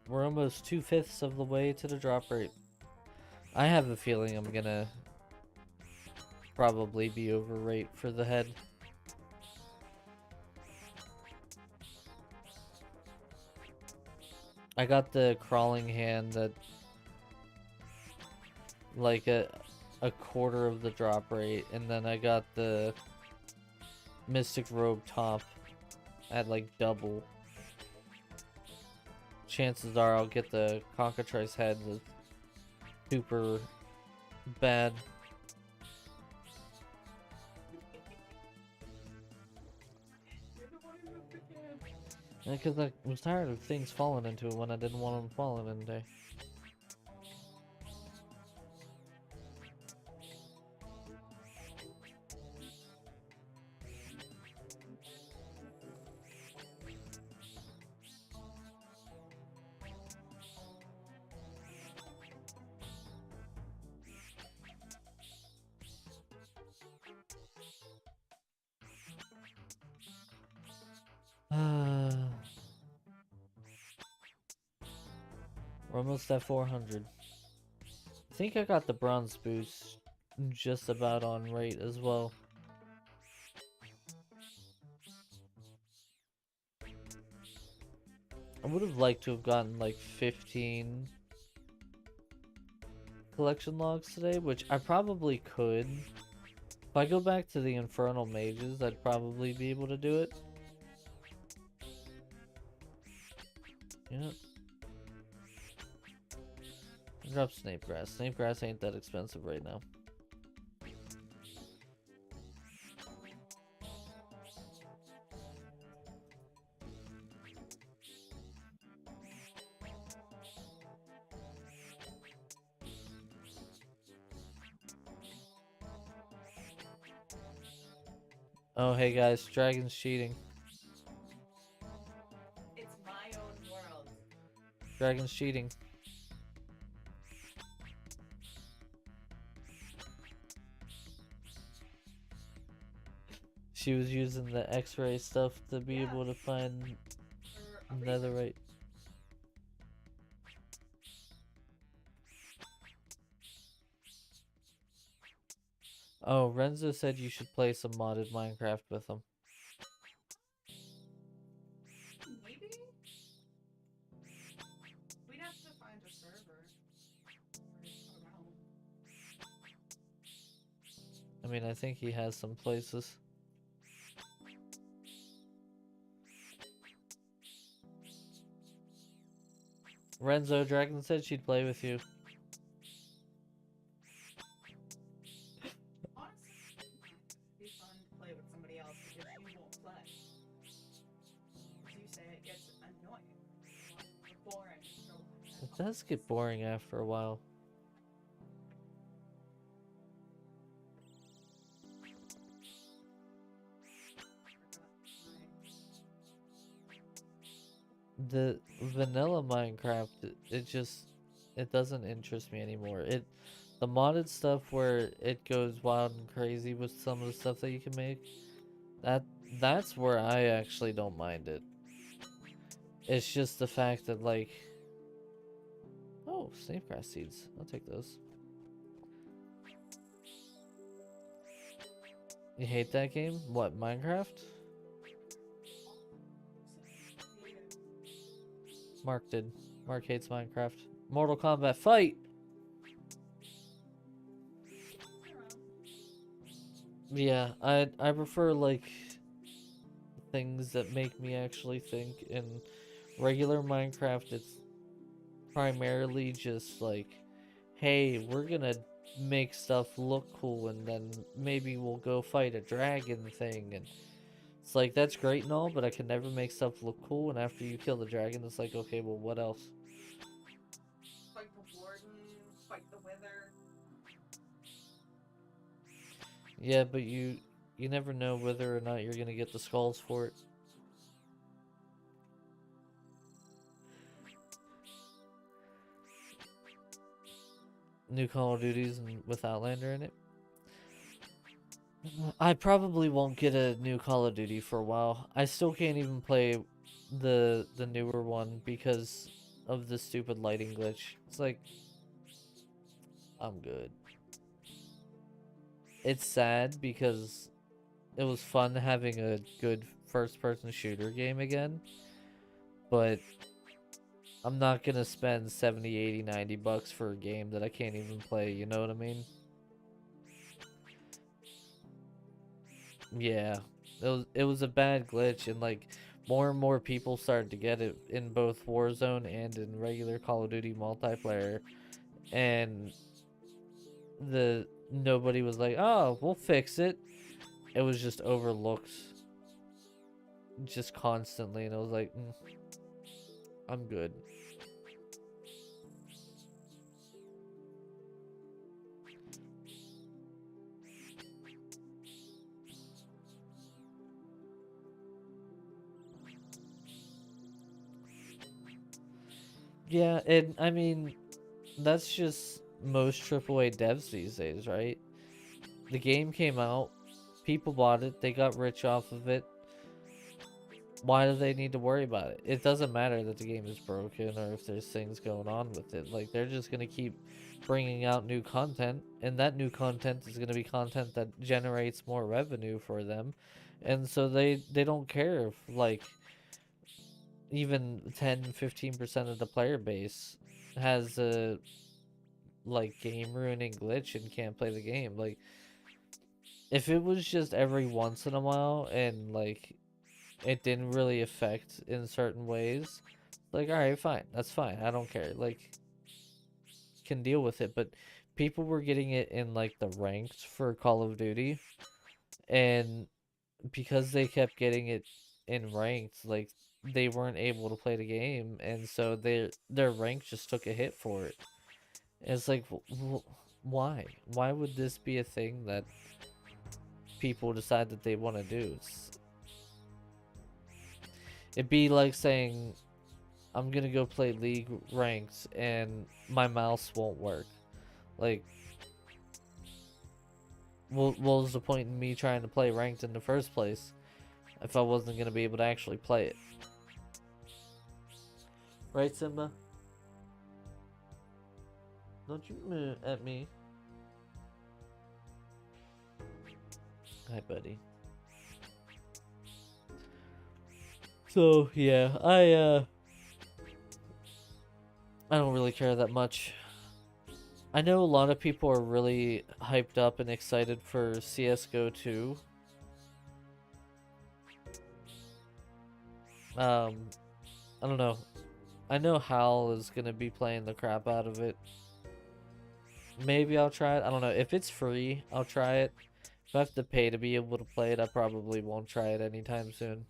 We're almost 2/5 of the way to the drop rate. I have a feeling I'm gonna probably be over rate for the head. I got the crawling hand that like a quarter of the drop rate, and then I got the mystic robe top at like double. Chances are I'll get the cockatrice head that's super bad. Because I was tired of things falling into it when I didn't want them falling into. We're almost at 400. I think I got the bronze boost just about on rate as well. I would have liked to have gotten like 15 collection logs today, which I probably could. If I go back to the Infernal Mages, I'd probably be able to do it. Yeah. Drop Snape Grass. Snape Grass ain't that expensive right now. Oh, hey guys, Dragon's cheating. It's my own world. Dragon's cheating. She was using the X-ray stuff to be Yeah. able to find For a reason. netherite. Oh, Renzo said you should play some modded Minecraft with him. Maybe? We'd have to find a server. Around. I mean, I think he has some places. Renzo, Dragon said she'd play with you. Honestly, it'd be fun to play with somebody else because you won't play. As you say, it gets annoying. Or boring. It does get boring after a while. The vanilla Minecraft, it doesn't interest me anymore. The modded stuff where it goes wild and crazy with some of the stuff that you can make, that's where I actually don't mind it. It's just the fact that, like, oh, snake grass seeds. I'll take those. You hate that game? What, Minecraft? Mark did. Mark hates Minecraft. Mortal Kombat fight! Yeah, I prefer, like, things that make me actually think. In regular Minecraft, it's primarily just like, hey, we're gonna make stuff look cool and then maybe we'll go fight a dragon thing, and it's like, that's great and all, but I can never make stuff look cool, and after you kill the dragon, it's like, okay, well, what else? Fight the warden, fight the wither. Yeah, but you never know whether or not you're gonna get the skulls for it. New Call of Duties and with Outlander in it. I probably won't get a new Call of Duty for a while. I still can't even play the newer one because of the stupid lighting glitch. It's like, I'm good. It's sad because it was fun having a good first-person shooter game again, but I'm not gonna spend 70, 80, 90 bucks for a game that I can't even play, you know what I mean? Yeah, it was a bad glitch, and like, more and more people started to get it in both Warzone and in regular Call of Duty multiplayer, and nobody was like, oh, we'll fix it. It was just overlooked just constantly, and I was like, I'm good. Yeah, and I mean, that's just most AAA devs these days, right? The game came out, people bought it, they got rich off of it. Why do they need to worry about it? It doesn't matter that the game is broken or if there's things going on with it. Like, they're just gonna keep bringing out new content, and that new content is gonna be content that generates more revenue for them. And so they don't care if, like, even 10-15% of the player base has a, like, game ruining glitch and can't play the game. Like, if it was just every once in a while and like it didn't really affect in certain ways, like all right, fine, that's fine. I don't care. Like can deal with it, but people were getting it in like the ranked for Call of Duty, and because they kept getting it in ranked, like they weren't able to play the game, and so their rank just took a hit for it. And it's like, why? Why would this be a thing that people decide that they want to do? It'd be like saying, I'm gonna go play League ranked and my mouse won't work. Like, what was the point in me trying to play ranked in the first place if I wasn't gonna be able to actually play it? Right, Simba? Don't you move at me. Hi, buddy. So, yeah, I don't really care that much. I know a lot of people are really hyped up and excited for CS:GO 2. I don't know. I know Hal is gonna be playing the crap out of it. Maybe I'll try it. I don't know. If it's free, I'll try it. If I have to pay to be able to play it, I probably won't try it anytime soon.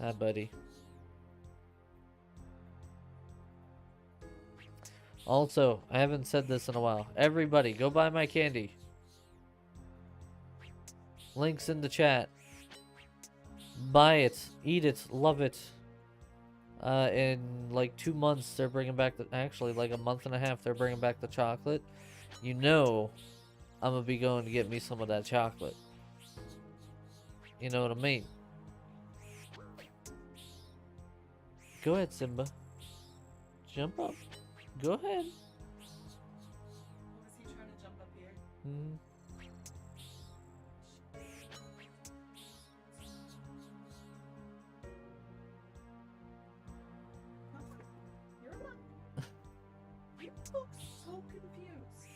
Hi, buddy. Also, I haven't said this in a while. Everybody, go buy my candy. Links in the chat. Buy it, eat it, love it. In like 2 months, they're bringing back actually like a month and a half, they're bringing back the chocolate. You know, I'm gonna be going to get me some of that chocolate. You know what I mean? Go ahead, Simba. Jump up. Go ahead. Was he trying to jump up here? Mm. You're not. You look so confused.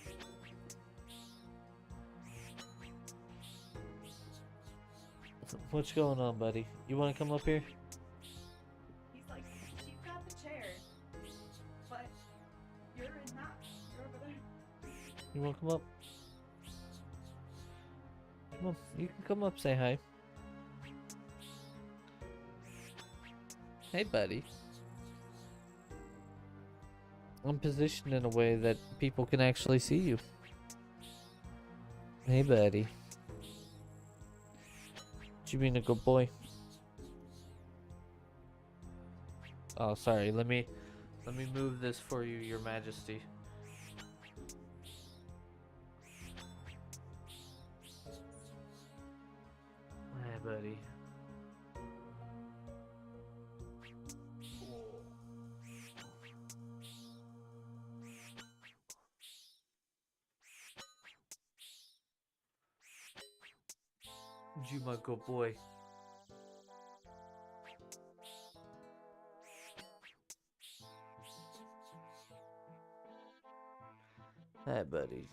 What's going on, buddy? You want to come up here? He's like, she's got the chair, but you're not. You're over there. You want to come up? Come on, you can come up, say hi. Hey, buddy. I'm positioned in a way that people can actually see you. Hey, buddy. You being a good boy? Oh, sorry. Let me move this for you, Your Majesty. Hey, buddy. You my good boy. Hey, buddy.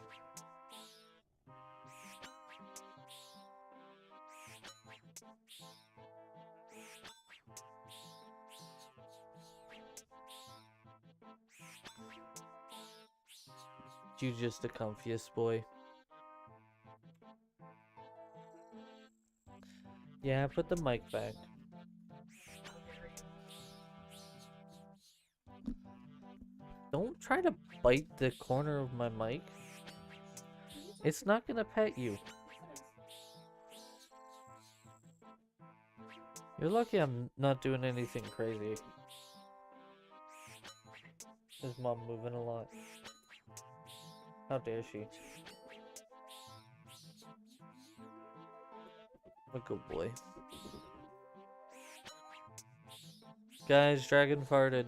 You just the comfiest boy. Yeah, put the mic back. Don't try to bite the corner of my mic. It's not gonna pet you. You're lucky I'm not doing anything crazy. Is mom moving a lot? How dare she? A good boy. Guys, dragon farted.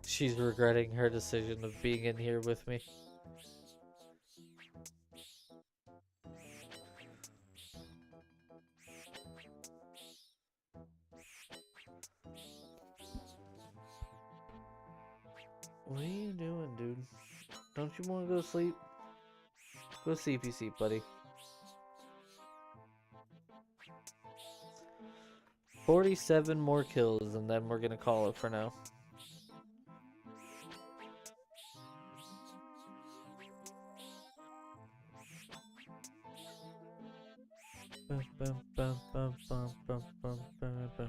She's regretting her decision of being in here with me. What are you doing, dude? Don't you want to go to sleep? Go sleepy sleep, buddy. 47 more kills, and then we're gonna call it for now. Bum, bum, bum, bum, bum, bum, bum, bum, bum.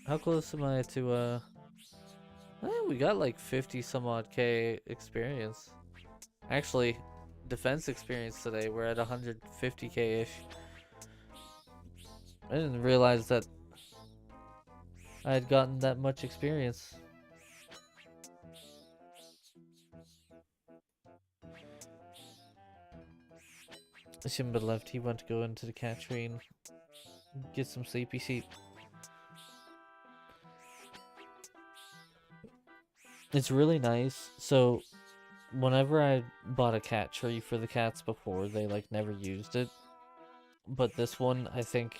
How close am I to, we got like 50 some odd K experience. Actually, defense experience today, we're at 150K-ish. I didn't realize that I had gotten that much experience. Simba left, he went to go into the cat tree and get some sleepy sleep. It's really nice. So, whenever I bought a cat tree for the cats before, they like never used it. But this one, I think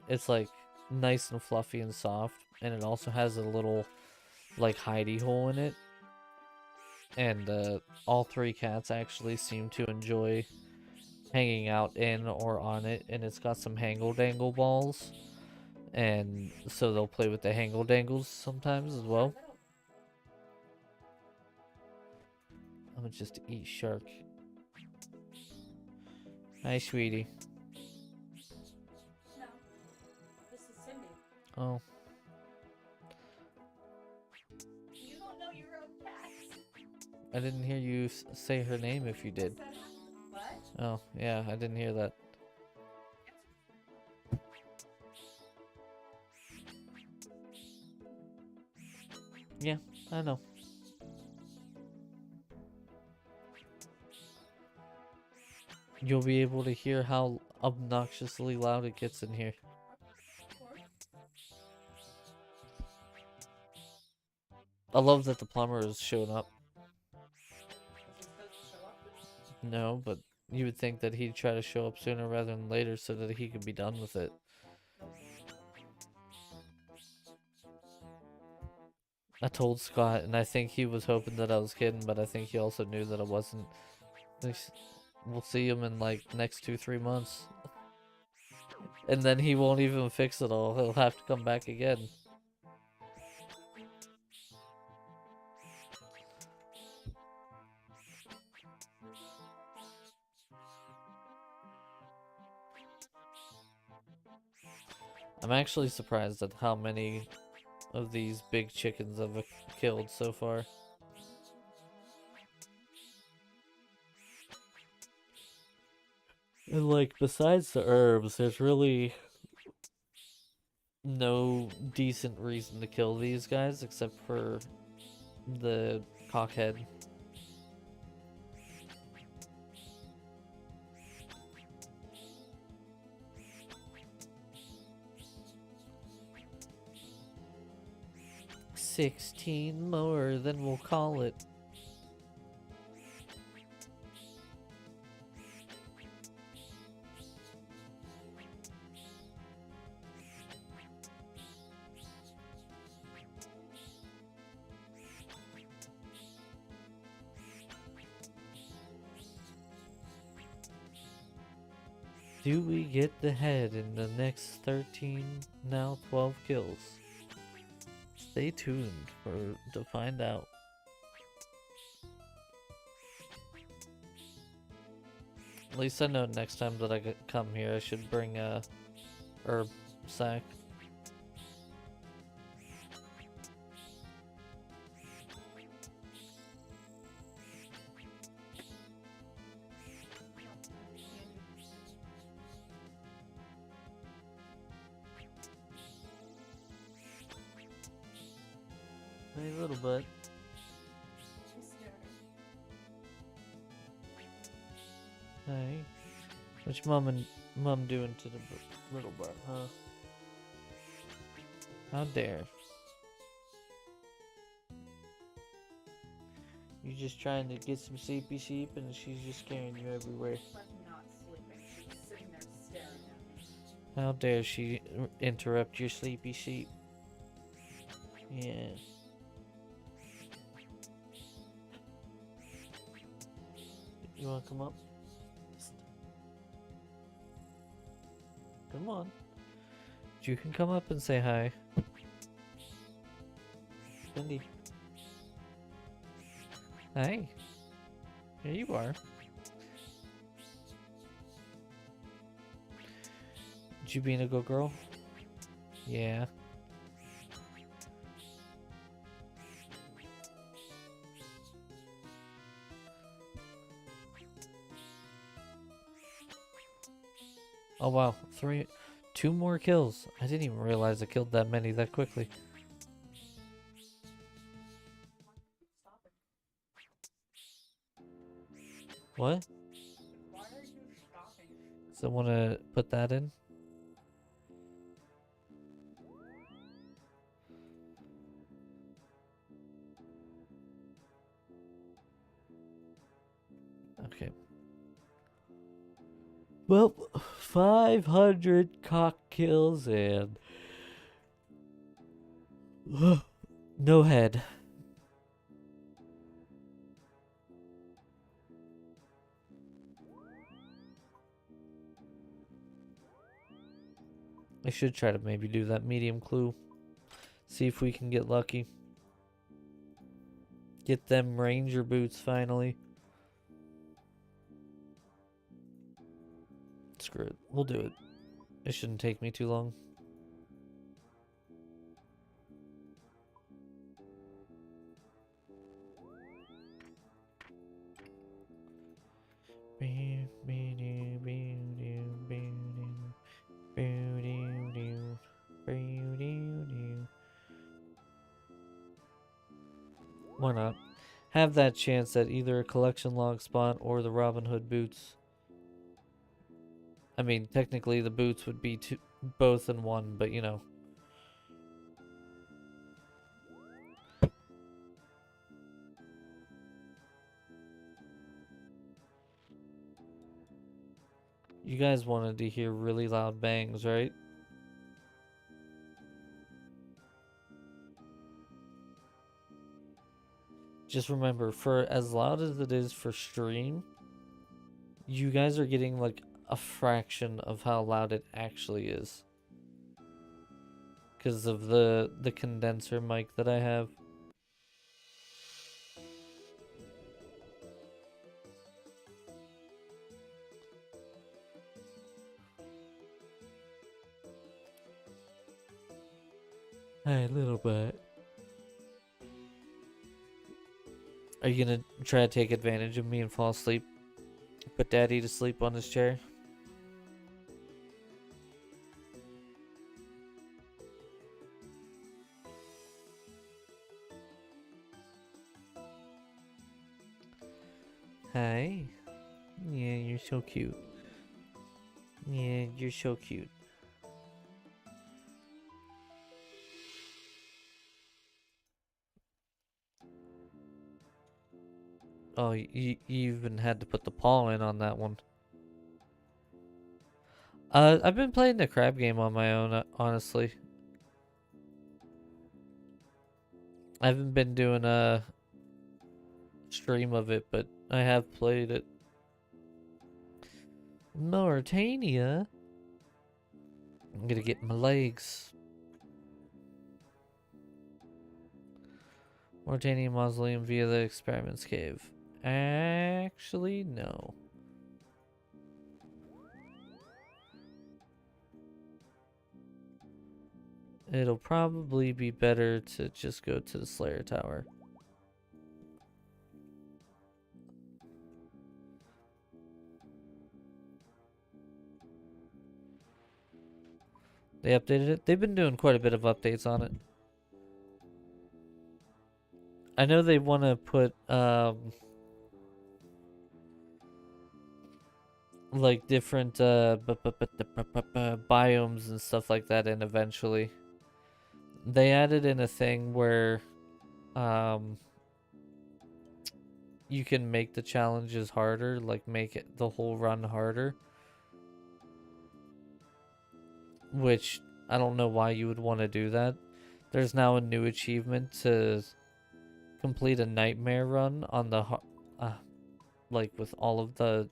it's like nice and fluffy and soft, and it also has a little like hidey hole in it. And all three cats actually seem to enjoy hanging out in or on it, and it's got some hangle dangle balls, and so they'll play with the hangle dangles sometimes as well. I'm gonna just eat shark. Hi, sweetie. No, this is Cindy. Oh, You don't know your own cats. I didn't hear you say her name if you did. What? Oh, yeah, I didn't hear that. Yeah, I know. You'll be able to hear how obnoxiously loud it gets in here. I love that the plumber is showing up. Is he supposed to show up today? No, but you would think that he'd try to show up sooner rather than later so that he could be done with it. I told Scott, and I think he was hoping that I was kidding, but I think he also knew that I wasn't. We'll see him in like next 2-3 months. And then he won't even fix it all. He'll have to come back again. I'm actually surprised at how many of these big chickens I've killed so far. And like, besides the herbs, there's really no decent reason to kill these guys except for the cockhead. $16 more, then we'll call it. Do we get the head in the next 13, now 12 kills? Stay tuned to find out. At least I know next time that I come here I should bring a herb sack. Hey, little bud. Hey. What's mom doing to the little butt, huh? How dare. You just trying to get some sleepy sheep and she's just scaring you everywhere. I'm not sleeping. She's sitting there staring at me. How dare she interrupt your sleepy sheep? Yeah. You wanna come up? Come on. You can come up and say hi. Cindy. Hi. Here you are. Did you being a good girl? Yeah. Oh wow, two more kills. I didn't even realize I killed that many that quickly. What? Why are you stopping? So want to put that in? Okay. Well, 500 cock kills and no head. I should try to maybe do that medium clue. See if we can get lucky. Get them ranger boots finally. Screw it. We'll do it. It shouldn't take me too long. Why not? Have that chance at either a collection log spot or the Robin Hood boots. I mean, technically the boots would be both in one, but you know. You guys wanted to hear really loud bangs, right? Just remember, for as loud as it is for stream, you guys are getting like a fraction of how loud it actually is. Because of the condenser mic that I have. Hey, little bit. Are you gonna try to take advantage of me and fall asleep? Put Daddy to sleep on his chair? Hi. Yeah, you're so cute. Yeah, you're so cute. Oh, you even had to put the paw in on that one. I've been playing the crab game on my own, honestly. I haven't been doing a stream of it, but I have played it. Mauritania? I'm gonna get my legs. Mauritania Mausoleum via the Experiments Cave. Actually, no. It'll probably be better to just go to the Slayer Tower. They updated it. They've been doing quite a bit of updates on it. I know they want to put, like different, biomes and stuff like that in eventually. They added in a thing where, you can make the challenges harder, like make it the whole run harder. Which, I don't know why you would want to do that. there's now a new achievement to complete a nightmare run on the like with all of the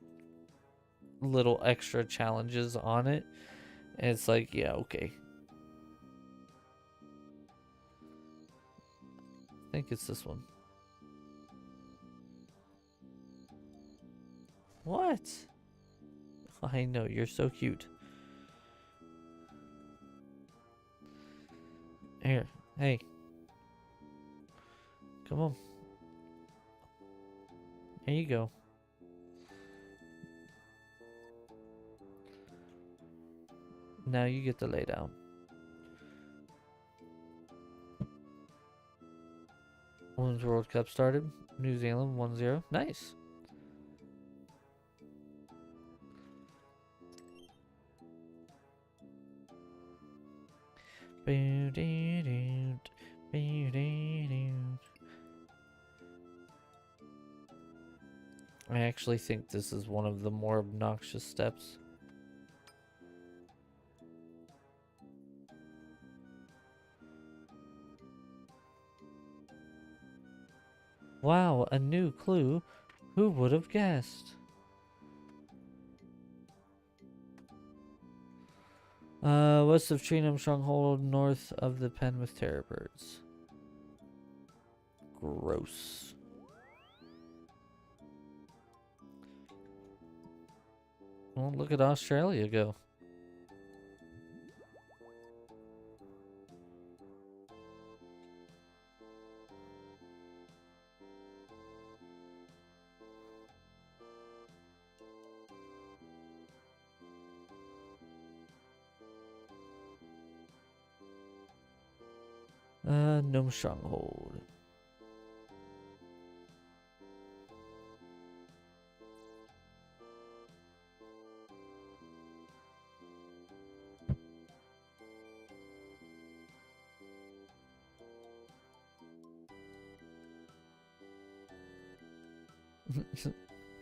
little extra challenges on it. And it's like, yeah, okay. I think it's this one. What? I know, you're so cute. Here, hey. Come on. There you go. Now you get to lay down. Women's World Cup started. New Zealand 1-0. Nice. I actually think this is one of the more obnoxious steps. Wow, a new clue. Who would have guessed? West of Treenham Stronghold, north of the pen with terror birds. Gross. Well, look at Australia go. Gnome Stronghold.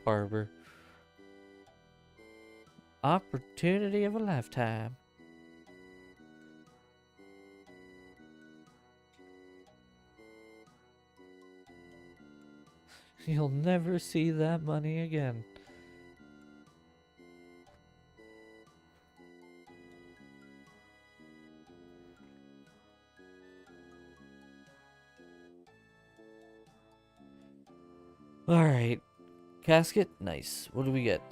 Barber. Opportunity of a lifetime. You'll never see that money again. Alright. Casket? Nice. What do we get?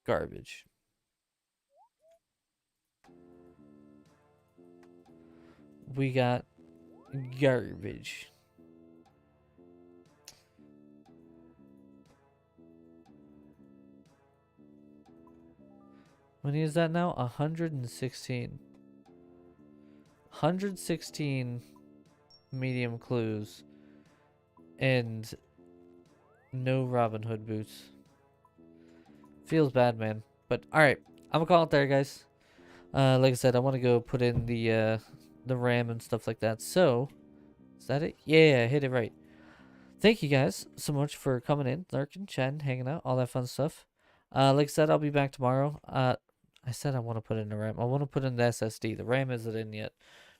Garbage. We got garbage. What is that now? 116. 116 medium clues. And no Robin Hood boots. Feels bad, man. But alright. I'm gonna call it there, guys. Like I said, I want to go put in the RAM and stuff like that. So, is that it? Yeah, I hit it right. Thank you guys so much for coming in, lurking, chatting, hanging out, all that fun stuff. Like I said, I'll be back tomorrow. I said I want to put in the RAM. I want to put in the SSD. The RAM isn't in yet.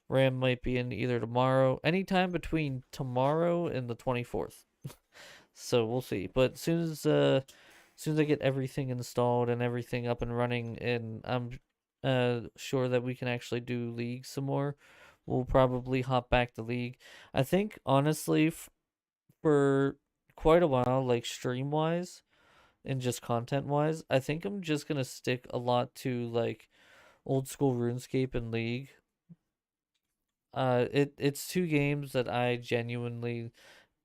RAM might be in either tomorrow, anytime between tomorrow and the 24th. So we'll see. But as soon as I get everything installed and everything up and running, and I'm sure that we can actually do League some more, we'll probably hop back to League. I think honestly, for quite a while, like stream wise and just content wise, I think I'm just gonna stick a lot to like old school RuneScape and League. It's two games that I genuinely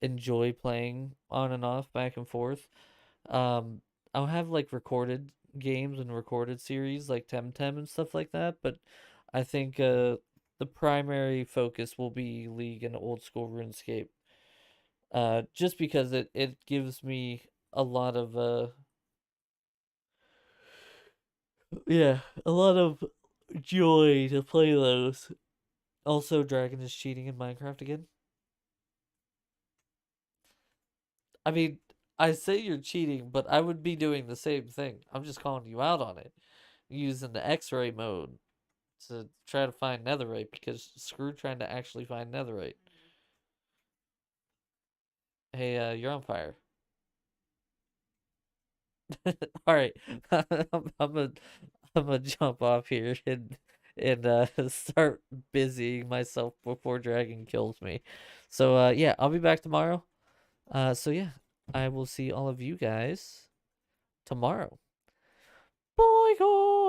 enjoy playing on and off, back and forth. Um, I'll have like recorded games and recorded series like Temtem and stuff like that, but I think the primary focus will be League and old school RuneScape. Just because it gives me a lot of yeah, a lot of joy to play those. Also, Dragon is cheating in Minecraft again. I mean, I say you're cheating, but I would be doing the same thing. I'm just calling you out on it. using the X-ray mode to try to find netherite because screw trying to actually find netherite. Hey, you're on fire. All right, I'm gonna I'm gonna jump off here and start busying myself before Dragon kills me. So yeah, I'll be back tomorrow. So yeah, I will see all of you guys tomorrow. Bye, guys.